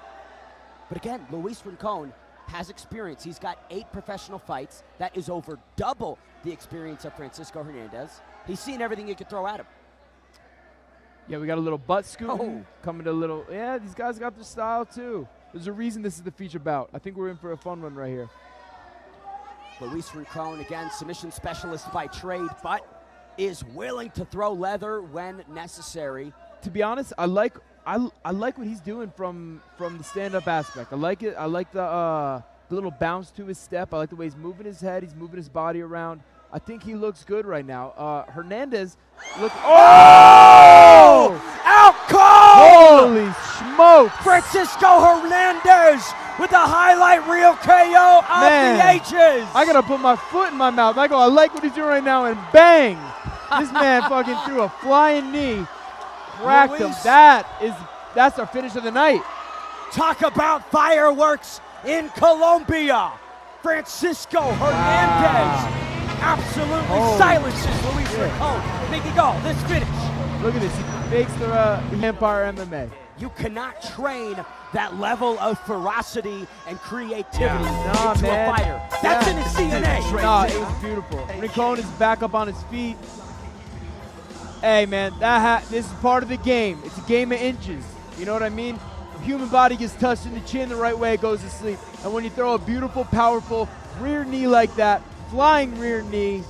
But again, Luis Rincon has experience. He's got 8 professional fights. That is over double the experience of Francisco Hernandez. He's seen everything you could throw at him. Yeah, we got a little butt scooting, coming to a little, yeah, these guys got their style too. There's a reason this is the feature bout. I think we're in for a fun one right here. Luis Rincon, again, submission specialist by trade, but is willing to throw leather when necessary. To be honest, I like what he's doing from the stand-up aspect. I like it. I like the little bounce to his step. I like the way he's moving his head. He's moving his body around. I think he looks good right now. Hernandez, look. Oh! Out cold! Holy smoke! Francisco Hernandez with a highlight reel KO of the ages. I gotta put my foot in my mouth. I like what he's doing right now, and bang! This man fucking threw a flying knee, cracked him. That's our finish of the night. Talk about fireworks in Colombia. Francisco Hernandez absolutely silences Luis Rincon. Mickey Gall, this finish. Look at this, he fakes the Empire MMA. You cannot train that level of ferocity and creativity into a fighter. That's in his DNA. No, it was beautiful. Rincon is back up on his feet. Hey man, this is part of the game. It's a game of inches. You know what I mean? The human body gets touched in the chin the right way, it goes to sleep. And when you throw a beautiful, powerful rear knee like that, flying rear knee,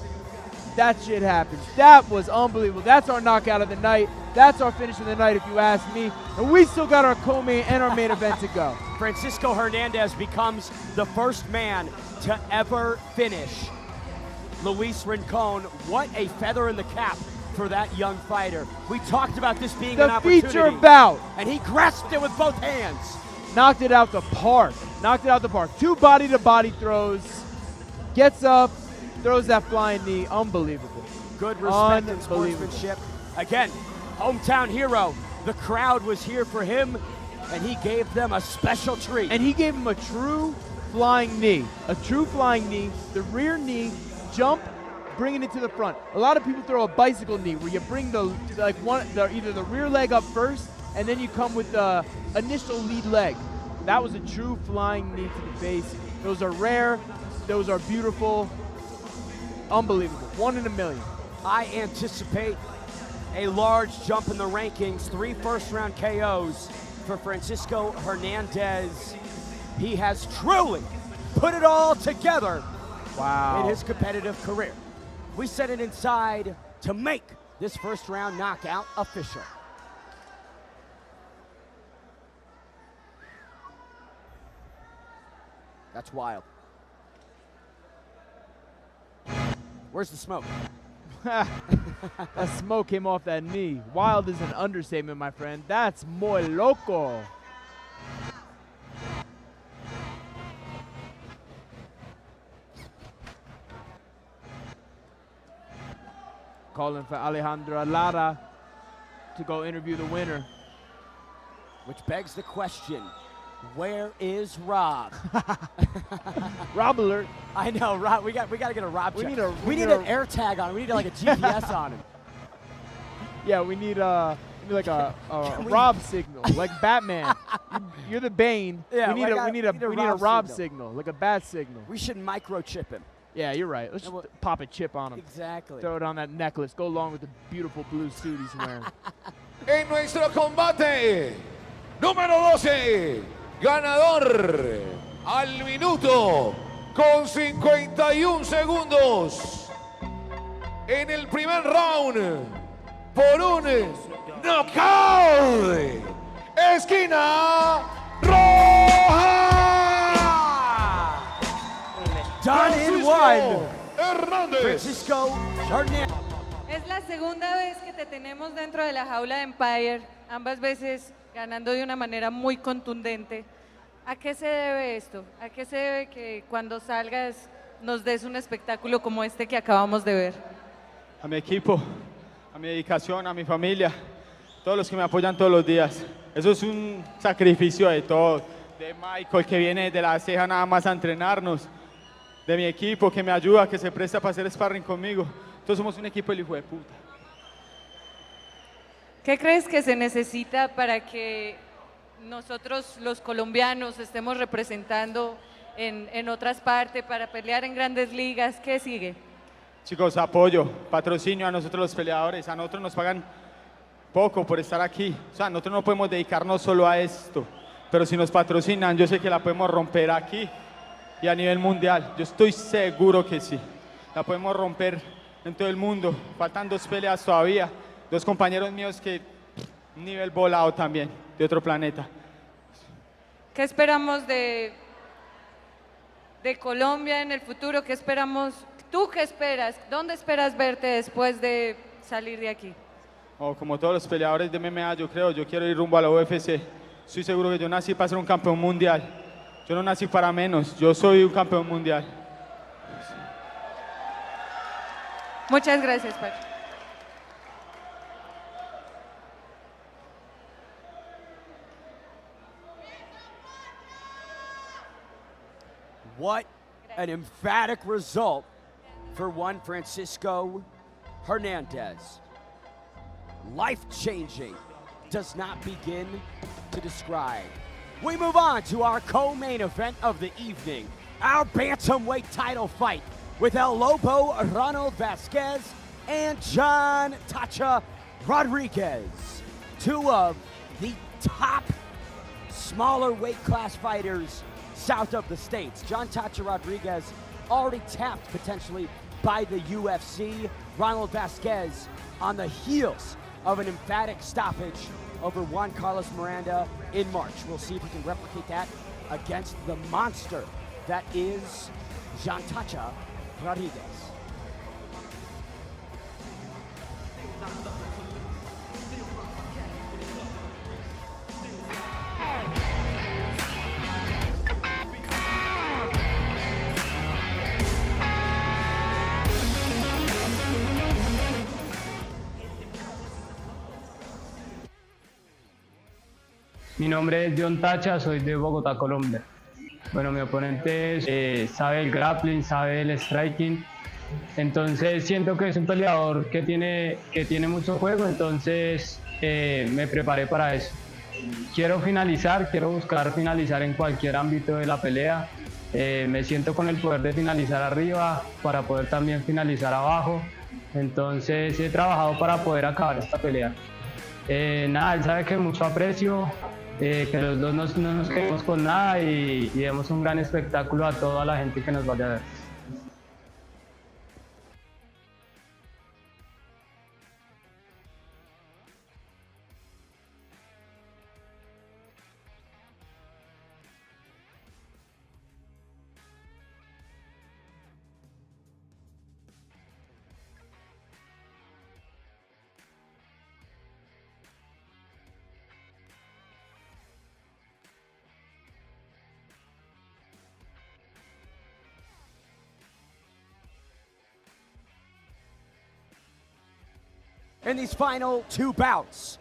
that shit happens. That was unbelievable. That's our knockout of the night. That's our finish of the night, if you ask me. And we still got our co-main and our main event to go. Francisco Hernandez becomes the first man to ever finish Luis Rincon. What a feather in the cap for that young fighter. We talked about this being an opportunity. The feature bout. And he grasped it with both hands. Knocked it out the park. Knocked it out the park. 2 body-to-body throws. Gets up, throws that flying knee. Unbelievable. Good respect and sportsmanship. Again, hometown hero. The crowd was here for him, and he gave them a special treat. And he gave him a true flying knee. A true flying knee. The rear knee, jump, bringing it to the front. A lot of people throw a bicycle knee where you bring either the rear leg up first, and then you come with the initial lead leg. That was a true flying knee to the face. Those are rare. Those are beautiful. Unbelievable. 1 in a million. I anticipate a large jump in the rankings. 3 first-round KOs for Francisco Hernandez. He has truly put it all together in his competitive career. We sent it inside to make this first-round knockout official. That's wild. Where's the smoke? That smoke came off that knee. Wild is an understatement, my friend. That's muy loco. Calling for Alejandra Lara to go interview the winner. Which begs the question, where is Rob? Rob alert. I know, Rob. We got to get a Rob check. We need a an air tag on him. We need like a GPS on him. Yeah, we need like a Rob signal, like Batman. You're the Bane. Yeah, we need a Rob signal, like a bat signal. We should microchip him. Yeah, you're right. Let's just pop a chip on him. Exactly. Throw it on that necklace. Go along with the beautiful blue suit he's wearing. En nuestro combate número 12, ganador al minuto con 51 segundos en el primer round por un knockout. Esquina roja. Done in one. Hernández. Francisco Hernandez. Es la segunda vez que te tenemos dentro de la jaula de Empire, ambas veces ganando de una manera muy contundente. ¿A qué se debe esto? ¿A qué se debe que cuando salgas nos des un espectáculo como este que acabamos de ver? A mi equipo, a mi dedicación, a mi familia, todos los que me apoyan todos los días. Eso es un sacrificio de todos, de Michael que viene de la ceja nada más a entrenarnos, de mi equipo que me ayuda, que se presta para hacer sparring conmigo. Todos somos un equipo del hijo de puta. ¿Qué crees que se necesita para que nosotros los colombianos estemos representando en otras partes para pelear en grandes ligas? ¿Qué sigue? Chicos, apoyo, patrocinio a nosotros los peleadores. A nosotros nos pagan poco por estar aquí. O sea, nosotros no podemos dedicarnos solo a esto. Pero si nos patrocinan, yo sé que la podemos romper aquí y a nivel mundial. Yo estoy seguro que sí. La podemos romper en todo el mundo. Faltan 2 peleas todavía. 2 compañeros míos que nivel volado también, de otro planeta. ¿Qué esperamos de Colombia en el futuro? ¿Qué esperamos? ¿Tú qué esperas? ¿Dónde esperas verte después de salir de aquí? Como todos los peleadores de MMA, yo quiero ir rumbo a la UFC. Estoy seguro que yo nací para ser un campeón mundial. Yo no nací para menos, yo soy un campeón mundial. Muchas gracias, Pacho. What an emphatic result for one Francisco Hernandez. Life-changing does not begin to describe. We move on to our co-main event of the evening, our bantamweight title fight with El Lobo Ronald Vázquez and Jhon Tacha Rodriguez, 2 of the top smaller weight class fighters south of the states. Jhon Tacha Rodriguez already tapped potentially by the UFC. Ronald Vázquez on the heels of an emphatic stoppage over Juan Carlos Miranda in March. We'll see if we can replicate that against the monster that is Jhon Tacha Rodriguez. Mi nombre es Jhon, soy de Bogotá, Colombia. Bueno, mi oponente sabe el grappling, sabe el striking, entonces siento que es un peleador que tiene mucho juego, entonces me preparé para eso. Quiero buscar finalizar en cualquier ámbito de la pelea. Me siento con el poder de finalizar arriba para poder también finalizar abajo, entonces he trabajado para poder acabar esta pelea. Nada, él sabe que mucho aprecio, que los dos no nos quedemos con nada y demos un gran espectáculo a toda la gente que nos vaya a ver. In these final 2 bouts.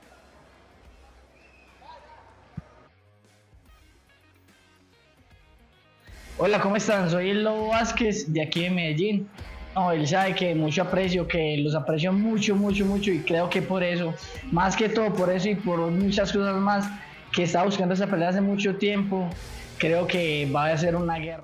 Hola, ¿cómo están? Soy el Lobo Vázquez de aquí de Medellín. No, él sabe que mucho aprecio, que los aprecio mucho, mucho, mucho y creo que por eso, más que todo por eso y por muchas cosas más, que estaba buscando esa pelea hace mucho tiempo, creo que va a ser una guerra.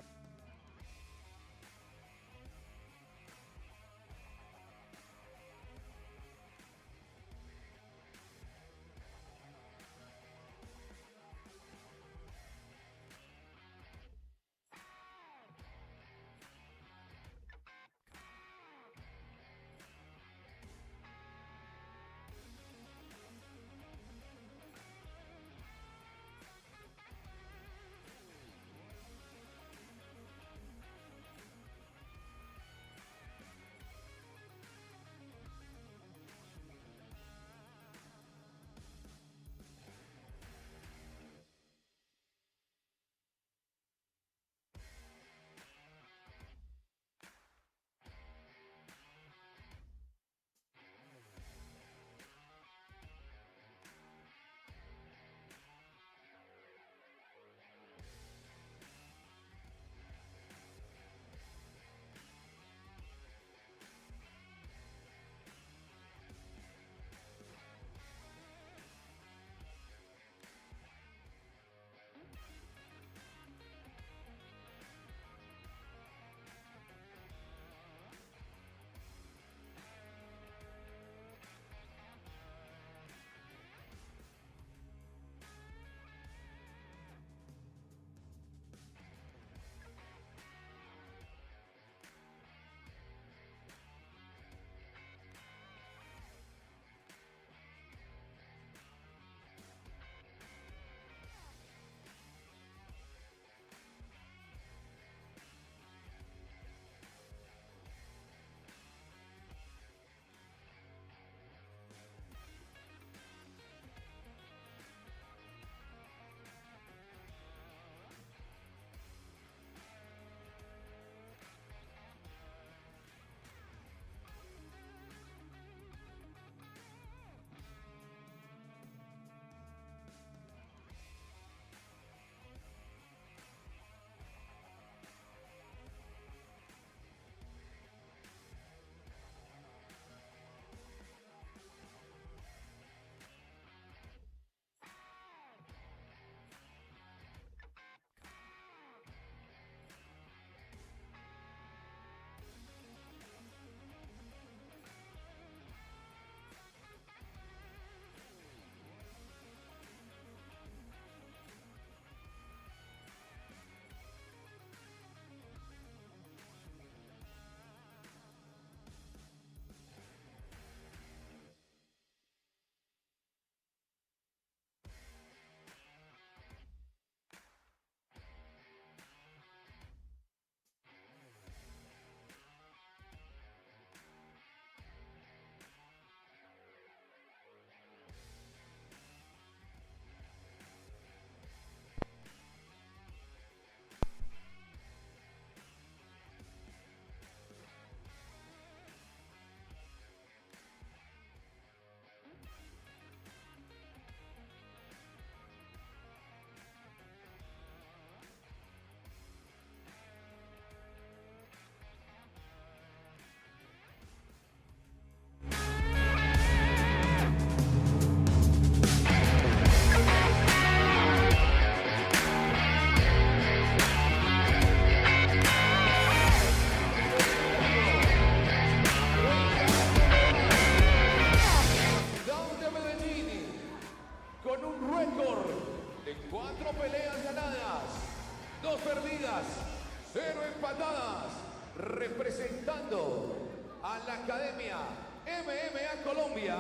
patadas, representando a la Academia MMA Colombia,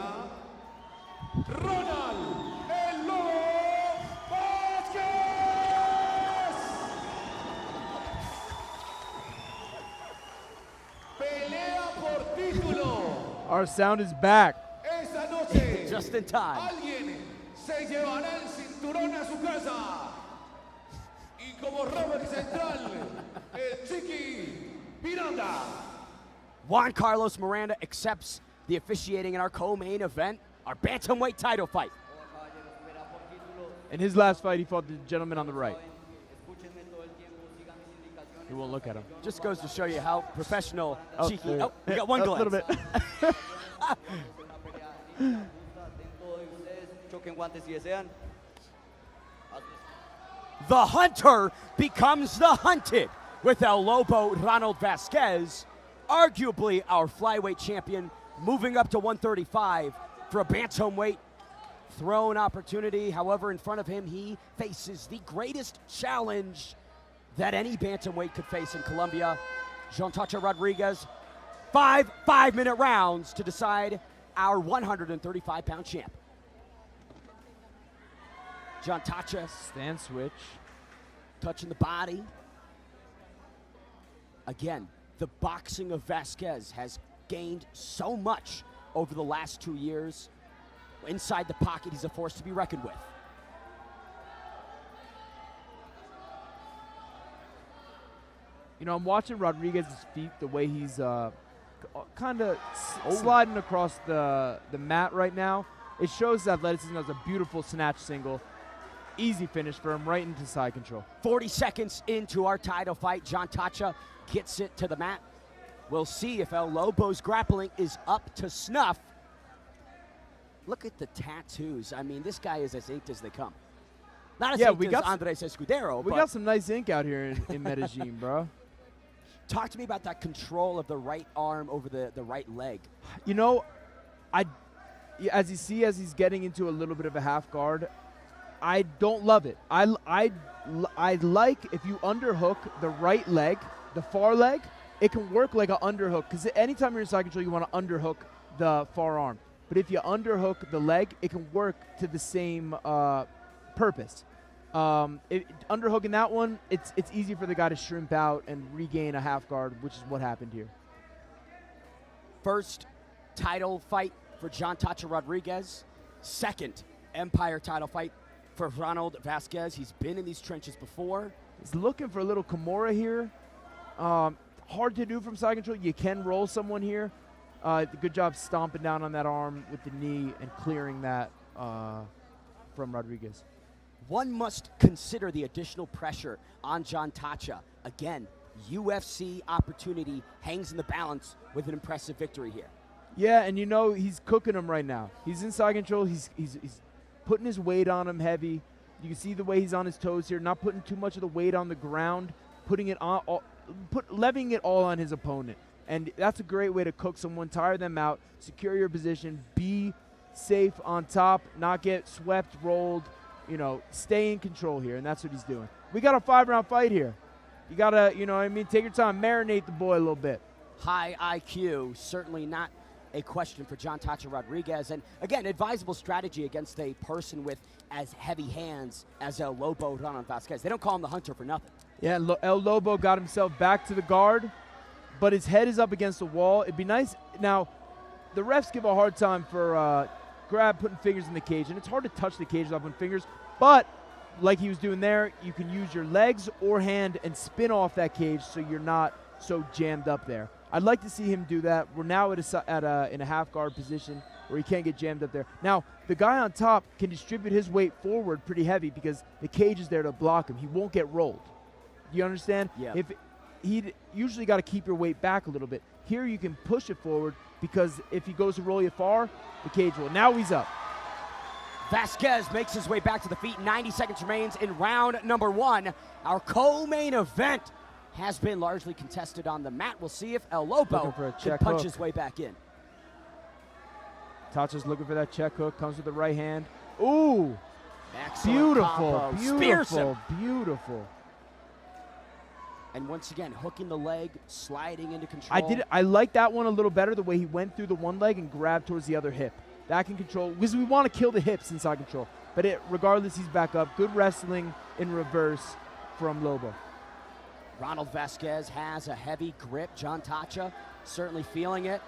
Ronald El Lobo Vázquez. Pelea por título. Our sound is back. Esta noche, just in time. Alguien se llevará el cinturón a su casa. Y como Robert Central, el Chiqui Miranda. Juan Carlos Miranda accepts the officiating in our co-main event, our bantamweight title fight. In his last fight, he fought the gentleman on the right. He won't look at him. Just goes to show you how professional Oh, Cheeky. there. Oh, we got one A glance. little bit. The hunter becomes the hunted with El Lobo Ronald Vázquez, arguably our flyweight champion, moving up to 135 for a bantamweight throne opportunity. However, in front of him, he faces the greatest challenge that any bantamweight could face in Colombia. Jhon Rodriguez, 5 5-minute rounds to decide our 135-pound champ. Jhon stand switch, touching the body. Again, the boxing of Vázquez has gained so much over the last 2 years. Inside the pocket, he's a force to be reckoned with. You know, I'm watching Rodriguez's feet, the way he's kind of sliding across the mat right now. It shows athleticism. That's a beautiful snatch single. Easy finish for him, right into side control. 40 seconds into our title fight, Jhon gets it to the mat. We'll see if El Lobo's grappling is up to snuff. Look at the tattoos. I mean, this guy is as inked as they come. Not as inked as Andres Escudero. We got some nice ink out here in Medellin, bro. Talk to me about that control of the right arm over the right leg. You know, as he's getting into a little bit of a half guard, I don't love it. I like if you underhook the right leg, the far leg, it can work like an underhook. Because anytime you're in side control, you want to underhook the far arm. But if you underhook the leg, it can work to the same purpose. Underhooking that one, it's easy for the guy to shrimp out and regain a half guard, which is what happened here. First title fight for Jhon Rodriguez. Second Empire title fight for Ronald Vázquez. He's been in these trenches before. He's looking for a little Kimura here. Hard to do from side control. You can roll someone here. Good job stomping down on that arm with the knee and clearing that from Rodriguez. One must consider the additional pressure on Jhon. Again, UFC opportunity hangs in the balance with an impressive victory here. Yeah, and you know he's cooking him right now. He's in side control. He's putting his weight on him heavy. You can see the way he's on his toes here, not putting too much of the weight on the ground, putting it on, levying it all on his opponent. And that's a great way to cook someone, tire them out, secure your position, be safe on top, not get swept, rolled, you know, stay in control here, and that's what he's doing. We got a 5-round fight here. You got to, you know what I mean, take your time, marinate the boy a little bit. High IQ, certainly not a question for Jhon Rodriguez. And again, advisable strategy against a person with as heavy hands as El Lobo Ronald Vázquez. They don't call him the hunter for nothing. Yeah, El Lobo got himself back to the guard, but his head is up against the wall. It'd be nice. Now, the refs give a hard time for putting fingers in the cage, and it's hard to touch the cage off with fingers, but like he was doing there, you can use your legs or hand and spin off that cage so you're not so jammed up there. I'd like to see him do that. We're now in a half guard position where he can't get jammed up there. Now, the guy on top can distribute his weight forward pretty heavy because the cage is there to block him. He won't get rolled. Do you understand? Yeah. He'd usually got to keep your weight back a little bit. Here you can push it forward because if he goes to roll you far, the cage will. Now he's up. Vázquez makes his way back to the feet. 90 seconds remains in round number 1. Our co-main event has been largely contested on the mat. We'll see if El Lobo can punch his way back in. Tacha's looking for that check hook. Comes with the right hand. Ooh! Excellent Beautiful, combo. Spears him. beautiful. And once again, hooking the leg, sliding into control. I like that one a little better, the way he went through the one leg and grabbed towards the other hip. That can control, because we want to kill the hips inside control. But regardless, he's back up. Good wrestling in reverse from Lobo. Ronald Vázquez has a heavy grip. Jhon Tacha certainly feeling it.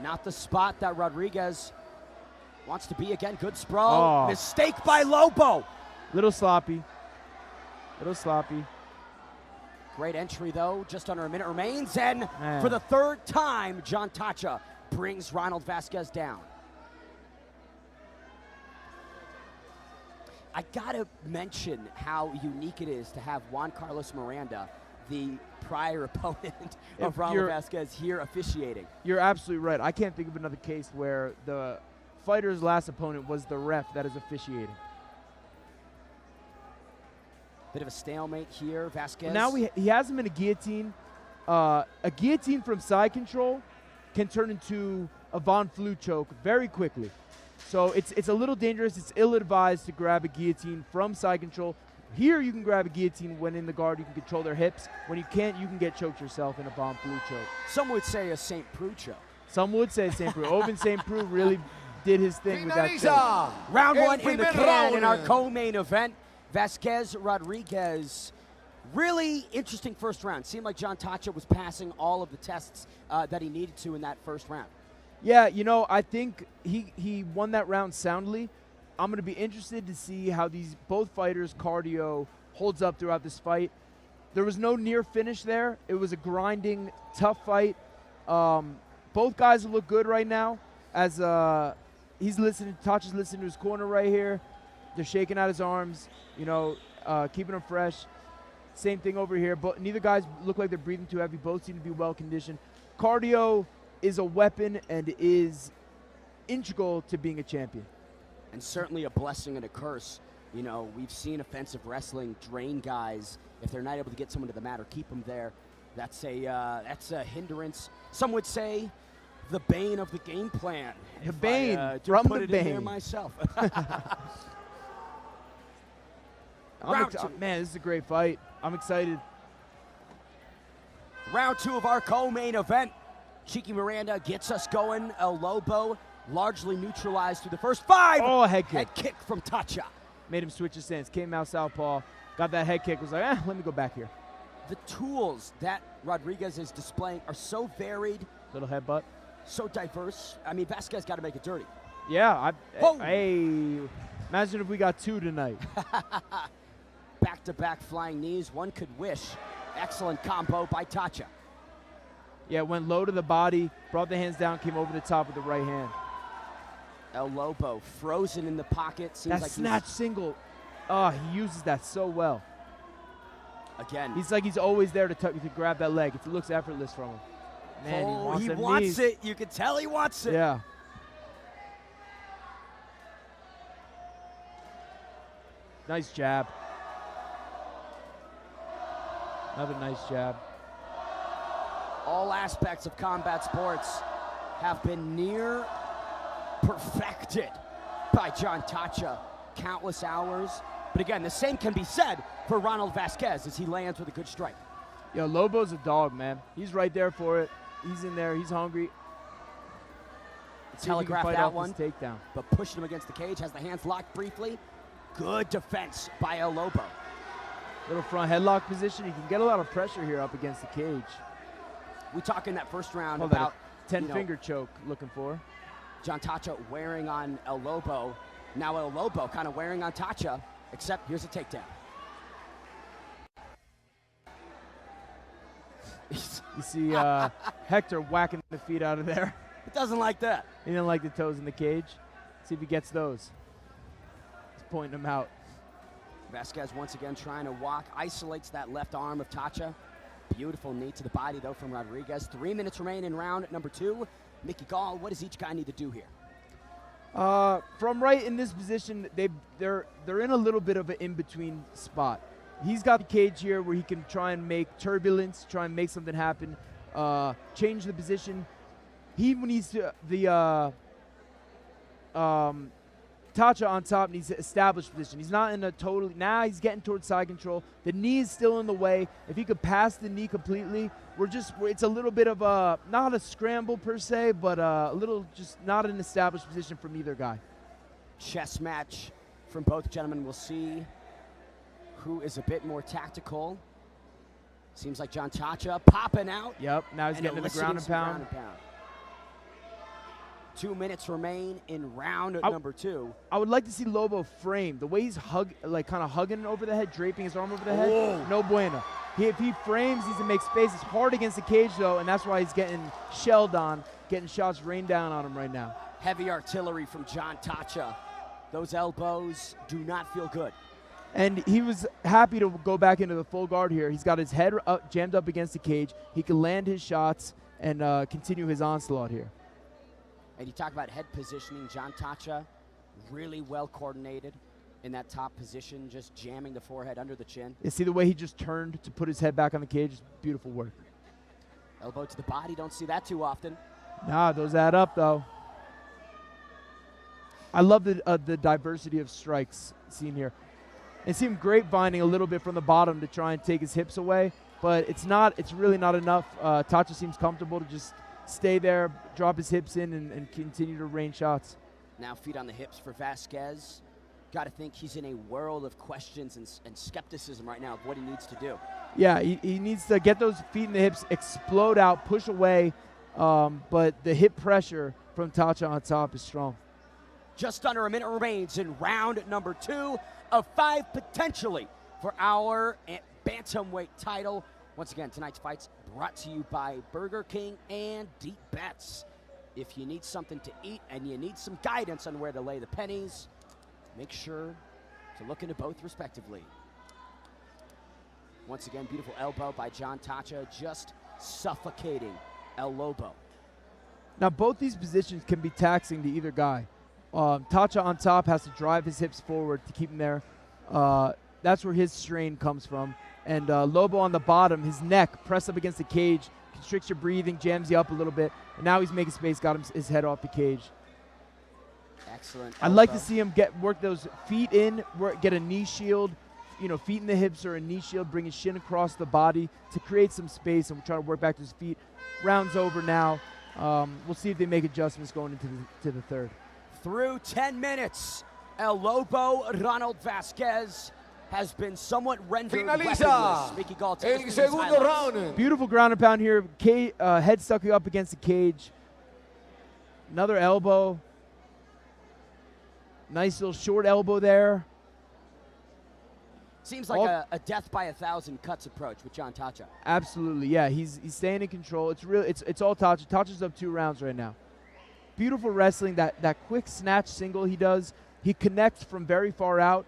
Not the spot that Rodriguez wants to be again. Good sprawl. Oh. Mistake by Lobo. Little sloppy. Little sloppy. Great entry, though. Just under a minute remains. And Man. for the third time, Jhon Tacha brings Ronald Vázquez down. I gotta mention how unique it is to have Juan Carlos Miranda, the prior opponent of Ronald Vázquez, here officiating. You're absolutely right. I can't think of another case where the fighter's last opponent was the ref that is officiating. Bit of a stalemate here, Vázquez. Now he has him in a guillotine. A guillotine from side control can turn into a Von Flue choke very quickly. So it's a little dangerous. It's ill-advised to grab a guillotine from side control. Here you can grab a guillotine when in the guard. You can control their hips. When you can't, you can get choked yourself in a Von Flue choke. Some would say a St. Preux choke. Some would say St. Preux. Oven St. Preux really did his thing with that choke. Round one in the can in our co-main event. Vázquez Rodriguez. Really interesting first round. Seemed like Jhon Tacha was passing all of the tests that he needed to in that first round. Yeah, you know, I think he won that round soundly. I'm going to be interested to see how both fighters' cardio holds up throughout this fight. There was no near finish there. It was a grinding, tough fight. Both guys look good right now as Tacha's listening to his corner right here. They're shaking out his arms, you know, keeping him fresh. Same thing over here, but neither guys look like they're breathing too heavy. Both seem to be well conditioned. Cardio is a weapon and is integral to being a champion. And certainly a blessing and a curse. You know, we've seen offensive wrestling drain guys if they're not able to get someone to the mat or keep them there. That's a hindrance. Some would say the bane of the game plan. The bane from the bane. In there myself. Man, this is a great fight. I'm excited. Round two of our co-main event. Cheeky Miranda gets us going. El Lobo largely neutralized through the first 5. Oh, a head kick. Head kick from Tacha. Made him switch his stance. Came out southpaw. Got that head kick. Was like, let me go back here. The tools that Rodriguez is displaying are so varied. Little headbutt. So diverse. I mean, Vázquez got to make it dirty. Yeah. Hey, imagine if we got 2 tonight. Back-to-back flying knees. One could wish. Excellent combo by Tacha. Yeah, went low to the body, brought the hands down, came over the top with the right hand. El Lobo frozen in the pocket. Seems that like snatch single. Oh, he uses that so well. Again. He's like he's always there to grab that leg. It looks effortless from him. Man, he wants it. You can tell he wants it. Yeah. Nice jab. Another nice jab. All aspects of combat sports have been near perfected by Jhon Tacha. Countless hours. But again, the same can be said for Ronald Vázquez as he lands with a good strike. Yo, Lobo's a dog, man. He's right there for it. He's in there. He's hungry. Telegraph that one. Takedown. But pushed him against the cage. Has the hands locked briefly. Good defense by El Lobo. Little front headlock position. You can get a lot of pressure here up against the cage. We talk in that first round about about 10-finger choke looking for. Jhon Tacha wearing on El Lobo. Now El Lobo kind of wearing on Tacha, except here's a takedown. You see Hector whacking the feet out of there. He doesn't like that. He didn't like the toes in the cage. See if he gets those. He's pointing them out. Vázquez once again trying to walk, isolates that left arm of Tacha. Beautiful knee to the body, though, from Rodriguez. 3 minutes remain in round number 2. Mickey Gall, what does each guy need to do here? From right in this position, they're in a little bit of an in-between spot. He's got the cage here where he can try and make turbulence, try and make something happen, change the position. He needs to Tacha on top needs to establish position. He's not in a now he's getting towards side control. The knee is still in the way. If he could pass the knee completely, it's a little bit of a, not a scramble per se, but a little just not an established position from either guy. Chess match from both gentlemen. We'll see who is a bit more tactical. Seems like Jhon Tacha popping out. Yep, now he's getting to the ground and pound. 2 minutes remain in round number 2. I would like to see Lobo frame. The way he's kind of hugging over the head, draping his arm over the head, no bueno. If he frames, he's going to make space. It's hard against the cage, though, and that's why he's getting shelled on, getting shots rained down on him right now. Heavy artillery from Jhon Tacha. Those elbows do not feel good. And he was happy to go back into the full guard here. He's got his head jammed up against the cage. He can land his shots and continue his onslaught here. And you talk about head positioning. Jhon Tacha, really well coordinated in that top position, just jamming the forehead under the chin. You see the way he just turned to put his head back on the cage? Beautiful work. Elbow to the body, don't see that too often. Nah, those add up, though. I love the diversity of strikes seen here. It seemed grapevining a little bit from the bottom to try and take his hips away, but it's really not enough. Tacha seems comfortable to just stay there, drop his hips in, and continue to rain shots. Now feet on the hips for Vázquez. Got to think he's in a world of questions and skepticism right now of what he needs to do. Yeah, he needs to get those feet in the hips, explode out, push away, but the hip pressure from Tacha on top is strong. Just under a minute remains in round number 2 of 5 potentially for our Bantamweight title. Once again, tonight's fight's brought to you by Burger King and Deep Bets. If you need something to eat and you need some guidance on where to lay the pennies, make sure to look into both respectively. Once again, beautiful elbow by Jhon Tacha, just suffocating El Lobo. Now, both these positions can be taxing to either guy. Tacha on top has to drive his hips forward to keep him there. That's where his strain comes from. And Lobo on the bottom, his neck pressed up against the cage, constricts your breathing, jams you up a little bit. And now he's making space, got his head off the cage. Excellent. I'd like to see him work those feet in, get a knee shield, feet in the hips or a knee shield, bring his shin across the body to create some space, and we'll try to work back to his feet. Round's over now. We'll see if they make adjustments going into the third. Through 10 minutes, El Lobo Ronald Vázquez has been somewhat rendered weaponless. El segundo round. Beautiful ground and pound here. Head stuck up against the cage. Another elbow. Nice little short elbow there. Seems like a death by 1,000 cuts approach with Jhon Tacha. Absolutely, yeah. He's staying in control. It's all Tacha. Tacha's up 2 rounds right now. Beautiful wrestling. That quick snatch single he does. He connects from very far out.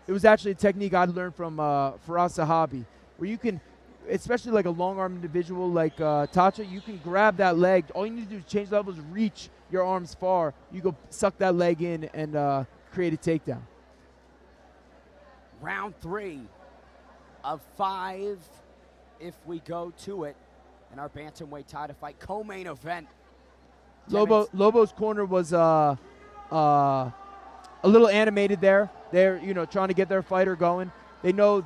It was actually a technique I learned from Faraz Sahabi, where you can, especially like a long-arm individual like Tacha, you can grab that leg. All you need to do is change levels, reach your arms far. You go suck that leg in and create a takedown. Round 3 of 5, if we go to it, in our Bantamweight title fight, co-main event. Lobo's corner was a little animated there. They're trying to get their fighter going. They know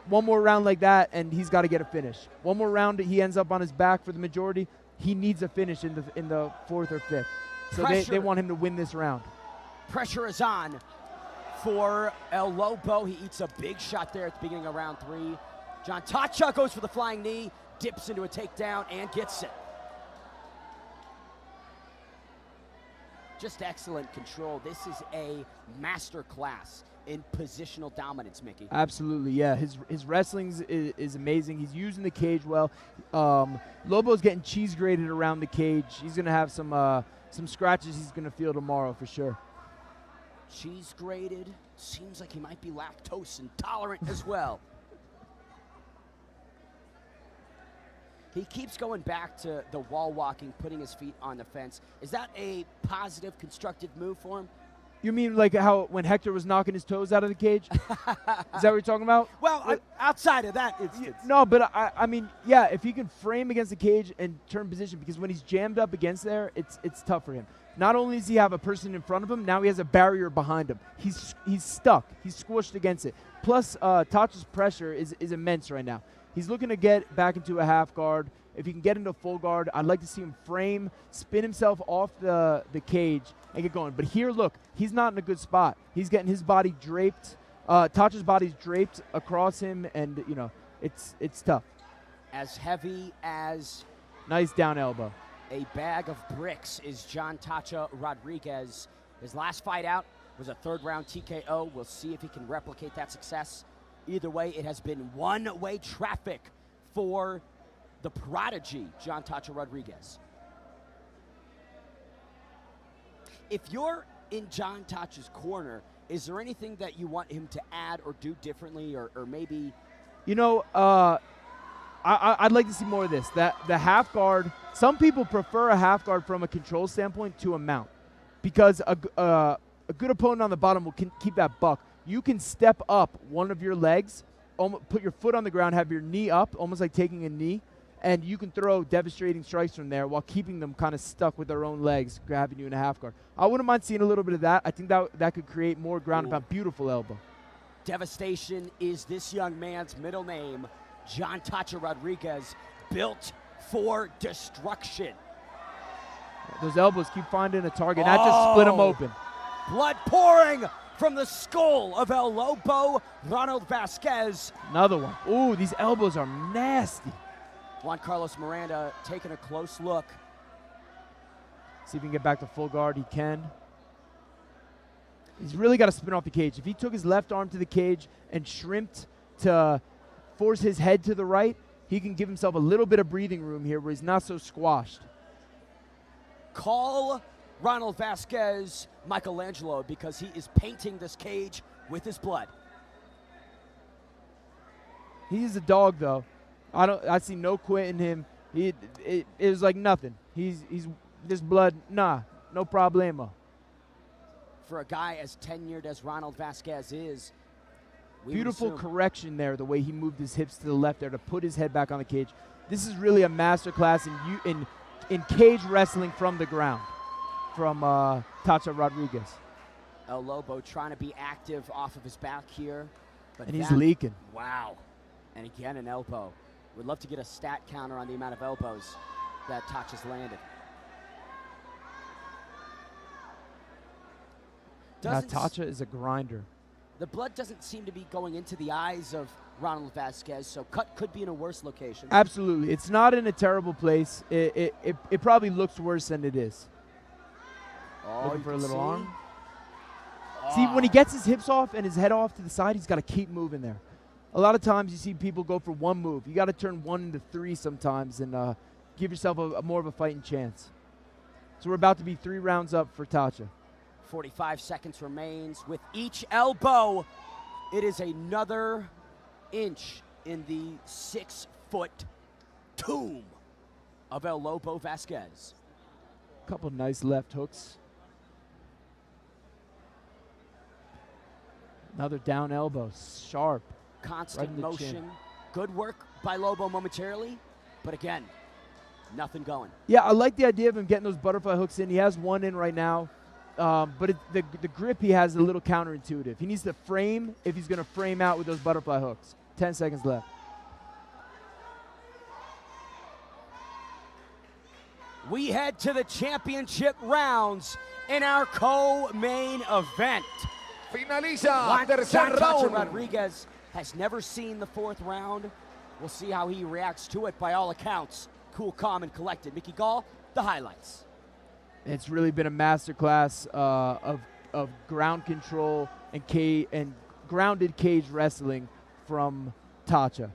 one more round like that and he's got to get a finish. One more round he ends up on his back for the majority. He needs a finish in the 4th or 5th. So they want him to win this round. Pressure is on for El Lobo. He eats a big shot there at the beginning of round 3. Jhon Tacha goes for the flying knee, dips into a takedown and gets it. Just excellent control. This is a master class in positional dominance, Mickey. Absolutely, yeah. His wrestling is amazing. He's using the cage well. Lobo's getting cheese grated around the cage. He's going to have some scratches he's going to feel tomorrow for sure. Cheese grated. Seems like he might be lactose intolerant as well. He keeps going back to the wall walking, putting his feet on the fence. Is that a positive, constructive move for him? You mean like how when Hector was knocking his toes out of the cage? Is that what you're talking about? Well, outside of that instance. No, but I mean, yeah, if he can frame against the cage and turn position, because when he's jammed up against there, it's tough for him. Not only does he have a person in front of him, now he has a barrier behind him. He's stuck. He's squished against it. Plus, Tacha's pressure is immense right now. He's looking to get back into a half guard. If he can get into full guard, I'd like to see him frame, spin himself off the cage, and get going. But here, look, he's not in a good spot. He's getting his body draped. Tacha's body's draped across him, and, you know, it's tough. As heavy as nice down elbow. A bag of bricks is Jhon Tacha Rodriguez. His last fight out was a third-round TKO. We'll see if he can replicate that success. Either way, it has been one-way traffic for the prodigy, Jhon Tacha Rodriguez. If you're in Jhon Tacha's corner, is there anything that you want him to add or do differently, or maybe? You know, I'd like to see more of this. The half guard, some people prefer a half guard from a control standpoint to a mount, because a good opponent on the bottom will keep that buck. You can step up one of your legs, put your foot on the ground, have your knee up, almost like taking a knee, and you can throw devastating strikes from there while keeping them kind of stuck with their own legs, grabbing you in a half guard. I wouldn't mind seeing a little bit of that. I think that could create more ground and pound. Beautiful elbow. Devastation is this young man's middle name. Jhon Tacha Rodriguez, built for destruction. Those elbows keep finding a target, not just split them open. Blood pouring from the skull of El Lobo, Ronald Vázquez. Another one. Ooh, these elbows are nasty. Juan Carlos Miranda taking a close look. See if he can get back to full guard. He can. He's really got to spin off the cage. If he took his left arm to the cage and shrimped to force his head to the right, he can give himself a little bit of breathing room here where he's not so squashed. Call Ronald Vázquez Michelangelo, because he is painting this cage with his blood. He's a dog, though. I see no quit in him. It was like nothing. He's this blood, no problema. For a guy as tenured as Ronald Vázquez is, beautiful correction there, the way he moved his hips to the left there to put his head back on the cage. This is really a masterclass in cage wrestling from the ground from Tacha Rodriguez. El Lobo trying to be active off of his back here. And he's leaking. Wow. And again, an elbow. We'd love to get a stat counter on the amount of elbows that Tacha's landed. Tacha is a grinder. The blood doesn't seem to be going into the eyes of Ronald Vázquez, so cut could be in a worse location. Absolutely. It's not in a terrible place. It probably looks worse than it is. Oh, looking for a little arm. See, when he gets his hips off and his head off to the side, he's got to keep moving there. A lot of times you see people go for one move. You got to turn 1 into 3 sometimes and give yourself a more of a fighting chance. So we're about to be 3 rounds up for Tacha. 45 seconds remains. With each elbow, it is another inch in the 6-foot tomb of El Lobo Vázquez. Couple nice left hooks. Another down elbow, sharp. Constant right motion. chin. Good work by Lobo momentarily, but again, nothing going. Yeah, I like the idea of him getting those butterfly hooks in. He has one in right now, but the grip he has is a little counterintuitive. He needs to frame if he's going to frame out with those butterfly hooks. 10 seconds left. We head to the championship rounds in our co-main event. Finaliza tercer Tacha round. Rodriguez has never seen the 4th round. We'll see how he reacts to it. By all accounts, cool, calm, and collected. Mickey Gall, the highlights. It's really been a masterclass of ground control and grounded cage wrestling from Tacha.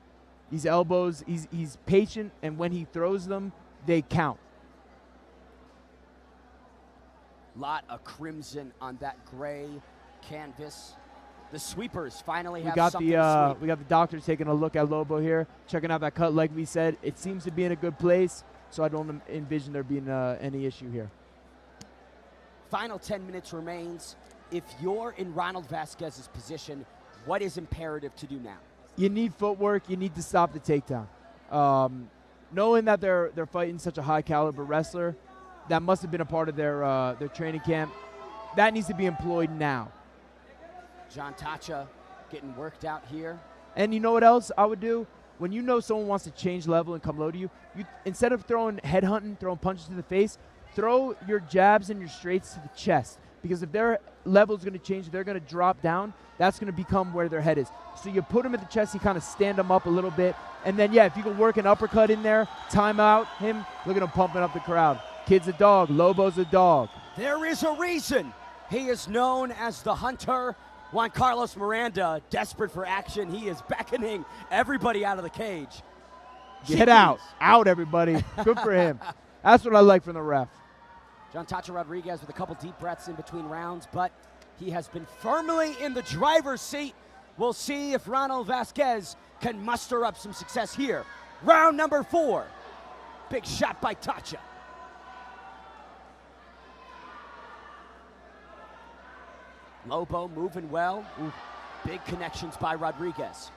These elbows, he's patient, and when he throws them, they count. Lot of crimson on that gray canvas. The sweepers finally have We got something to sweep. the doctor taking a look at Lobo here, checking out that cut. Like we said, it seems to be in a good place, so I don't envision there being any issue here. Final 10 minutes remains. if you're in Ronald Vázquez's position, what is imperative to do now? You need footwork. You need to stop the takedown. Knowing that they're fighting such a high caliber wrestler, that must have been a part of their training camp. That needs to be employed now. Jhon Tacha getting worked out here. And you know what else I would do? When you know someone wants to change level and come low to you, instead of throwing headhunting, throwing punches to the face, throw your jabs and your straights to the chest. Because if their level is going to change, if they're going to drop down, that's going to become where their head is. So you put them at the chest, you kind of stand them up a little bit. And then, yeah, if you can work an uppercut in there, time out him, look at him pumping up the crowd. Kid's a dog. Lobo's a dog. There is a reason he is known as the Hunter. Juan Carlos Miranda, desperate for action. He is beckoning everybody out of the cage. Get out. Out, everybody. Good for him. That's what I like from the ref. Jhon Tacha Rodriguez with a couple deep breaths in between rounds, but he has been firmly in the driver's seat. We'll see if Ronald Vázquez can muster up some success here. Round number 4. Big shot by Tacha. Lobo moving well. Ooh, big connections by Rodriguez.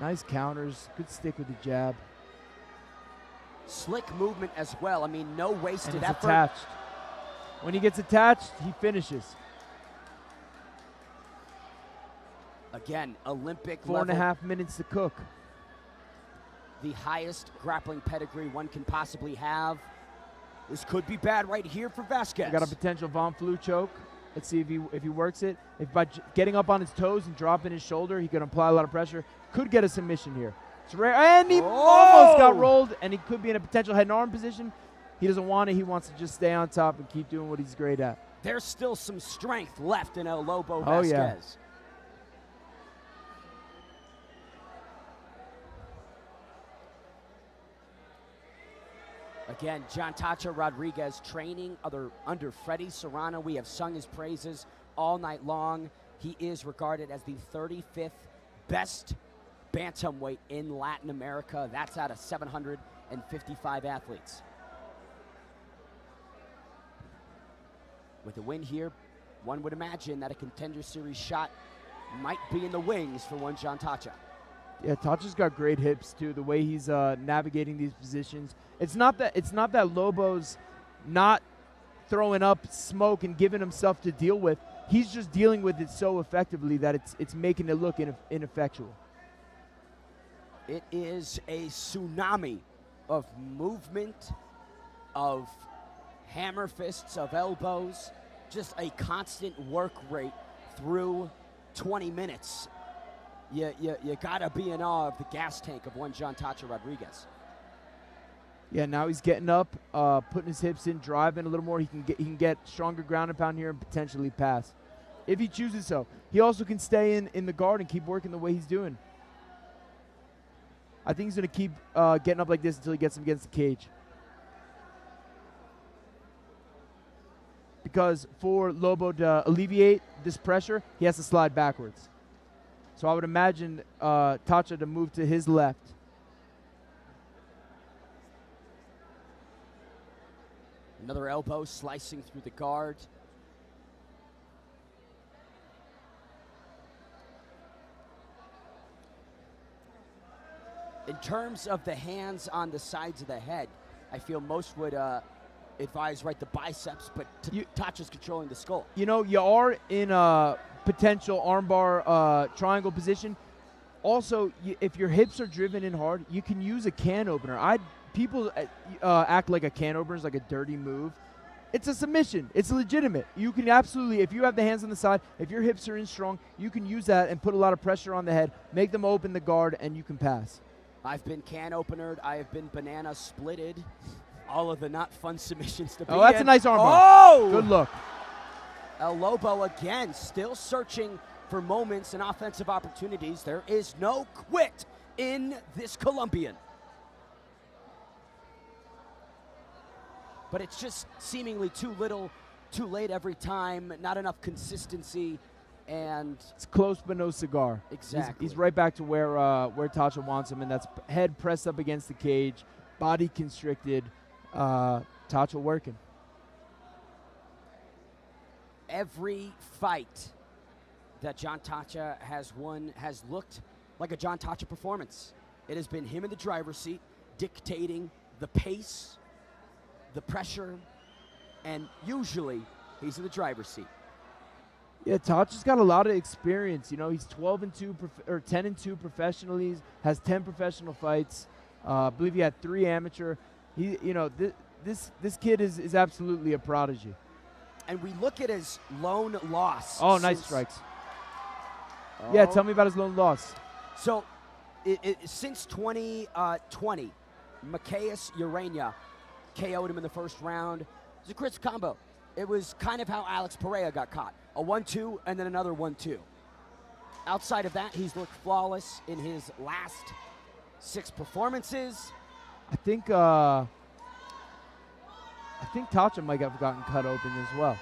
Nice counters. Good stick with the jab. Slick movement as well. I mean, no wasted and effort. Attached. When he gets attached, he finishes. Again, Olympic 4.5 minutes to cook. The highest grappling pedigree one can possibly have. This could be bad right here for Vázquez. Got a potential Von Flue choke. Let's see if he works it. If by getting up on his toes and dropping his shoulder, he can apply a lot of pressure. Could get a submission here. It's rare, and he almost got rolled, and he could be in a potential head and arm position. He doesn't want it. He wants to just stay on top and keep doing what he's great at. There's still some strength left in El Lobo Vázquez. Oh, yeah. Again, Jhon Tacha Rodriguez training under Freddie Serrano. We have sung his praises all night long. He is regarded as the 35th best bantamweight in Latin America. That's out of 755 athletes. With a win here, one would imagine that a Contender Series shot might be in the wings for one Jhon Tacha. Yeah, Tacha's got great hips too. The way he's navigating these positions. It's not that Lobo's not throwing up smoke and giving himself to deal with. He's just dealing with it so effectively that it's making it look ineffectual. It is a tsunami of movement, of hammer fists, of elbows, just a constant work rate through 20 minutes. You gotta be in awe of the gas tank of one Jhon Tacha Rodriguez. Yeah, now he's getting up, putting his hips in, driving a little more. He can get stronger ground and pound here and potentially pass, if he chooses so. He also can stay in the guard and keep working the way he's doing. I think he's gonna keep getting up like this until he gets him against the cage. Because for Lobo to alleviate this pressure, he has to slide backwards. So I would imagine Tacha to move to his left. Another elbow slicing through the guard. In terms of the hands on the sides of the head, I feel most would advise right the biceps, but Tacha's controlling the skull. You know, you are in a potential armbar triangle position. Also, if your hips are driven in hard, you can use a can opener. People act like a can opener is like a dirty move. It's a submission. It's legitimate. You can absolutely, if you have the hands on the side, if your hips are in strong, you can use that and put a lot of pressure on the head, make them open the guard, and you can pass. I've been can openered. I have been banana splitted. All of the not fun submissions to be Oh, that's in. a nice armbar. Oh! Good look. El Lobo again, still searching for moments and offensive opportunities. There is no quit in this Colombian. But it's just seemingly too little, too late every time, not enough consistency, and it's close but no cigar. Exactly. He's right back to where Tacha wants him, and that's head pressed up against the cage, body constricted, Tacha working. Every fight that Jhon Tacha has won has looked like a Jhon Tacha performance. It has been him in the driver's seat, dictating the pace, the pressure, and usually he's in the driver's seat. Yeah, Tacha's got a lot of experience. You know, he's 12-2 or 10-2 professionally. Has 10 professional fights. I believe he had 3 amateur. He, you know, this kid is absolutely a prodigy. And we look at his lone loss. Oh, nice strikes. Yeah, tell me about his lone loss. So, since 2020, Macias Urania KO'd him in the first round. It was a crisp combo. It was kind of how Alex Pereira got caught. A 1-2 and then another 1-2. Outside of that, he's looked flawless in his last 6 performances. I think Tacha might have gotten cut open as well.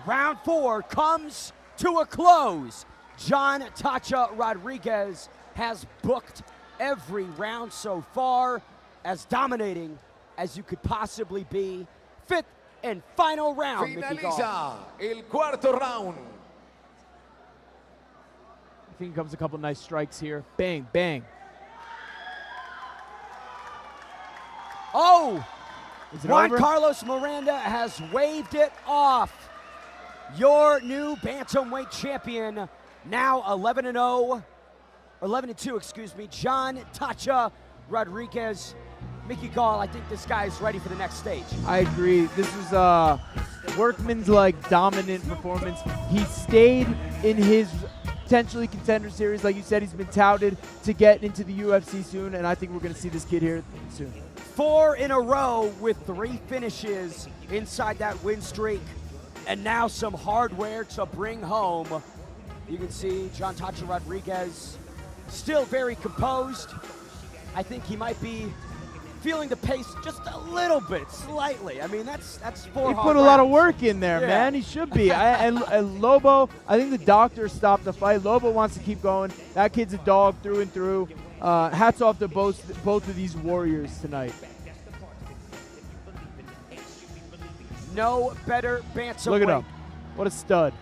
Round 4 comes to a close. Jhon Tacha Rodriguez has booked every round so far, as dominating as you could possibly be. 5th and final round. Finaliza el cuarto round. I think comes a couple nice strikes here. Bang, bang. Oh! Juan over? Carlos Miranda has waved it off. Your new bantamweight champion, now 11-0, 11-2, excuse me, Jhon Tacha Rodriguez. Mickey Gall, I think this guy's ready for the next stage. I agree. This was a workman's-like dominant performance. He stayed in his potentially contender series. Like you said, he's been touted to get into the UFC soon, and I think we're going to see this kid here soon. 4 in a row with 3 finishes inside that win streak, and now some hardware to bring home. You can see Jhon Tacha Rodriguez still very composed. I think he might be feeling the pace just a little bit, slightly. I mean, that's 4 He hard put a lot of rounds. work in there, man. He should be. And Lobo, I think the doctor stopped the fight. Lobo wants to keep going. That kid's a dog through and through. Hats off to both of these warriors tonight. No better bantamweight. Look at him. What a stud.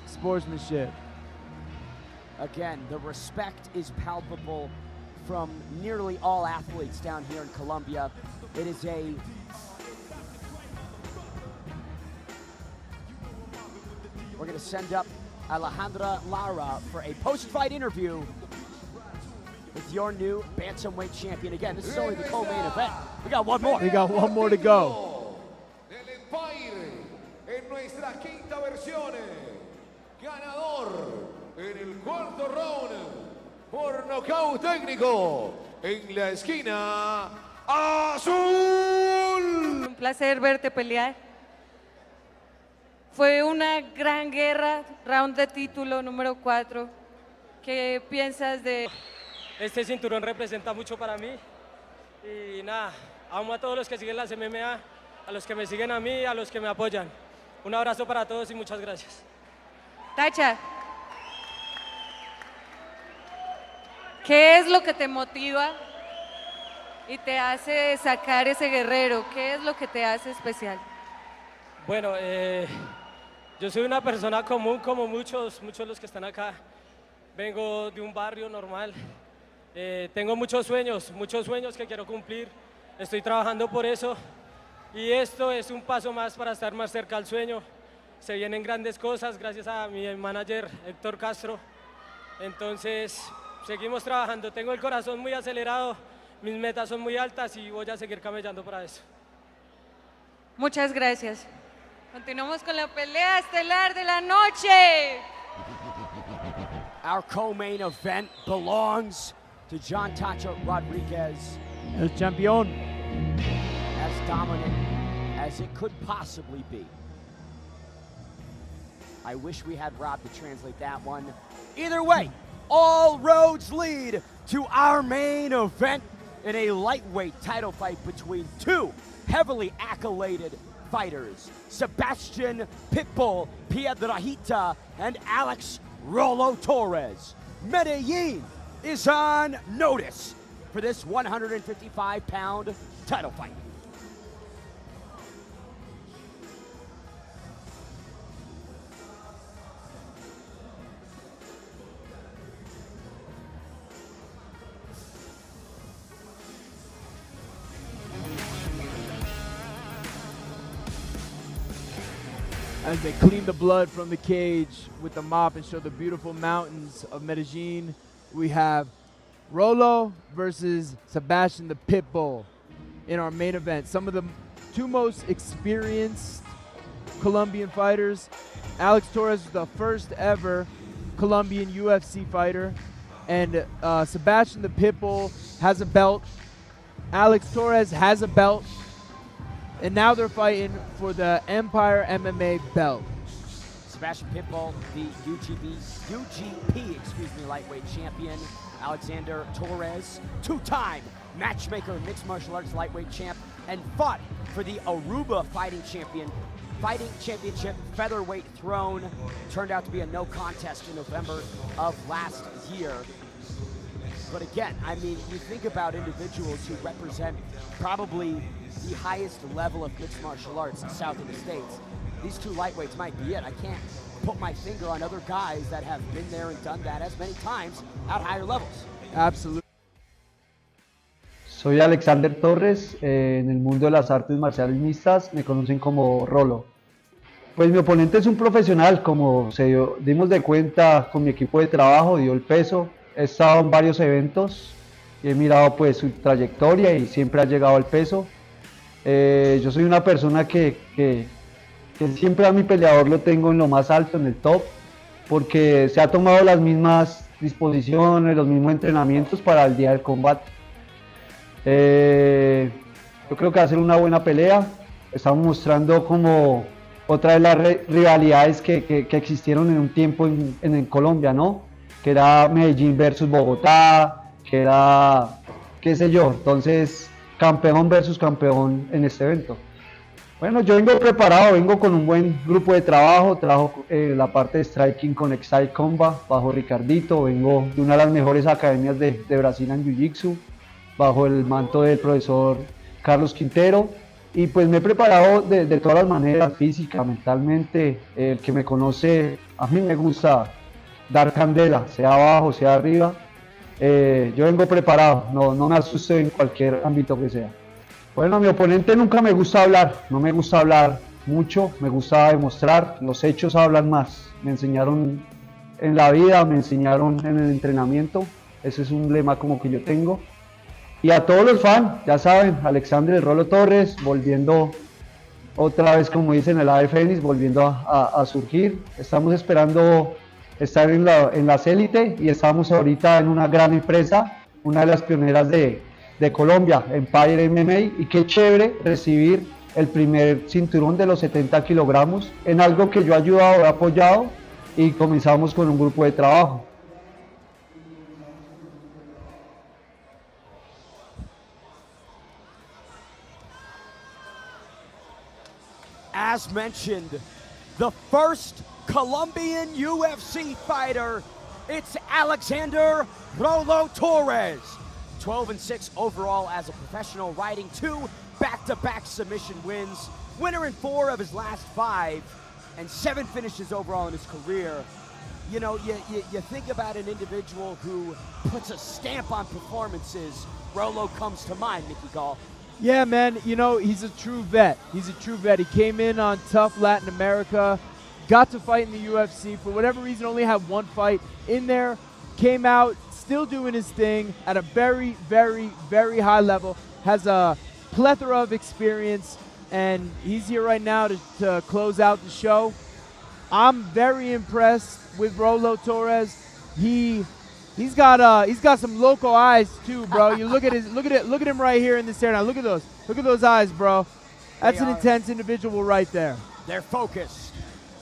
Sportsmanship. Again, the respect is palpable from nearly all athletes down here in Colombia. It is we're going to send up Alejandra Lara for a post-fight interview with your new bantamweight champion. Again, this is only the co-main event. We got one more. We got one more to go. En nuestra quinta versión, ganador en el cuarto round por nocaut técnico en la esquina azul. Un placer verte pelear. Fue una gran guerra, round de título número 4. ¿Qué piensas de...? Este cinturón representa mucho para mí y nada, amo a todos los que siguen las MMA, a los que me siguen a mí, a los que me apoyan. Un abrazo para todos y muchas gracias. Tacha, ¿qué es lo que te motiva y te hace sacar ese guerrero? ¿Qué es lo que te hace especial? Bueno, yo soy una persona común como muchos de los que están acá. Vengo de un barrio normal. Tengo muchos sueños que quiero cumplir. Estoy trabajando por eso. Y esto es un paso más para estar más cerca al sueño. Se vienen grandes cosas gracias a mi manager Héctor Castro. Entonces, seguimos trabajando. Tengo el corazón muy acelerado, mis metas son muy altas y voy a seguir camellando para eso. Muchas gracias. Continuamos con la pelea estelar de la noche. Our co-main event belongs to Jhon Tacha Rodriguez. El campeón. As dominant as it could possibly be. I wish we had Rob to translate that one. Either way, all roads lead to our main event in a lightweight title fight between 2 heavily accoladed fighters, Sebastian Pitbull Piedrahita and Alex Rolo Torres. Medellin is on notice for this 155-pound title fight. As they clean the blood from the cage with the mop and show the beautiful mountains of Medellin, we have Rolo versus Sebastian the Pitbull in our main event. Some of the two most experienced Colombian fighters. Alex Torres is the first ever Colombian UFC fighter, and Sebastian the Pitbull has a belt. Alex Torres has a belt. And now they're fighting for the Empire MMA belt. Sebastian Pitbull, the UGP lightweight champion. Alexander Torres, two-time matchmaker, mixed martial arts lightweight champ, and fought for the Aruba fighting championship featherweight throne. Turned out to be a no contest in November of last year. But again, I mean, you think about individuals who represent probably the highest level of mixed martial arts south of the States. These two lightweights might be it. I can't put my finger on other guys that have been there and done that as many times at higher levels. Absolutely. Soy Alexander Torres, en el mundo de las artes marciales mixtas me conocen como Rolo. Pues mi oponente es un profesional, como dimos de cuenta con mi equipo de trabajo, dio el peso. He estado en varios eventos y he mirado pues su trayectoria y siempre ha llegado al peso. Yo soy una persona que siempre a mi peleador lo tengo en lo más alto, en el top, porque se ha tomado las mismas disposiciones, los mismos entrenamientos para el día del combate. Yo creo que va a ser una buena pelea. Estamos mostrando como otra de las rivalidades que existieron en un tiempo en Colombia, ¿no? Que era Medellín versus Bogotá, que era, qué sé yo, entonces campeón versus campeón en este evento. Bueno, yo vengo preparado, vengo con un buen grupo de trabajo la parte de striking con Excite Combat, bajo Ricardito, vengo de una de las mejores academias de Brasil en Jiu-Jitsu, bajo el manto del profesor Carlos Quintero, y pues me he preparado de todas las maneras, física, mentalmente. El que me conoce, a mí me gusta dar candela, sea abajo, sea arriba. Yo vengo preparado, no me asusto en cualquier ámbito que sea. Bueno, a mi oponente nunca me gusta hablar, no me gusta hablar mucho, me gusta demostrar, los hechos hablan más. Me enseñaron en la vida, me enseñaron en el entrenamiento, ese es un lema como que yo tengo. Y a todos los fans, ya saben, Alexander el Rolo Torres, volviendo otra vez, como dicen, el ave fénix, volviendo a surgir. Estamos esperando estar en las élites y estamos ahorita en una gran empresa, una de las pioneras de Colombia, Empire MMA, y qué chévere recibir el primer cinturón de los 70 kilogramos en algo que yo he ayudado, he apoyado, y comenzamos con un grupo de trabajo. As mentioned, the first Colombian UFC fighter, it's Alexander Rolo Torres. 12-6 overall as a professional, riding 2 back-to-back submission wins, winner in 4 of his last 5, and 7 finishes overall in his career. You know, you think about an individual who puts a stamp on performances, Rolo comes to mind, Mickey Gall. Yeah, man, you know, he's a true vet. He's a true vet. He came in on Tough Latin America, got to fight in the UFC. For whatever reason, only had 1 fight in there. Came out, still doing his thing at a very, very, very high level. Has a plethora of experience, and he's here right now to close out the show. I'm very impressed with Rolo Torres. He's got some local eyes too, bro. You look at him right here in this area. Now look at those eyes, bro. That's an intense individual right there. They're focused.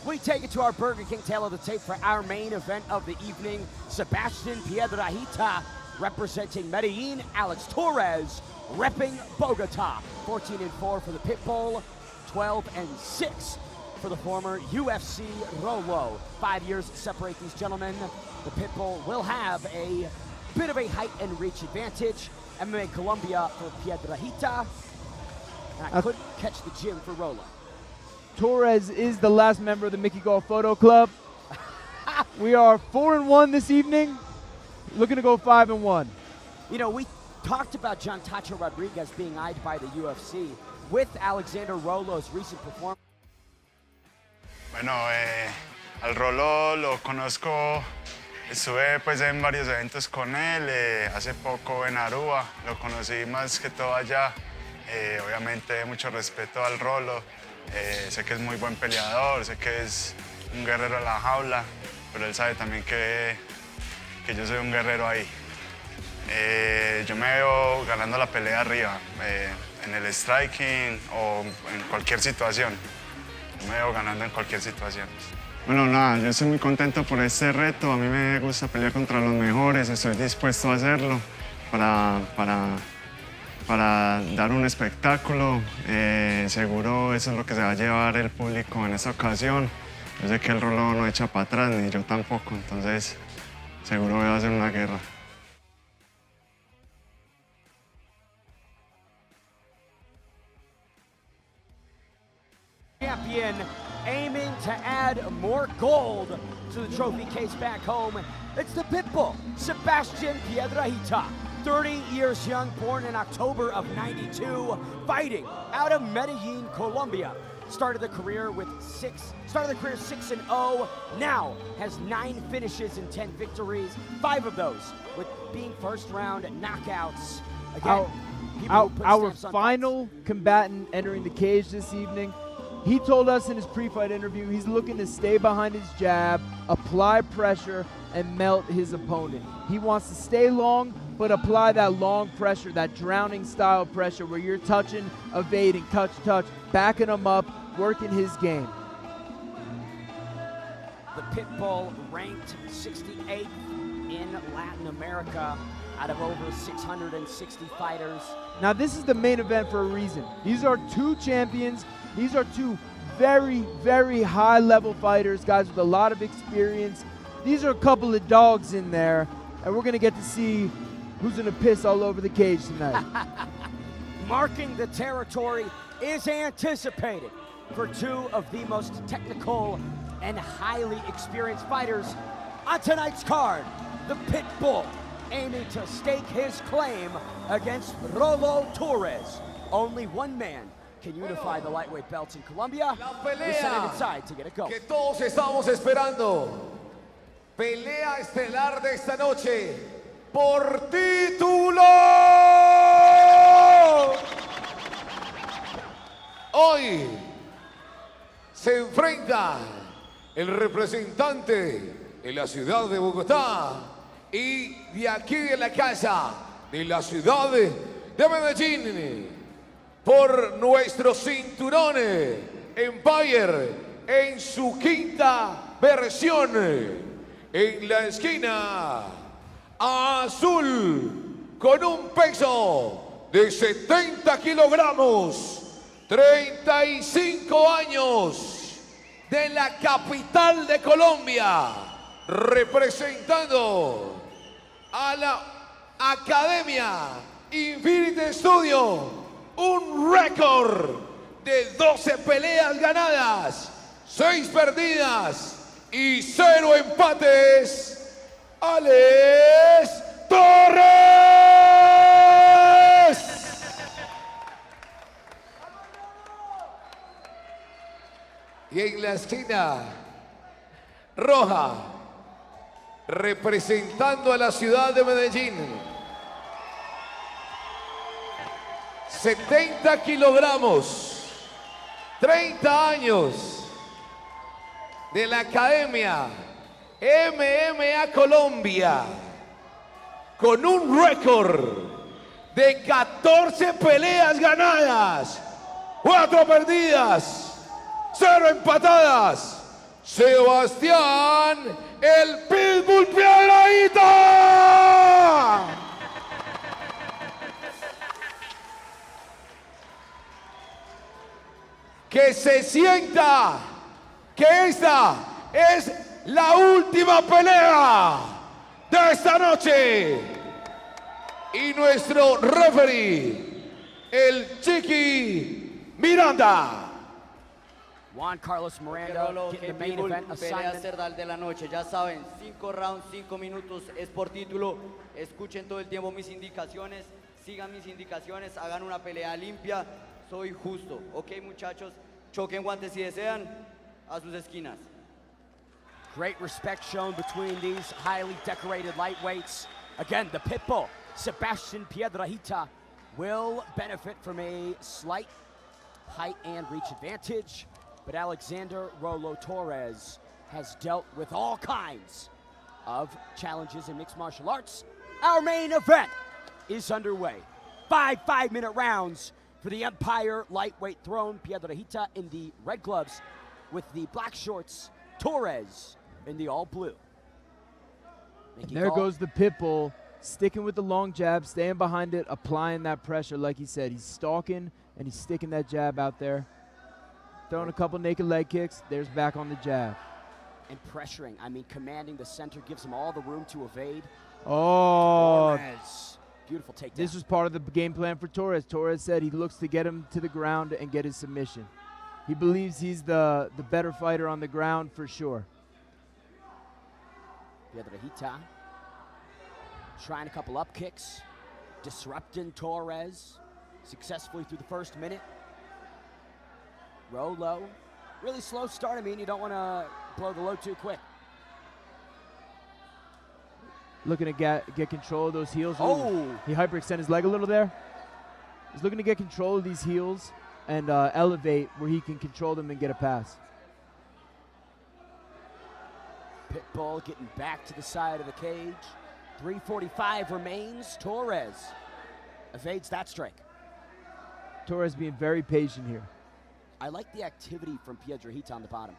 We take it to our Burger King tail of the tape for our main event of the evening. Sebastian Piedrahita representing Medellin. Alex Torres repping Bogota. 14-4 for the Pitbull. 12-6 for the former UFC Rolo. 5 years separate these gentlemen. The Pitbull will have a bit of a height and reach advantage. MMA Colombia for Piedrahita. And I couldn't catch the gym for Rolo. Torres is the last member of the Mickey Golf Photo Club. We are 4-1 this evening, looking to go 5-1. You know, we talked about John Tacho Rodriguez being eyed by the UFC with Alexander Rolo's recent performance. Bueno, al Rolo lo conozco, estuve pues en varios eventos con él, hace poco en Aruba, lo conocí más que todo allá. Obviamente mucho respeto al Rolo, sé que es muy buen peleador, sé que es un guerrero en la jaula, pero él sabe también que yo soy un guerrero ahí. Yo me veo ganando la pelea arriba, en el striking o en cualquier situación. Yo me veo ganando en cualquier situación. Bueno, nada, yo estoy muy contento por este reto. A mí me gusta pelear contra los mejores, estoy dispuesto a hacerlo para dar un espectáculo. Seguro eso es lo que se va a llevar el público en esta ocasión. Yo sé que el Rolo no echa para atrás, ni yo tampoco, entonces seguro voy a hacer una guerra. Champion aiming to add more gold to the trophy case back home. It's the Pitbull, Sebastian Piedrahita, 30 years young, born in October of '92, fighting out of Medellin, Colombia. Started the career 6-0. Now has 9 finishes and 10 victories, 5 of those with being first-round knockouts. Again, our final combatant entering the cage this evening. He told us in his pre-fight interview he's looking to stay behind his jab, apply pressure, and melt his opponent. He wants to stay long, but apply that long pressure, that drowning style pressure where you're touching, evading, touch, backing him up, working his game. The Pitbull ranked 68th in Latin America out of over 660 fighters. Now this is the main event for a reason. These are 2 champions. These are 2 very, very high-level fighters, guys with a lot of experience. These are a couple of dogs in there, and we're going to get to see who's going to piss all over the cage tonight. Marking the territory is anticipated for 2 of the most technical and highly experienced fighters on tonight's card. The Pitbull aiming to stake his claim against Rolo Torres. Only one man can unify the lightweight belts in Colombia. We're sending inside to get it going. Que todos estamos esperando. Pelea estelar de esta noche por título. Hoy se enfrenta el representante de la ciudad de Bogotá y de aquí de la casa de la ciudad de Medellín. Por nuestro cinturón Empire en su 5ª versión. En la esquina azul con un peso de 70 kilogramos, 35 años, de la capital de Colombia, representando a la Academia Infinity Studio. Un récord de 12 peleas ganadas, 6 perdidas y 0 empates. Alex Torres. Y en la esquina roja, representando a la ciudad de Medellín, 70 kilogramos, 30 años, de la Academia MMA Colombia, con un récord de 14 peleas ganadas, 4 perdidas, 0 empatadas. Sebastian, el Pitbull Piedrahita. Que se sienta que esta es la última pelea de esta noche. Y nuestro referee, el Chiqui Miranda. Juan Carlos Miranda getting the main event pelea assignment. cerdal de la noche, ya saben, 5 rounds, 5 minutos, es por título. Escuchen todo el tiempo mis indicaciones, sigan mis indicaciones, hagan una pelea limpia. Soy justo, ok muchachos, choquen guantes si desean, a sus esquinas. Great respect shown between these highly decorated lightweights. Again, the pitbull, Sebastian Piedrahita, will benefit from a slight height and reach advantage, but Alexander Rolo Torres has dealt with all kinds of challenges in mixed martial arts. Our main event is underway. 5 5-minute rounds for the Empire lightweight throne. Piedrahita in the red gloves with the black shorts. Torres in the all blue. And there goes the pitbull, sticking with the long jab, staying behind it, applying that pressure like he said. He's stalking and he's sticking that jab out there. Throwing a couple naked leg kicks, there's back on the jab. And pressuring, I mean commanding the center, gives him all the room to evade. Oh, Torres. Beautiful takedown. This was part of the game plan for Torres. Torres said he looks to get him to the ground and get his submission. He believes he's the better fighter on the ground for sure. Piedrahita trying a couple up kicks, disrupting Torres successfully through the first minute. Rolo, really slow start. I mean, you don't want to blow the load too quick. Looking to get control of those heels. Oh! Ooh, he hyperextended his leg a little there. He's looking to get control of these heels and elevate where he can control them and get a pass. Pitbull getting back to the side of the cage. 3:45 remains. Torres evades that strike. Torres being very patient here. I like the activity from Piedrahita on the bottom.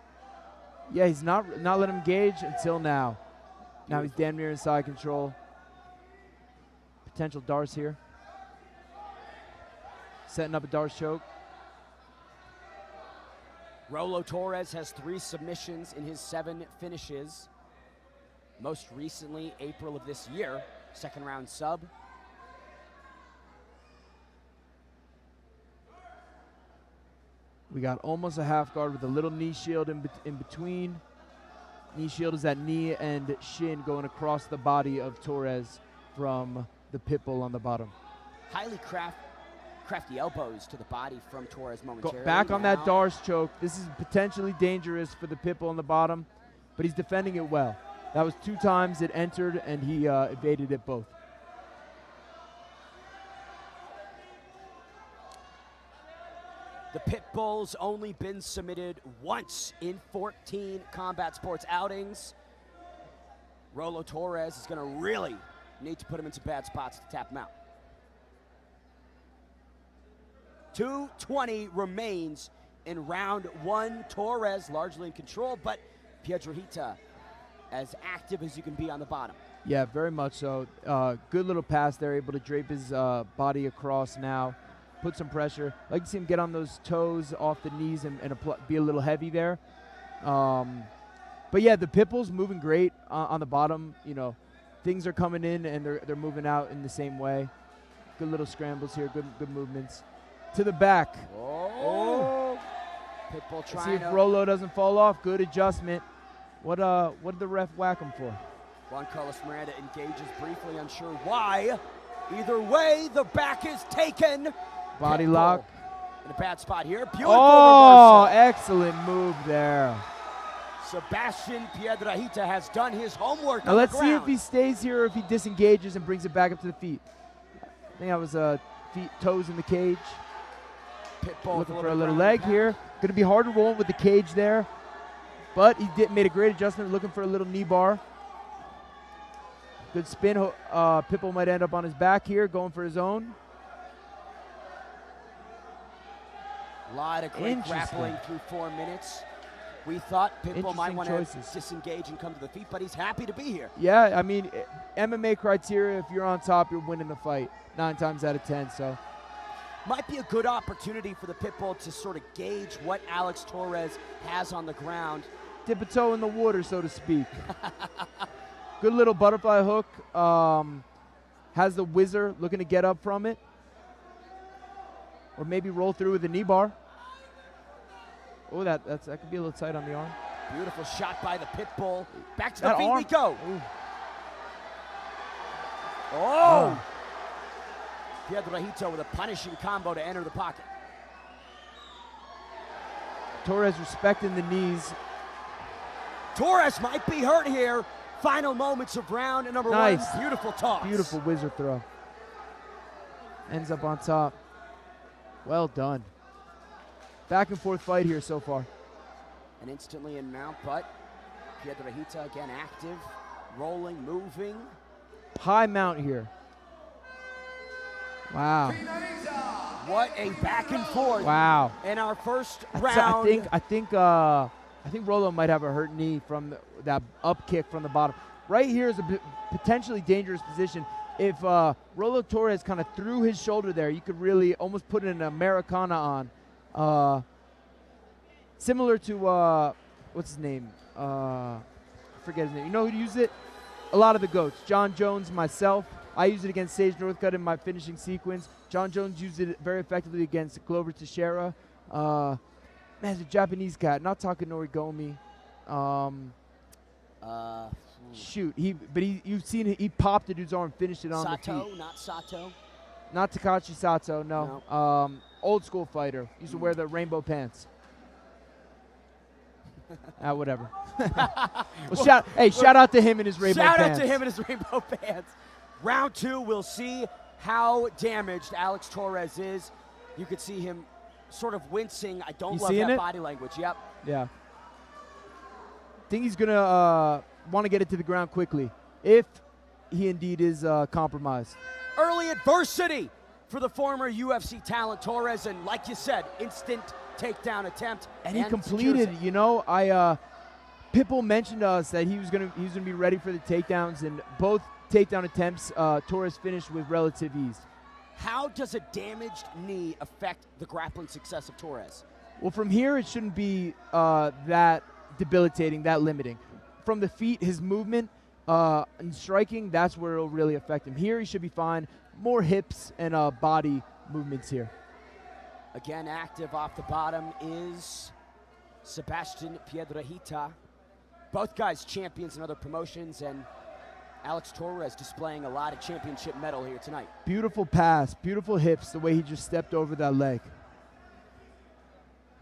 Yeah, he's not letting him engage until now. Now he's damn near inside control. Potential Darce here. Setting up a Darce choke. Rolo Torres has 3 submissions in his 7 finishes. Most recently, April of this year, second round sub. We got almost a half guard with a little knee shield in between. Knee shield is that knee and shin going across the body of Torres from the pitbull on the bottom. Highly crafty elbows to the body from Torres momentarily. Back on that Darce choke. This is potentially dangerous for the pitbull on the bottom, but he's defending it well. That was 2 times it entered, and he evaded it both. The Pitbull's only been submitted once in 14 combat sports outings. Rolo Torres is going to really need to put him into bad spots to tap him out. 2:20 remains in round 1. Torres largely in control, but Piedrahita as active as you can be on the bottom. Yeah, very much so. Good little pass there, able to drape his body across now. Put some pressure. Like to see him get on those toes off the knees and be a little heavy there. But yeah, the Pitbull's moving great on the bottom. You know, things are coming in and they're moving out in the same way. Good little scrambles here, good movements. To the back. Oh. Pitbull Let's trying see if to... Rolo doesn't fall off. Good adjustment. What did the ref whack him for? Juan Carlos Miranda engages briefly, unsure why. Either way, the back is taken. Body Pitbull lock. in a bad spot here. Beautiful Oh, reversal. excellent move there. Sebastian Piedrahita has done his homework. Now on let's the see if ground. he stays here or if he disengages and brings it back up to the feet. I think that was toes in the cage. Pitbull Looking for a little leg here. Going to be hard to roll with the cage there. But he made a great adjustment, looking for a little knee bar. Good spin. Pitbull might end up on his back here, going for his own. A lot of great grappling through 4 minutes. We thought Pitbull might want to disengage and come to the feet, but he's happy to be here. Yeah, I mean, MMA criteria, if you're on top, you're winning the fight 9 times out of 10, so. Might be a good opportunity for the Pitbull to sort of gauge what Alex Torres has on the ground. Dip a toe in the water, so to speak. Good little butterfly hook. has the whizzer, looking to get up from it. Or maybe roll through with the knee bar. Oh, that could be a little tight on the arm. Beautiful shot by the pit bull. Back to That the feet arm. we go. Ooh. Oh! Piedrahita with a punishing combo to enter the pocket. Torres respecting the knees. Torres might be hurt here. Final moments of round number one. Beautiful toss. Beautiful whizzer throw. Ends up on top. Well done. Back and forth fight here so far. And instantly in mount, but Piedrahita again active, rolling, moving. High mount here. Wow. What a back and forth. Wow. In our first round. I think Rollo might have a hurt knee from that up kick from the bottom. Right here is a potentially dangerous position. If Rollo Torres kind of threw his shoulder there, you could really almost put an Americana on. Similar to, what's his name? I forget his name. You know who used it? A lot of the GOATs. John Jones, myself. I used it against Sage Northcutt in my finishing sequence. John Jones used it very effectively against Glover Teixeira. Man, it's a Japanese cat. Not Takanori Gomi. Shoot, you've seen it. He popped the dude's arm, finished it on the feet. Not Sato. Not Takashi Sato, no. Old school fighter. Used to wear the rainbow pants. Whatever. Shout out to him and his rainbow pants. Shout out to him and his rainbow pants. Round two, we'll see how damaged Alex Torres is. You could see him sort of wincing. I don't love that body language. Yep. Yeah. I think he's going to want to get it to the ground quickly if he indeed is compromised. Early adversity for the former UFC talent Torres, and like you said, instant takedown attempt. And he completed, you know, Pitbull mentioned to us that he was gonna be ready for the takedowns, and both takedown attempts Torres finished with relative ease. How does a damaged knee affect the grappling success of Torres? Well, from here it shouldn't be that debilitating, that limiting. From the feet, his movement and striking, that's where it'll really affect him. Here he should be fine. More hips and body movements here. Again, active off the bottom is Sebastian Piedrahita. Both guys champions in other promotions, and Alex Torres displaying a lot of championship metal here tonight. Beautiful pass, beautiful hips, the way he just stepped over that leg.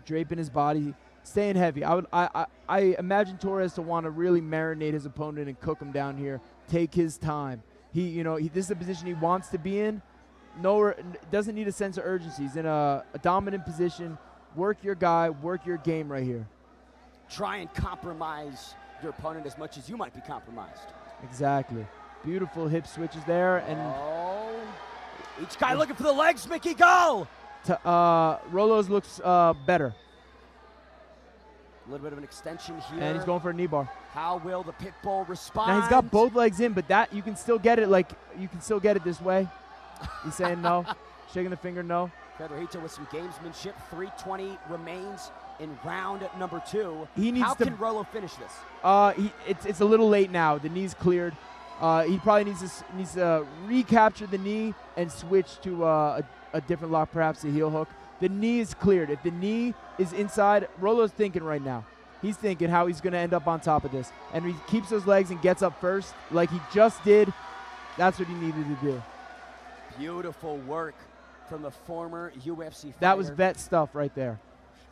Draping his body, staying heavy. I imagine Torres to want to really marinate his opponent and cook him down here. Take his time. This is a position he wants to be in. Doesn't need a sense of urgency. He's in a dominant position. Work your guy, work your game right here. Try and compromise your opponent as much as you might be compromised. Exactly. Beautiful hip switches there, and each guy looking for the legs. Mickey, go! Rollo's looks better. A little bit of an extension here. And he's going for a knee bar. How will the pit bull respond? Now he's got both legs in, but that you can still get it. Like you can still get it this way. He's saying no, shaking the finger no. Piedrahita with some gamesmanship. 3:20 remains in round number two. How can Rollo finish this? It's a little late now. The knee's cleared. He probably needs to recapture the knee and switch to a different lock, perhaps a heel hook. The knee is cleared. If the knee is inside, Rollo's thinking right now. He's thinking how he's going to end up on top of this. And he keeps those legs and gets up first like he just did. That's what he needed to do. Beautiful work from the former UFC fighter. That was vet stuff right there.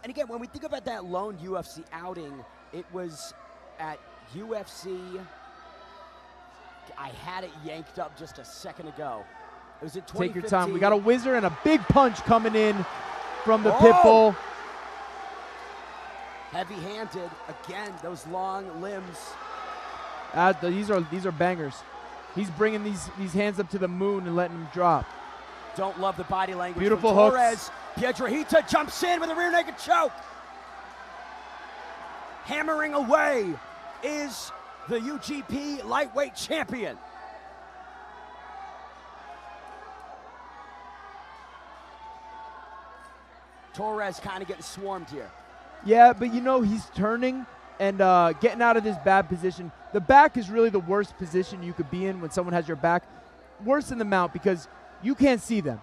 And again, when we think about that lone UFC outing, it was at UFC. I had it yanked up just a second ago. It was at 2015. Take your time. We got a whizzer and a big punch coming in from the pit bull. Heavy-handed. Again, those long limbs. These are bangers. He's bringing these hands up to the moon and letting them drop. Don't love the body language. Beautiful from hooks. Torres. Piedrahita jumps in with a rear naked choke. Hammering away is the UGP lightweight champion. Torres kind of getting swarmed here. Yeah, but he's turning and getting out of this bad position. The back is really the worst position you could be in when someone has your back. worse in the mount because you can't see them.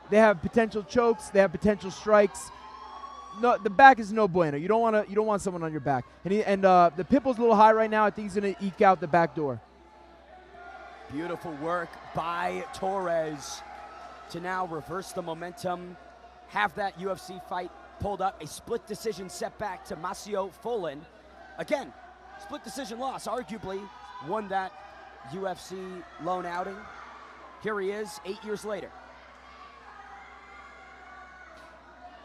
They have potential chokes. They have potential strikes. No, the back is no bueno. You don't want someone on your back. And the Pitbull's a little high right now. I think he's going to eke out the back door. Beautiful work by Torres to now reverse the momentum, have that UFC fight pulled up. A split decision setback to Maceo Folin. Again, split decision loss, arguably won that UFC lone outing. Here he is 8 years later.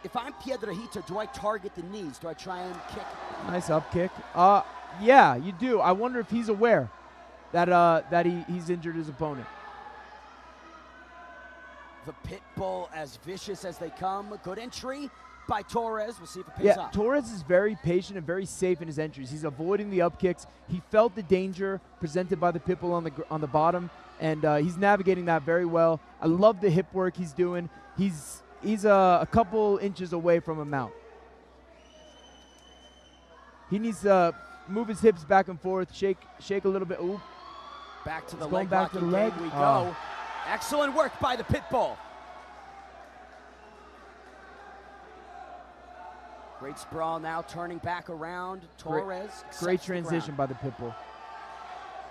If I'm Piedrahita, do I target the knees? Do I try and kick? Nice up kick. Yeah, you do. I wonder if he's aware that he's injured his opponent. The Pitbull as vicious as they come. Good entry by Torres. We'll see if it pays off. Torres is very patient and very safe in his entries. He's avoiding the up kicks. He felt the danger presented by the Pitbull on the bottom, and he's navigating that very well. I love the hip work he's doing. He's a couple inches away from a mount. He needs to move his hips back and forth, shake a little bit. Ooh. Back to the He's leg going back to the leg. We go. Excellent work by the Pitbull. Great sprawl now, turning back around. Torres. Great transition by the Pitbull.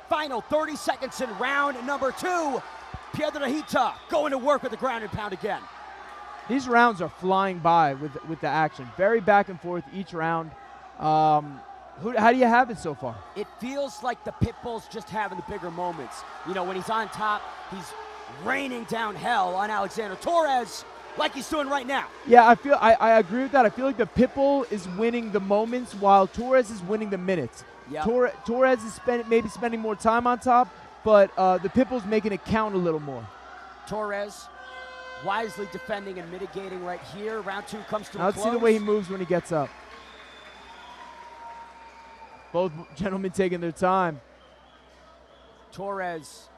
Final 30 seconds in round number 2. Piedrahita going to work with the ground and pound again. These rounds are flying by with the action. Very back and forth each round. How do you have it so far? It feels like the Pitbull's just having the bigger moments. You know, when he's on top, he's raining down hell on Alexander Torres like he's doing right now. Yeah, I agree with that. I feel like the Pitbull is winning the moments while Torres is winning the minutes. Yep. Torres is maybe spending more time on top, but the Pitbull's making it count a little more. Torres wisely defending and mitigating right here. Round 2 comes to a let's close. see the way he moves when he gets up. Both gentlemen taking their time. Torres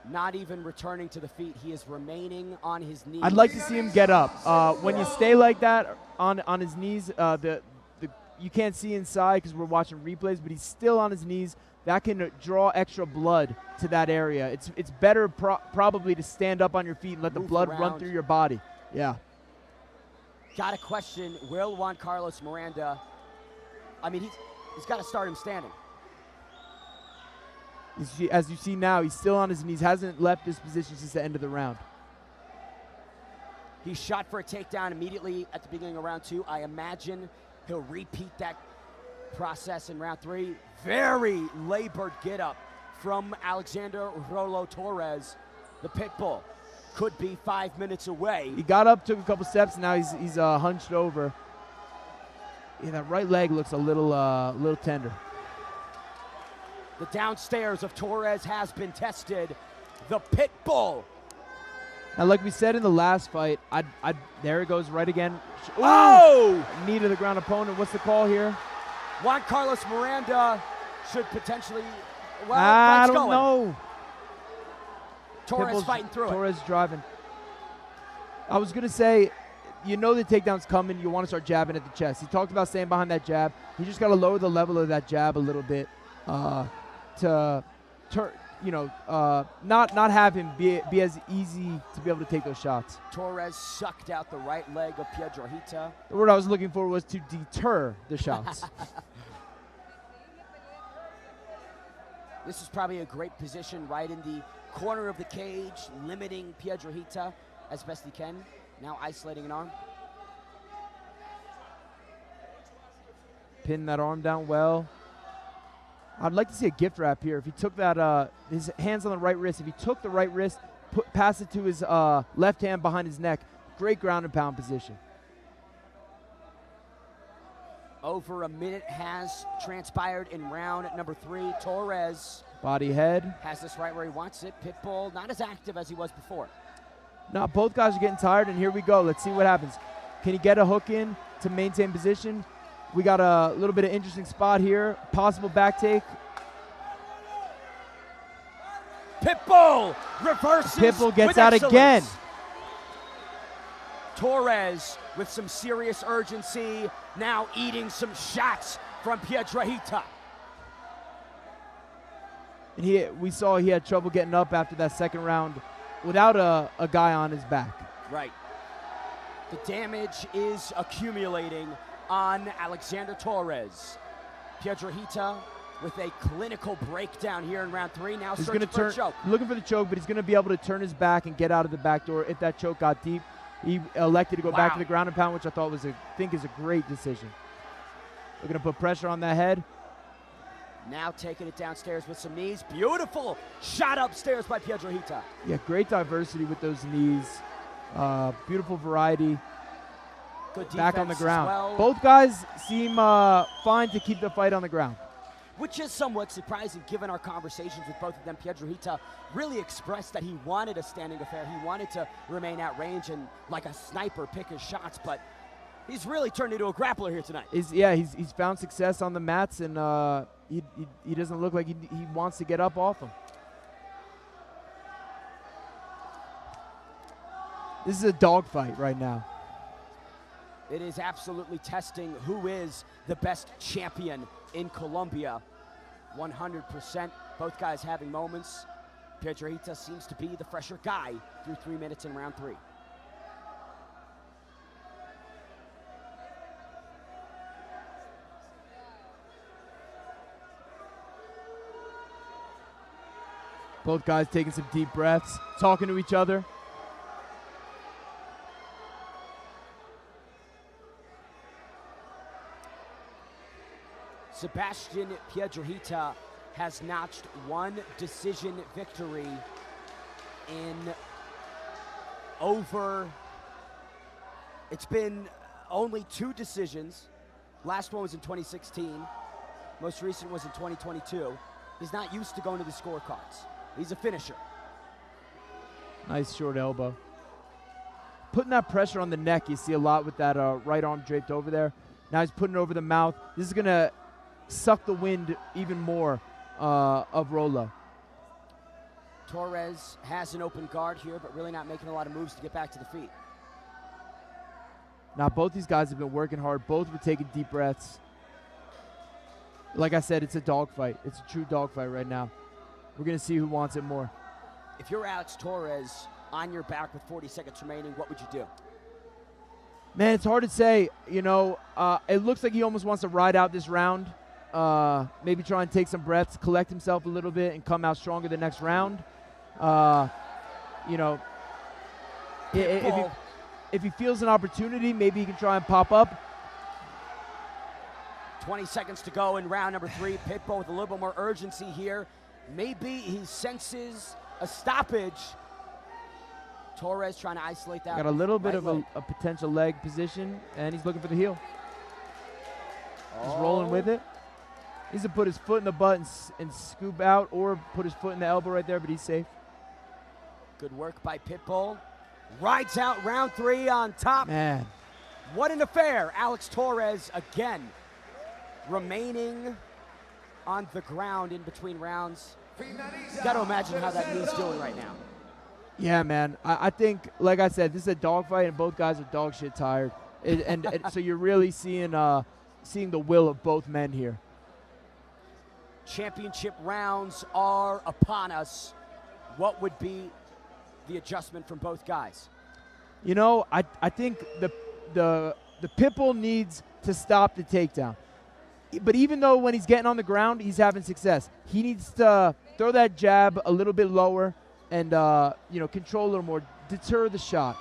not even returning to the feet. He is remaining on his knees. I'd like to see him get up. When you stay like that on his knees, you can't see inside because we're watching replays, but he's still on his knees. That can draw extra blood to that area. It's better probably to stand up on your feet and let the blood run through your body. Yeah. Got a question. Will Juan Carlos Miranda... I mean, he's got to start him standing. As you see now, he's still on his knees, hasn't left this position since the end of the round. He shot for a takedown immediately at the beginning of round 2. I imagine he'll repeat that process in round 3. Very labored get up from Alexander Rolo Torres. The Pitbull could be 5 minutes away. He got up, took a couple steps, now he's hunched over. Yeah, that right leg looks a little tender. The downstairs of Torres has been tested. The Pitbull. Now, like we said in the last fight, there it goes right again. Ooh! Oh! Knee to the ground opponent. What's the call here? Juan Carlos Miranda should potentially. Well, I don't going. know. Torres Pitbull's fighting through Torres driving. I was gonna say, you know the takedown's coming. You want to start jabbing at the chest. He talked about staying behind that jab. He just got to lower the level of that jab a little bit to turn. Not have him be as easy to be able to take those shots. Torres sucked out the right leg of Piedrahita. The word I was looking for was to deter the shots. This is probably a great position right in the corner of the cage, limiting Piedrahita as best he can. Now isolating an arm. Pin that arm down well. I'd like to see a gift wrap here. If he took that, his hands on the right wrist, if he took the right wrist, pass it to his left hand behind his neck, great ground and pound position. Over a minute has transpired in round number 3. Torres. Body head. Has this right where he wants it. Pitbull not as active as he was before. Now both guys are getting tired, and here we go. Let's see what happens. Can he get a hook in to maintain position? We got a little bit of interesting spot here. Possible back take. Pitbull reverses. Pitbull gets with out excellence. again. Torres with some serious urgency, now eating some shots from Piedrahita. And we saw he had trouble getting up after that second round without a guy on his back. Right. The damage is accumulating on Alexander Torres. Piedrahita with a clinical breakdown here in round 3. Now He's searching for a choke. Looking for the choke, but he's going to be able to turn his back and get out of the back door if that choke got deep. He elected to go back to the ground and pound, which I thought was think is a great decision. We're going to put pressure on the head. Now taking it downstairs with some knees. Beautiful shot upstairs by Piedrahita. Yeah, great diversity with those knees. Beautiful variety. Good back on the defense ground. as well. Both guys seem fine to keep the fight on the ground. Which is somewhat surprising given our conversations with both of them. Piedrahita really expressed that he wanted a standing affair. He wanted to remain at range and like a sniper pick his shots, but he's really turned into a grappler here tonight. He's found success on the mats, and he doesn't look like he wants to get up off him. This is a dogfight right now. It is absolutely testing who is the best champion in Colombia. 100%. Both guys having moments. Piedrahita seems to be the fresher guy through 3 minutes in round 3. Both guys taking some deep breaths, talking to each other. Sebastian Piedrahita has notched 1 decision victory in it's been only 2 decisions. Last one was in 2016. Most recent was in 2022. He's not used to going to the scorecards. He's a finisher. Nice short elbow. Putting that pressure on the neck, you see a lot with that right arm draped over there. Now he's putting it over the mouth. This is going to suck the wind even more of Rollo. Torres has an open guard here, but really not making a lot of moves to get back to the feet. Now both these guys have been working hard. Both were taking deep breaths. Like I said, it's a dogfight. It's a true dogfight right now. We're going to see who wants it more. If you're Alex Torres on your back with 40 seconds remaining, what would you do? Man, it's hard to say. You know, it looks like he almost wants to ride out this round. Maybe try and take some breaths, collect himself a little bit, and come out stronger the next round. You know, if he feels an opportunity, maybe he can try and pop up. 20 seconds to go in round number 3. Pitbull with a little bit more urgency here. Maybe he senses a stoppage. Torres trying to isolate that. Got a little bit right of leg. a potential leg position, and he's looking for the heel. He's rolling with it. He's to put his foot in the butt and scoop out, or put his foot in the elbow right there, but he's safe. Good work by Pitbull. Rides out round 3 on top. Man. What an affair. Alex Torres again remaining on the ground in between rounds. Got to imagine how that knee's doing right now. Yeah, man. I think, like I said, this is a dogfight, and both guys are dog shit tired. And so you're really seeing the will of both men here. Championship rounds are upon us. What would be the adjustment from both guys? You know, I think the Pitbull needs to stop the takedown. But even though when he's getting on the ground, he's having success, he needs to throw that jab a little bit lower and control a little more, deter the shot.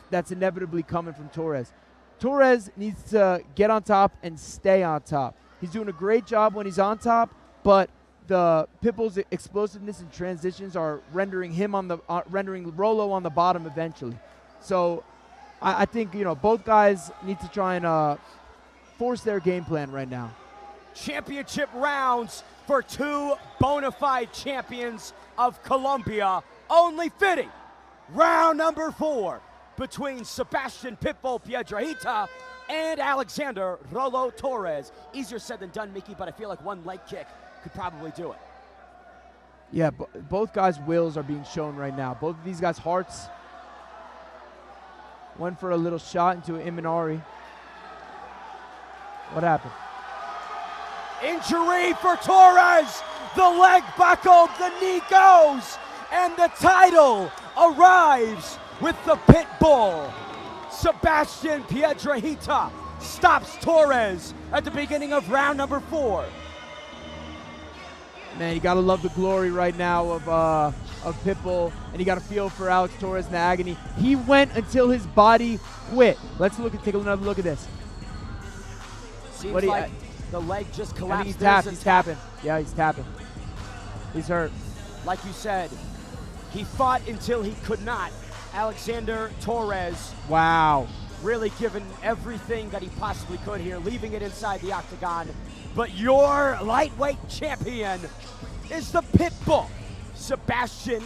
That's inevitably coming from Torres. Torres needs to get on top and stay on top. He's doing a great job when he's on top, but the Pitbull's explosiveness and transitions are rendering rendering Rollo on the bottom eventually. So I think both guys need to try and force their game plan right now. Championship rounds for 2 bona fide champions of Colombia. Only fitting. Round number 4 between Sebastian Pitbull Piedrahita and Alexander Rollo Torres. Easier said than done, Mickey, but I feel like one leg kick could probably do it. Yeah, both guys' wills are being shown right now. Both of these guys' hearts. Went for a little shot into an Imanari. What happened? Injury for Torres. The leg buckled, the knee goes, and the title arrives with the pit bull. Sebastian Piedrahita stops Torres at the beginning of round number 4. Man, you gotta love the glory right now of Pitbull, and you gotta feel for Alex Torres in the agony. He went until his body quit. Let's take another look at this. Seems like the leg just collapsed. He's tapping. Yeah, he's tapping. He's hurt. Like you said, he fought until he could not. Alexander Torres. Wow. Really given everything that he possibly could here, leaving it inside the octagon. But your lightweight champion is the Pitbull, Sebastian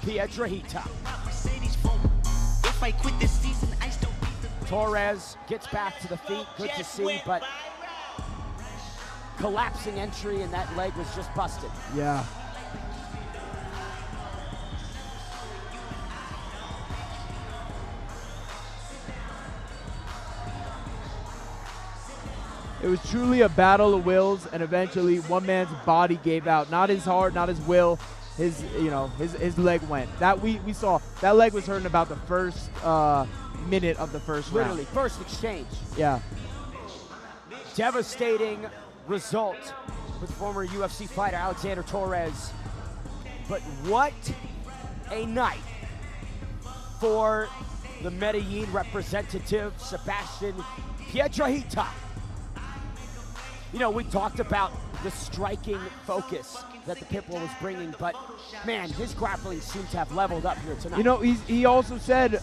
Piedrahita. Torres gets back to the feet, good to see, but collapsing entry and that leg was just busted. Yeah. It was truly a battle of wills, and eventually one man's body gave out. Not his heart, not his will. His leg went. That we saw. That leg was hurting about the first minute of the first round. Literally, first exchange. Yeah. Devastating result with former UFC fighter Alexander Torres. But what a night for the Medellin representative, Sebastian Piedrahita. You know, we talked about the striking focus that the Pitbull was bringing, but man, his grappling seems to have leveled up here tonight. You know, he also said,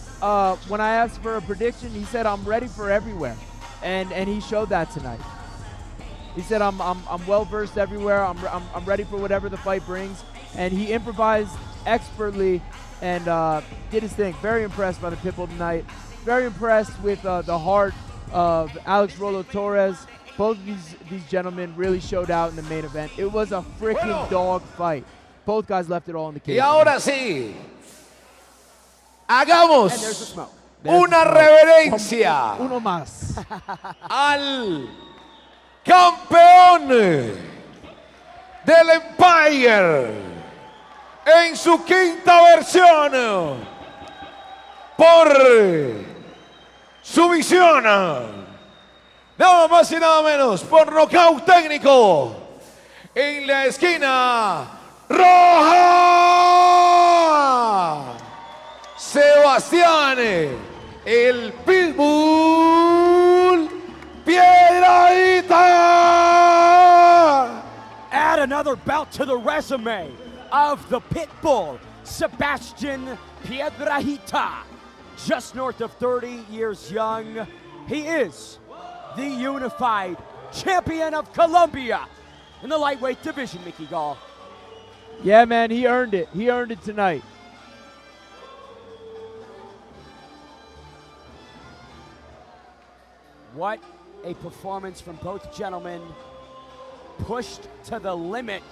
when I asked for a prediction, he said, I'm ready for everywhere. And he showed that tonight. He said, I'm well-versed everywhere. I'm ready for whatever the fight brings. And he improvised expertly and did his thing. Very impressed by the Pitbull tonight. Very impressed with the heart of Alex Rolo Torres. Both of these gentlemen really showed out in the main event. It was a freaking dog fight. Both guys left it all in the cage. Y ahora sí, hagamos And there's the smoke. una reverencia Uno más. al campeón del Empire en su quinta versión por su visión. Nada más y nada menos por nocaut técnico en la esquina roja. Sebastián, el Pitbull Piedrahita. Add another belt to the resume of the Pitbull, Sebastian Piedrahita. Just north of 30 years young, he is the unified champion of Colombia in the lightweight division, Mickey Gall. Yeah, man, he earned it. He earned it tonight. What a performance from both gentlemen. Pushed to the limit.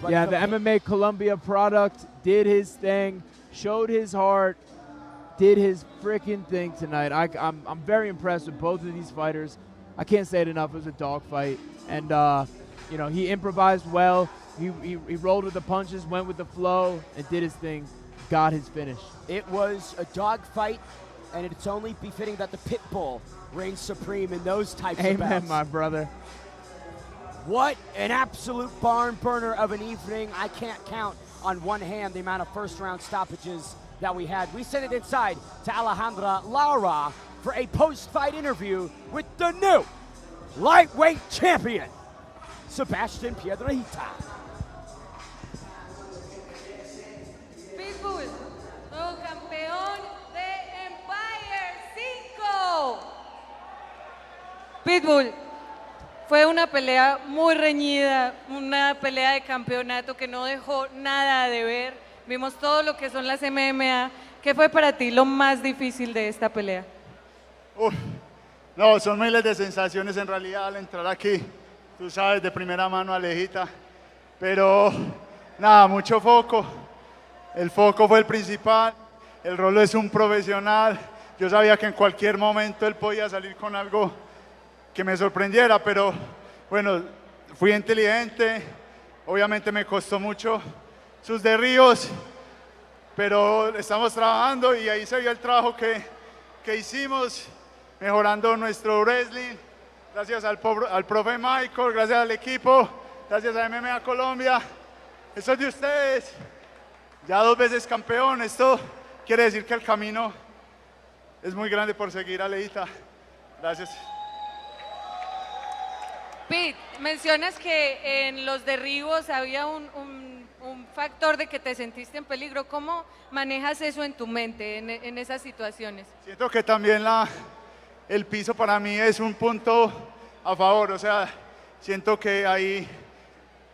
But Yeah, the MMA Colombia product did his thing, showed his heart, did his freaking thing tonight. I'm very impressed with both of these fighters. I can't say it enough. It was a dog fight, and you know, he improvised well. He rolled with the punches, went with the flow, and did his thing. Got his finish. It was a dog fight, and it's only befitting that the Pitbull reigns supreme in those types of bouts. Amen, my brother. What an absolute barn burner of an evening. I can't count on one hand the amount of first-round stoppages that we had. We sent it inside to Alejandra Lara for a post-fight interview with the new lightweight champion, Sebastian Piedrahita. Pitbull, nuevo campeón de Empire 5. Pitbull, fue una pelea muy reñida, una pelea de campeonato que no dejó nada de ver. Vimos todo lo que son las MMA. ¿Qué fue para ti lo más difícil de esta pelea? No, son miles de sensaciones en realidad al entrar aquí. Tú sabes, de primera mano, Alejita. Pero nada, mucho foco. El foco fue el principal. El Rolo es un profesional. Yo sabía que en cualquier momento él podía salir con algo que me sorprendiera, pero bueno, fui inteligente, obviamente me costó mucho sus derribos, pero estamos trabajando y ahí se vio el trabajo que hicimos, mejorando nuestro wrestling, gracias al profe Michael, gracias al equipo, gracias a MMA Colombia, esto es de ustedes, ya 2 veces campeón, esto quiere decir que el camino es muy grande por seguir, Aleita, gracias. Pete, mencionas que en los derribos había un factor de que te sentiste en peligro. ¿Cómo manejas eso en tu mente, en esas situaciones? Siento que también el piso para mí es un punto a favor, o sea, siento que ahí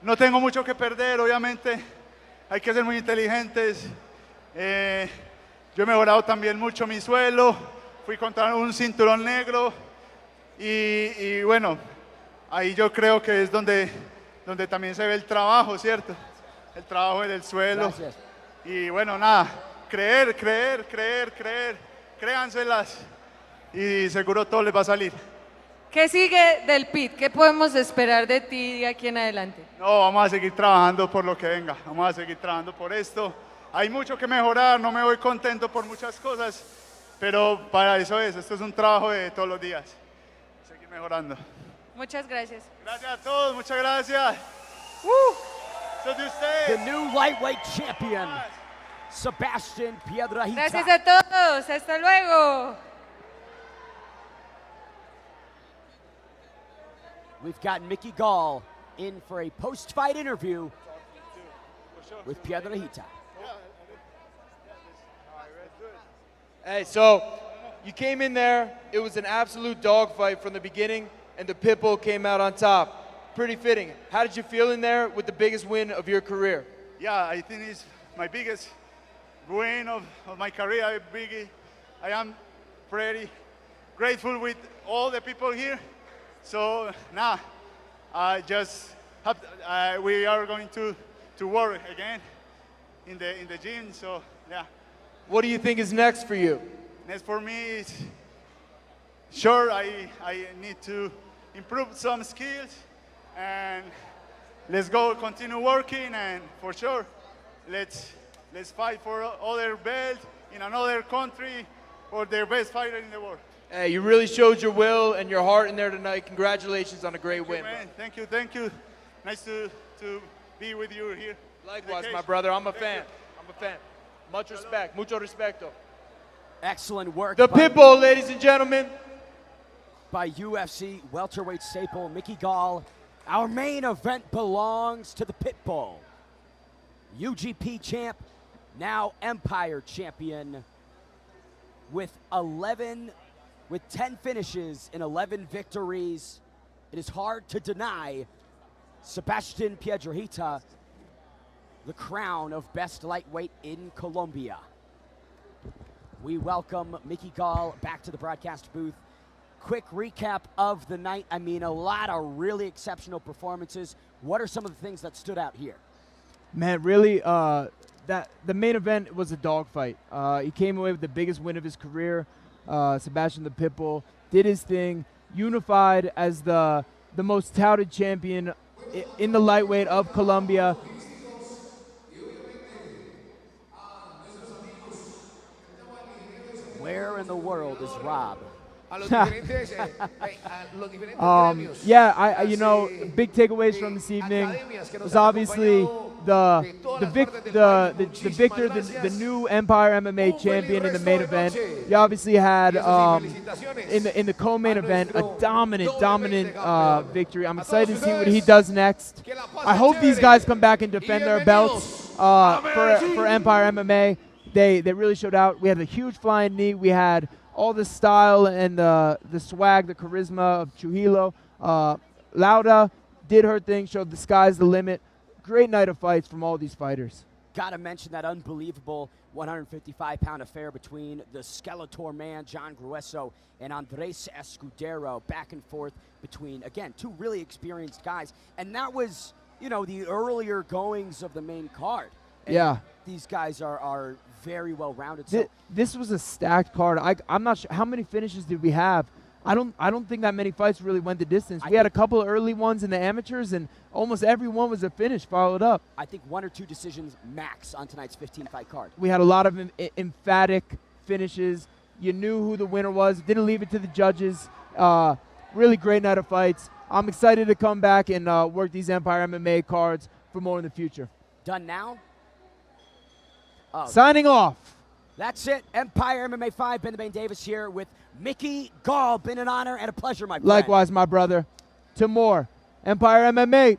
no tengo mucho que perder, obviamente hay que ser muy inteligentes. Yo he mejorado también mucho mi suelo, fui contra un cinturón negro y bueno, ahí yo creo que es donde también se ve el trabajo, ¿cierto? El trabajo en el suelo. Gracias. Y bueno, nada, creer, créanselas y seguro todo les va a salir. ¿Qué sigue del Pete? ¿Qué podemos esperar de ti de aquí en adelante? No, vamos a seguir trabajando por lo que venga, vamos a seguir trabajando por esto. Hay mucho que mejorar, no me voy contento por muchas cosas, pero para eso esto es un trabajo de todos los días, seguir mejorando. Muchas gracias. Gracias a todos, muchas gracias. Eso es de ustedes. The new lightweight champion, Sebastian Piedrahita. Gracias a todos, hasta luego. We've got Mickey Gall in for a post-fight interview with Piedrahita. Hey, so you came in there, it was an absolute dogfight from the beginning, and the Pitbull came out on top. Pretty fitting. How did you feel in there with the biggest win of your career? Yeah, I think it's my biggest win of my career. I am pretty grateful with all the people here. So now, I just have, we are going to work again in the gym. So yeah. What do you think is next for you? Next for me is sure I need to improve some skills, and let's go continue working, and for sure let's fight for other belt in another country or the best fighter in the world. Hey, you really showed your will and your heart in there tonight. Congratulations on a great win. Man. Thank you. Nice to be with you here. Likewise, my brother. I'm a fan. Much respect. Mucho respeto. Excellent work. The Pitbull, ladies and gentlemen. By UFC welterweight staple Mickey Gall. Our main event belongs to the Pitbull. UGP champ, now Empire champion, with 10 finishes and 11 victories. It is hard to deny Sebastian Piedrahita the crown of best lightweight in Colombia. We welcome Mickey Gall back to the broadcast booth. Quick recap of the night. I mean, a lot of really exceptional performances. What are some of the things that stood out here? Man, really, that the main event was a dogfight. He came away with the biggest win of his career. Sebastian the Pitbull did his thing, unified as the most touted champion in the lightweight of Colombia. Where in the world is Rob? Yeah, you know, big takeaways from this evening was obviously the victor, the new Empire MMA champion in the main event. You obviously had in the co-main event a dominant victory. I'm excited to see what he does next. I hope these guys come back and defend their belts for Empire MMA. They really showed out. We had a huge flying knee. We had all the style and the swag, the charisma of Trujillo. Lauda did her thing, showed the sky's the limit. Great night of fights from all these fighters. Got to mention that unbelievable 155-pound affair between the Skeletor man, Jhon Grueso, and Andres Escudero, back and forth between, again, two really experienced guys. And that was, you know, the earlier goings of the main card. And yeah. These guys are very well-rounded. So This was a stacked card. I'm not sure. How many finishes did we have? I don't think that many fights really went the distance. We had a couple of early ones in the amateurs, and almost every one was a finish followed up. I think 1 or 2 decisions max on tonight's 15-fight card. We had a lot of emphatic finishes. You knew who the winner was. Didn't leave it to the judges. Really great night of fights. I'm excited to come back and work these Empire MMA cards for more in the future. Done now? Signing off. That's it. Empire MMA 5. Ben the Bane Davis here with Mickey Gall. Been an honor and a pleasure, my friend. Likewise, my brother. To more Empire MMA.